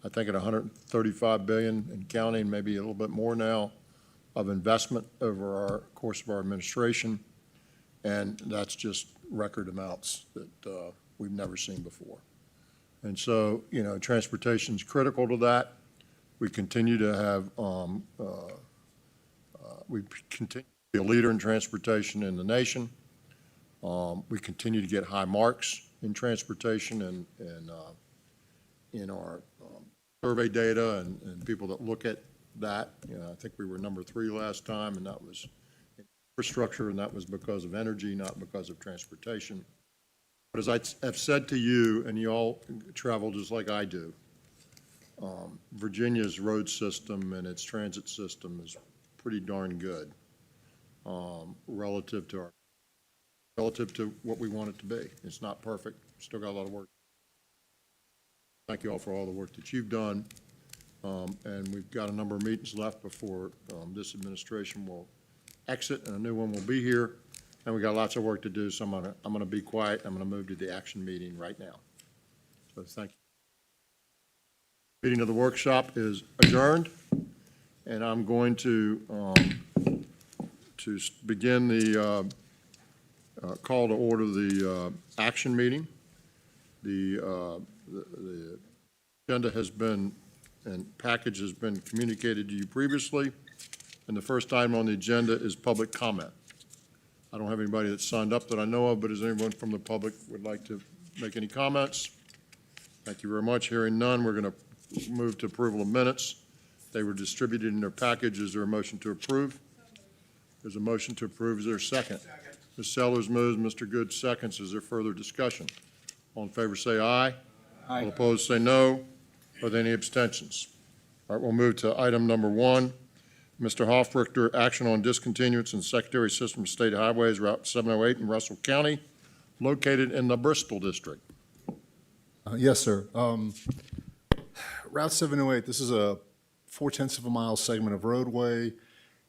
I think, at 135 billion and counting, maybe a little bit more now, of investment over our course of our administration, and that's just record amounts that we've never seen before. And so, you know, transportation is critical to that. We continue to have, we continue to be a leader in transportation in the nation. We continue to get high marks in transportation and in our survey data and people that look at that. You know, I think we were number 3 last time, and that was infrastructure, and that was because of energy, not because of transportation. But as I have said to you, and you all travel just like I do, Virginia's road system and its transit system is pretty darn good relative to what we want it to be. It's not perfect. Still got a lot of work. Thank you all for all the work that you've done. And we've got a number of meetings left before this administration will exit, and a new one will be here. And we got lots of work to do, so I'm gonna be quiet. I'm gonna move to the action meeting right now. So thank you. Meeting of the workshop is adjourned, and I'm going to begin the call to order the action meeting. The agenda has been and package has been communicated to you previously, and the first item on the agenda is public comment. I don't have anybody that's signed up that I know of, but is anyone from the public would like to make any comments? Thank you very much. Hearing none, we're going to move to approval of minutes. They were distributed in their package. Is there a motion to approve? There's a motion to approve. Is there a second? Ms. Sellers moves, Mr. Good seconds. Is there further discussion? All in favor say aye. Aye. All opposed say no. Are there any abstentions? All right, we'll move to item number 1. Mr. Hofrichter, action on discontinuance in Secretary System of State Highways, Route 708 in Russell County, located in the Bristol District. Yes, sir. Route 708, this is a 0.4 of a mile segment of roadway.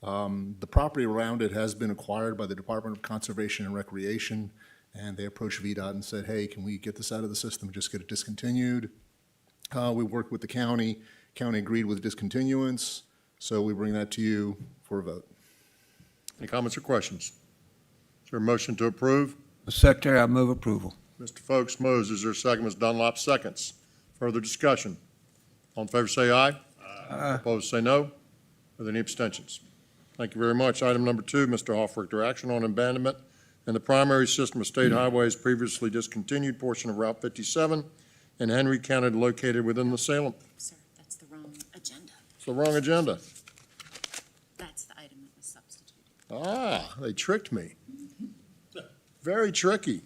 The property around it has been acquired by the Department of Conservation and Recreation, and they approached VDOT and said, hey, can we get this out of the system and just get it discontinued? We worked with the county. County agreed with discontinuance, so we bring that to you for a vote. Any comments or questions? Is there a motion to approve? Mr. Secretary, I move approval. Mr. Folks moves. Is there a second? Ms. Dunlop seconds. Further discussion? All in favor say aye. Aye. Opposed say no. Are there any abstentions? Thank you very much. Item number 2, Mr. Hofrichter, action on abandonment in the primary system of state highways previously discontinued portion of Route 57 in Henry County located within the Salem. Sir, that's the wrong agenda. It's the wrong agenda. That's the item that was substituted. Ah, they tricked me. Very tricky.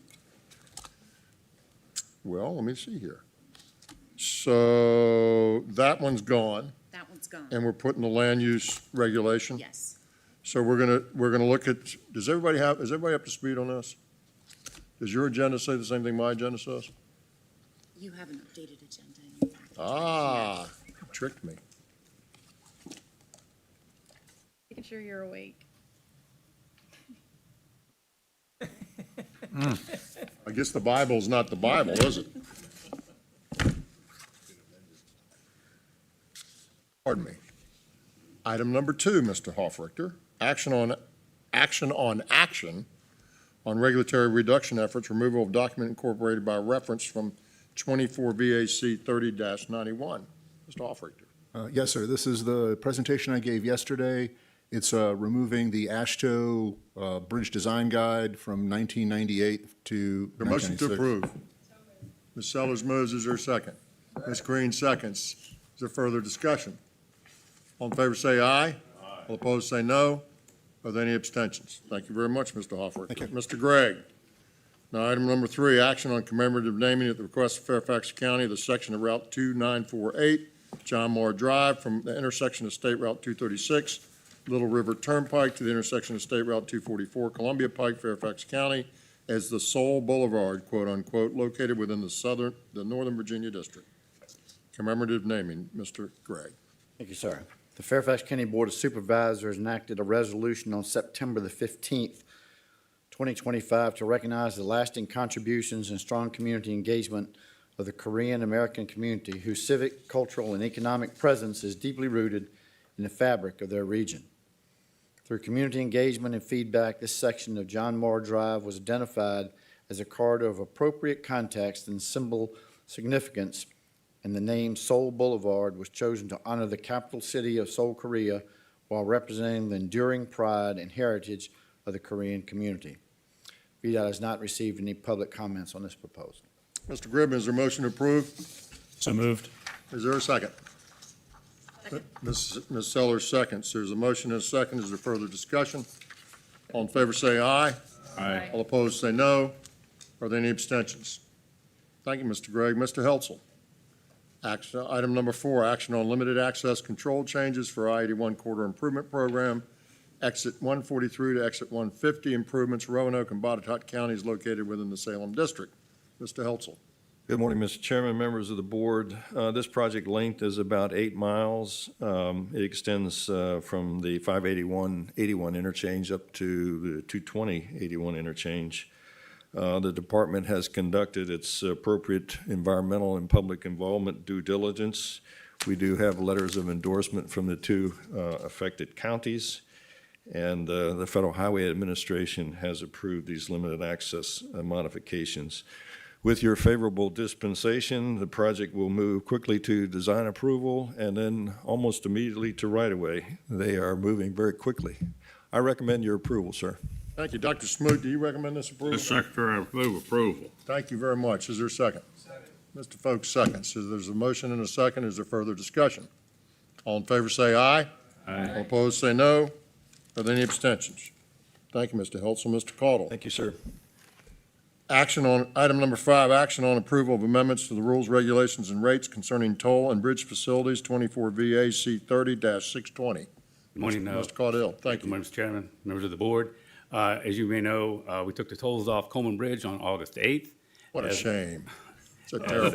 Well, let me see here. So that one's gone, That one's gone. and we're putting the land use regulation. Yes. So we're gonna look at, is everybody up to speed on this? Does your agenda say the same thing my agenda says? You have an updated agenda in your packet. Ah, tricked me. Making sure you're awake. I guess the Bible's not the Bible, is it? Pardon me. Item number 2, Mr. Hoffrichter, action on regulatory reduction efforts, removal of document incorporated by reference from 24 VAC 30-91. Mr. Hoffrichter. Yes, sir. This is the presentation I gave yesterday. It's removing the AASHTO Bridge Design Guide from 1998 to The motion to 1996. approve. Ms. Sellers moves. Is there a second? Ms. Green seconds. Is there further discussion? All in favor say aye. All opposed say no. Are there any abstentions? Thank you very much, Mr. Hoffer. Thank you. Mr. Gregg. Now, item number 3, action on commemorative naming at the request of Fairfax County, the section of Route 2948, John Moore Drive, from the intersection of State Route 236, Little River Turnpike, to the intersection of State Route 244, Columbia Pike, Fairfax County, as the sole boulevard, quote-unquote, located within the Northern Virginia District. Commemorative naming, Mr. Gregg. Thank you, sir. The Fairfax County Board of Supervisors enacted a resolution on September the 15th, 2025, to recognize the lasting contributions and strong community engagement of the Korean American community, whose civic, cultural, and economic presence is deeply rooted in the fabric of their region. Through community engagement and feedback, this section of John Moore Drive was identified as a corridor of appropriate context and symbol significance, and the name Seoul Boulevard was chosen to honor the capital city of Seoul, Korea, while representing the enduring pride and heritage of the Korean community. VDOT has not received any public comments on this proposal. Mr. Gribben, is there a motion to approve? So moved. Is there a second? Ms. Sellers seconds. There's a motion and a second. Is there further discussion? All in favor say aye. Aye. All opposed say no. Are there any abstentions? Thank you, Mr. Gregg. Mr. Heltzel. Item number 4, action on limited access control changes for I-81 Corridor Improvement Program, exit 143 to exit 150 improvements, Roanoke and Botetourt counties located within the Salem District. Mr. Heltzel. Good morning, Mr. Chairman, members of the board. This project length is about 8 miles. It extends from the 581-81 interchange up to the 220-81 interchange. The department has conducted its appropriate environmental and public involvement due diligence. We do have letters of endorsement from the 2 affected counties, and the Federal Highway Administration has approved these limited access modifications. With your favorable dispensation, the project will move quickly to design approval and then almost immediately to right-of-way. They are moving very quickly. I recommend your approval, sir. Thank you. Dr. Smoot, do you recommend this approval? Mr. Secretary, I move approval. Thank you very much. Is there a second? Second. Mr. Folks seconds. So there's a motion and a second. Is there further discussion? All in favor say aye. Aye. All opposed say no. Are there any abstentions? Thank you, Mr. Heltzel. Mr. Caudle. Thank you, sir. Action on, item number 5, action on approval of amendments to the rules, regulations, and rates concerning toll and bridge facilities, 24 VAC 30-620. Good morning, Mr. Caudill, thank Good you. morning, Mr. Chairman, members of the board. As you may know, we took the tolls off Coleman Bridge on August 8th. What a shame. It's a As terrible a,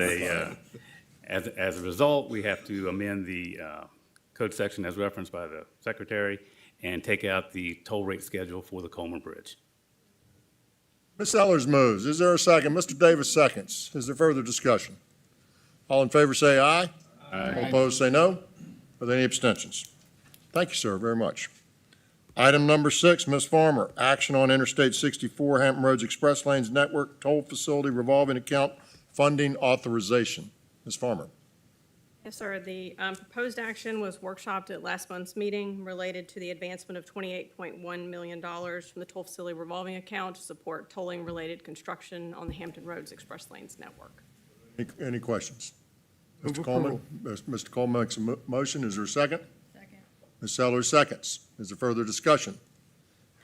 thing. as a result, we have to amend the code section as referenced by the secretary and take out the toll rate schedule for the Coleman Bridge. Ms. Sellers moves. Is there a second? Mr. Davis seconds. Is there further discussion? All in favor say aye. Aye. All opposed say no. Are there any abstentions? Thank you, sir, very much. Item number 6, Ms. Farmer, action on Interstate 64 Hampton Roads Express Lanes Network Toll Facility Revolving Account Funding Authorization. Ms. Farmer. Yes, sir. The proposed action was workshopped at last month's meeting related to the advancement of $28.1 million from the toll facility revolving account to support tolling-related construction on the Hampton Roads Express Lanes network. Any questions? Move Mr. Coleman? Mr. Coleman makes a motion. Is there a second? Second. Ms. Sellers seconds. Is there further discussion?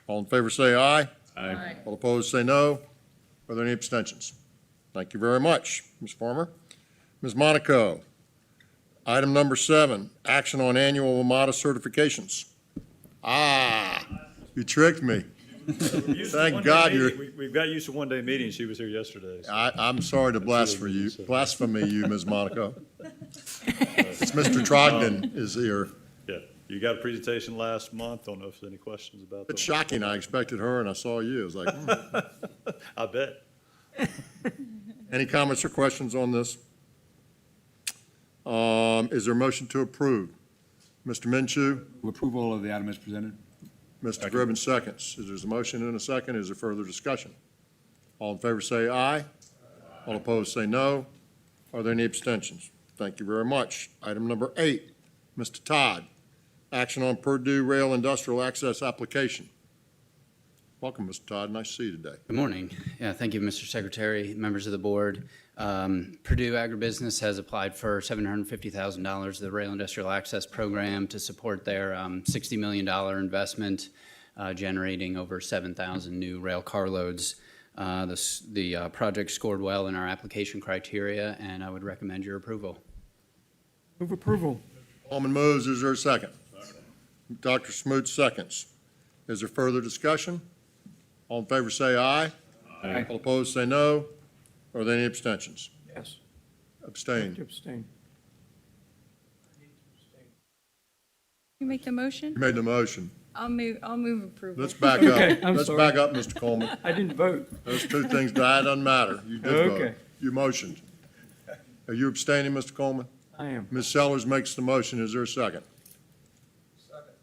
All in favor say aye. Aye. All opposed say no. Are there any abstentions? Thank you very much, Ms. Farmer. Ms. Monaco, item number 7, action on annual WMATA certifications. You tricked me. Thank God We've got used to one-day meetings. She was here yesterday. So. I'm sorry to blaspheme you, Ms. Monaco. It's Mr. Trogdon is here. Yeah, you got a presentation last month. Don't know if there's any questions about that. It's shocking. I expected her and I saw you. I was like, I bet. Any comments or questions on this? Is there a motion to approve? Mr. Minshew? Approval of the item as presented. Mr. Gribbin seconds. There's a motion and a second. Is there further discussion? All in favor say aye. All opposed say no. Are there any abstentions? Thank you very much. Item number 8, Mr. Todd, action on Purdue Rail Industrial Access application. Welcome, Mr. Todd. Nice to see you today. Good morning. Yeah, thank you, Mr. Secretary, members of the board. Purdue Agribusiness has applied for $750,000 to the Rail Industrial Access Program to support their $60 million investment, generating over 7,000 new rail carloads. The project scored well in our application criteria, and I would recommend your approval. Move approval. Alderman moves. Is there a second? Dr. Smoot seconds. Is there further discussion? All in favor say aye. Aye. All opposed say no. Are there any abstentions? Yes. Abstain. Abstain. You make the motion? You made the motion. I'll move approval. Let's back Okay, up. I'm Let's sorry. back up, Mr. Coleman. I didn't vote. Those two things, that doesn't matter. You did vote. Okay. You motioned. Are you abstaining, Mr. Coleman? I am. Ms. Sellers makes the motion. Is there a second? Second.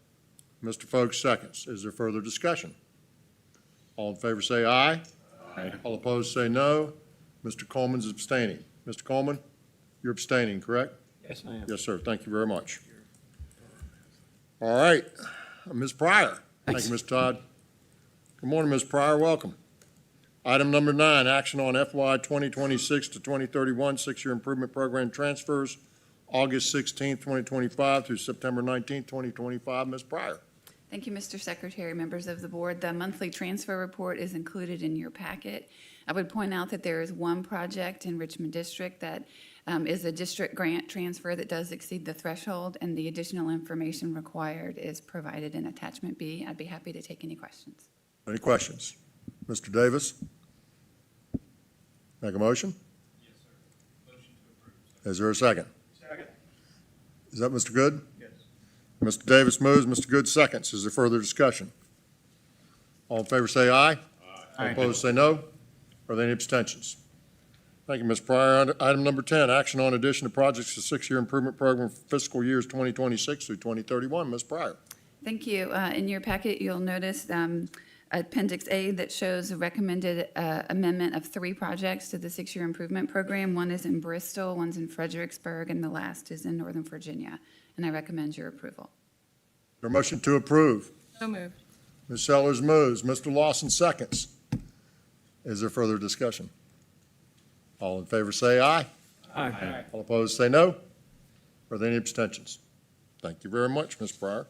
Mr. Folks seconds. Is there further discussion? All in favor say aye. Aye. All opposed say no. Mr. Coleman's abstaining. Mr. Coleman, you're abstaining, correct? Yes, I am. Yes, sir. Thank you very much. All right. Ms. Pryor. Thank you, Mr. Todd. Good morning, Ms. Pryor. Welcome. Item number 9, action on FY 2026 to 2031 6-year improvement program transfers, August 16th, 2025 through September 19th, 2025. Ms. Pryor. Thank you, Mr. Secretary, members of the board. The monthly transfer report is included in your packet. I would point out that there is one project in Richmond District that is a district grant transfer that does exceed the threshold, and the additional information required is provided in Attachment B. I'd be happy to take any questions. Any questions? Mr. Davis? Make a motion? Yes, sir. Motion to approve. Is there a second? Second. Is that Mr. Good? Yes. Mr. Davis moves, Mr. Good seconds. Is there further discussion? All in favor say aye. All opposed say no. Are there any abstentions? Thank you, Ms. Pryor. Item number 10, action on addition to projects to 6-year improvement program for fiscal years 2026 through 2031. Ms. Pryor. Thank you. In your packet, you'll notice Appendix A that shows a recommended amendment of 3 projects to the 6-year improvement program. One is in Bristol, one's in Fredericksburg, and the last is in Northern Virginia. And I recommend your approval. Your motion to approve. So moved. Ms. Sellers moves. Mr. Lawson seconds. Is there further discussion? All in favor say aye. Aye. All opposed say no. Are there any abstentions? Thank you very much, Ms. Pryor.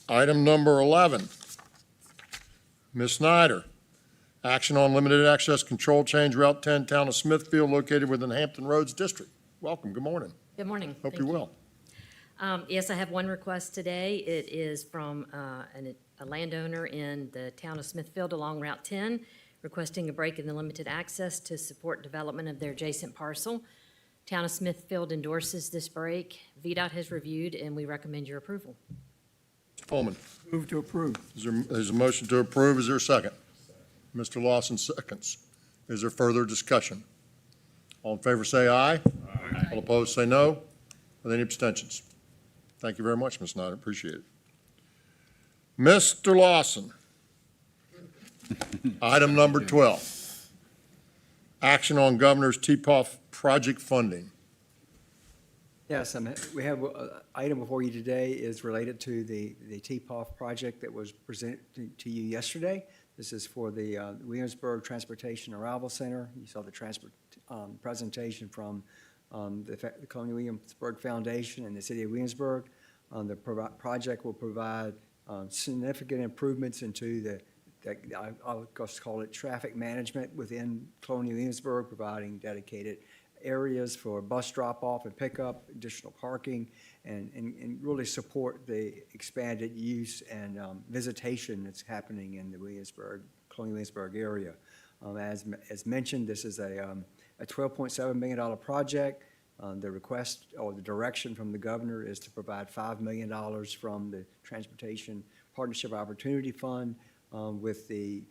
Item number 11. Ms. Snyder, action on limited access control change Route 10, Town of Smithfield, located within Hampton Roads District. Welcome. Good morning. Good morning. Hope Thank you're well. Yes, I have one request today. It is from a landowner in the town of Smithfield along Route 10, requesting a break in the limited access to support development of their adjacent parcel. Town of Smithfield endorses this break. VDOT has reviewed, and we recommend your approval. Mr. Pullman. Move to approve. There's a motion to approve. Is there a second? Mr. Lawson seconds. Is there further discussion? All in favor say aye. Aye. All opposed say no. Are there any abstentions? Thank you very much, Ms. Snyder. Appreciate it. Mr. Lawson. Item number 12. Action on Governor's TPOF project funding. Yes, we have an item before you today is related to the TPOF project that was presented to you yesterday. This is for the Williamsburg Transportation Arrival Center. You saw the presentation from the Colonial Williamsburg Foundation and the City of Williamsburg. The project will provide significant improvements into I'll just call it traffic management within Colonial Williamsburg, providing dedicated areas for bus drop-off and pickup, additional parking, and really support the expanded use and visitation that's happening in the Colonial Williamsburg area. As mentioned, this is a $12.7 million project. The request or the direction from the governor is to provide $5 million from the Transportation Partnership Opportunity Fund, with the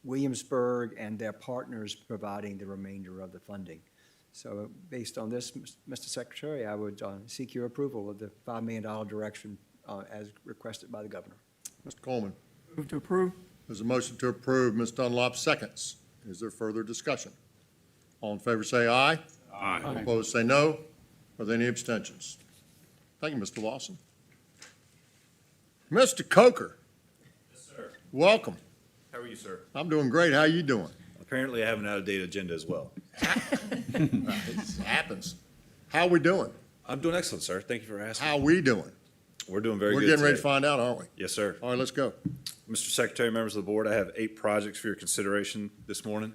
Williamsburg and their partners providing the remainder of the funding. So based on this, Mr. Secretary, I would seek your approval of the $5 million direction as requested by the governor. Mr. Coleman. Move to approve. There's a motion to approve. Ms. Dunlop seconds. Is there further discussion? All in favor say aye. Aye. All opposed say no. Are there any abstentions? Thank you, Mr. Lawson. Mr. Coker. Yes, sir. Welcome. How are you, sir? I'm doing great. How you doing? Apparently, I have an out-of-date agenda as well. It happens. How we doing? I'm doing excellent, sir. Thank you for asking. How we doing? We're doing very good We're getting ready to today. find out, aren't we? Yes, sir. All right, let's go. Mr. Secretary, members of the board, I have 8 projects for your consideration this morning.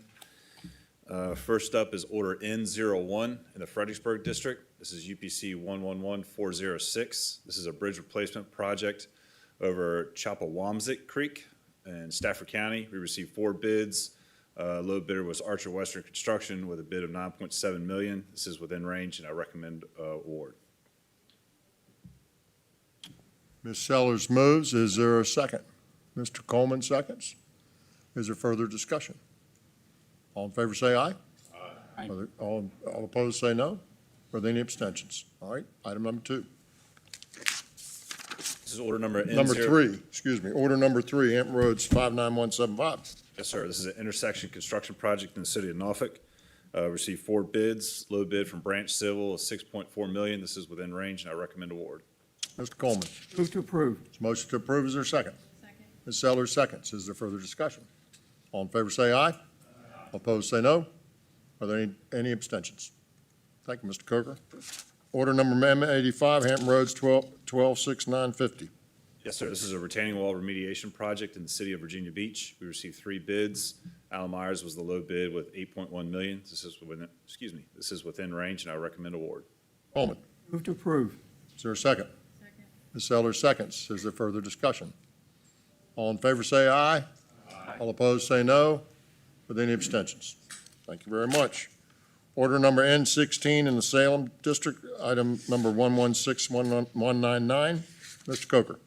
First up is Order N01 in the Fredericksburg District. This is UPC 111406. This is a bridge replacement project over Chapawamsik Creek in Stafford County. We received 4 bids. Low bidder was Archer Western Construction with a bid of $9.7 million. This is within range, and I recommend award. Ms. Sellers moves. Is there a second? Mr. Coleman seconds. Is there further discussion? All in favor say aye. Aye. All opposed say no. Are there any abstentions? All right, item number 2. This is order number N0. Number 3, excuse me, order number 3, Hampton Roads 59175. Yes, sir. This is an intersection construction project in the city of Norfolk. Received 4 bids. Low bid from Branch Civil is $6.4 million. This is within range, and I recommend award. Mr. Coleman. Move to approve. Motion to approve. Is there a second? Second. Ms. Sellers seconds. Is there further discussion? All in favor say aye. All opposed say no. Are there any abstentions? Thank you, Mr. Coker. Order number 85, Hampton Roads 126950. Yes, sir. This is a retaining wall remediation project in the city of Virginia Beach. We received 3 bids. Allen Myers was the low bid with $8.1 million. This is within range, and I recommend award. Coleman. Move to approve. Is there a second? Second. Ms. Sellers seconds. Is there further discussion? All in favor say aye. Aye. All opposed say no. Are there any abstentions? Thank you very much. Order number N16 in the Salem District, item number 116199. Mr. Coker.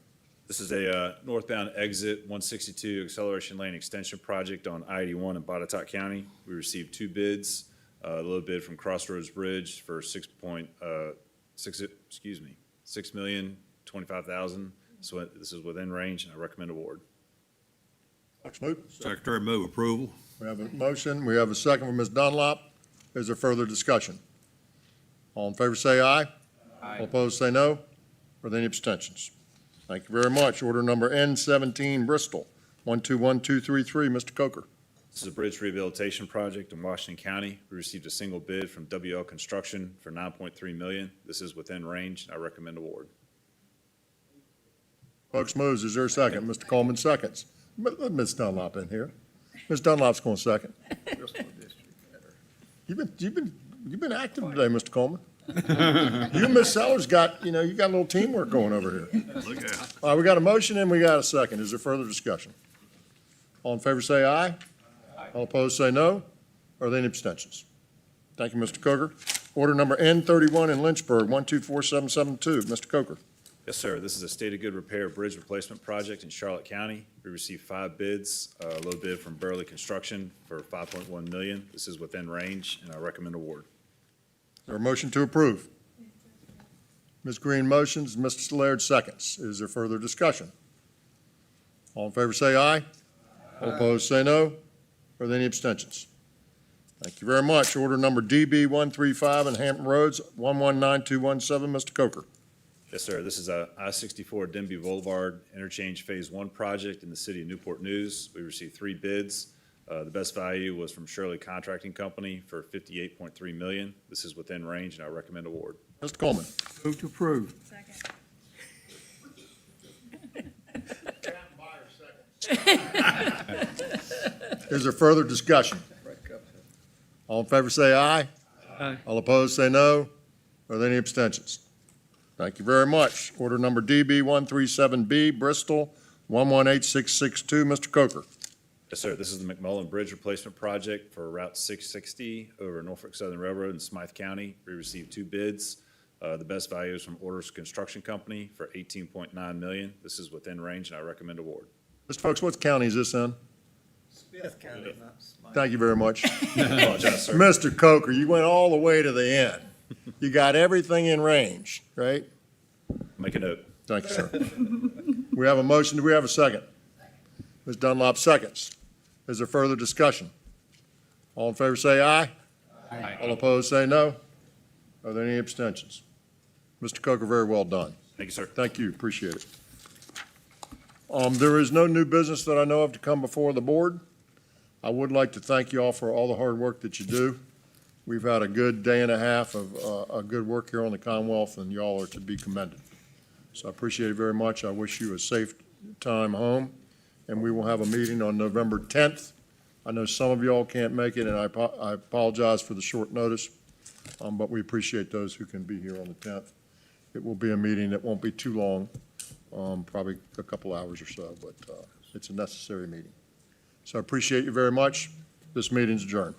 This is a northbound exit 162 acceleration lane extension project on I-81 in Botetourt County. We received 2 bids. A low bid from Crossroads Bridge for $6,025,000. So this is within range, and I recommend award. Dr. Smoot. Secretary, move approval. We have a motion. We have a second from Ms. Dunlop. Is there further discussion? All in favor say aye. Aye. All opposed say no. Are there any abstentions? Thank you very much. Order number N17, Bristol, 121233. Mr. Coker. This is a bridge rehabilitation project in Washington County. We received a single bid from WL Construction for $9.3 million. This is within range, and I recommend award. Folks moves. Is there a second? Mr. Coleman seconds. Let Ms. Dunlop in here. Ms. Dunlop's going second. You've been active today, Mr. Coleman. You and Ms. Sellers got a little teamwork going over here. Look out. All right, we got a motion and we got a second. Is there further discussion? All in favor say aye. All opposed say no. Are there any abstentions? Thank you, Mr. Coker. Order number N31 in Lynchburg, 124772. Mr. Coker. Yes, sir. This is a state of good repair bridge replacement project in Charlotte County. We received 5 bids. Low bid from Burley Construction for $5.1 million. This is within range, and I recommend award. Is there a motion to approve? Ms. Green motions, Mr. Laird seconds. Is there further discussion? All in favor say aye. All opposed say no. Are there any abstentions? Thank you very much. Order number DB 135 in Hampton Roads, 119217. Mr. Coker. Yes, sir. This is a I-64 Denby Boulevard Interchange Phase 1 project in the city of Newport News. We received 3 bids. The best value was from Shirley Contracting Company for $58.3 million. This is within range, and I recommend award. Mr. Coleman. Move to approve. Is there further discussion? All in favor say aye. Aye. All opposed say no. Are there any abstentions? Thank you very much. Order number DB 137B, Bristol 118662. Mr. Coker. Yes, sir. This is the McMullen Bridge Replacement Project for Route 660 over Norfolk Southern Railroad in Smythe County. We received 2 bids. The best value is from Orders Construction Company for $18.9 million. This is within range, and I recommend award. Mr. Folks, what county is this in? Smith County, not Smythe. Thank you very much. Apologize, sir. Mr. Coker, you went all the way to the end. You got everything in range, right? Make a note. Thank you, sir. We have a motion. Do we have a second? Ms. Dunlop seconds. Is there further discussion? All in favor say aye. Aye. All opposed say no. Are there any abstentions? Mr. Coker, very well done. Thank you, sir. Thank you, appreciate it. There is no new business that I know of to come before the board. I would like to thank you all for all the hard work that you do. We've had a good day and a half of a good work here on the Commonwealth, and y'all are to be commended. So I appreciate it very much. I wish you a safe time home, and we will have a meeting on November 10th. I know some of y'all can't make it, and I apologize for the short notice, but we appreciate those who can be here on the 10th. It will be a meeting that won't be too long, probably a couple hours or so, but it's a necessary meeting. So I appreciate you very much. This meeting's adjourned.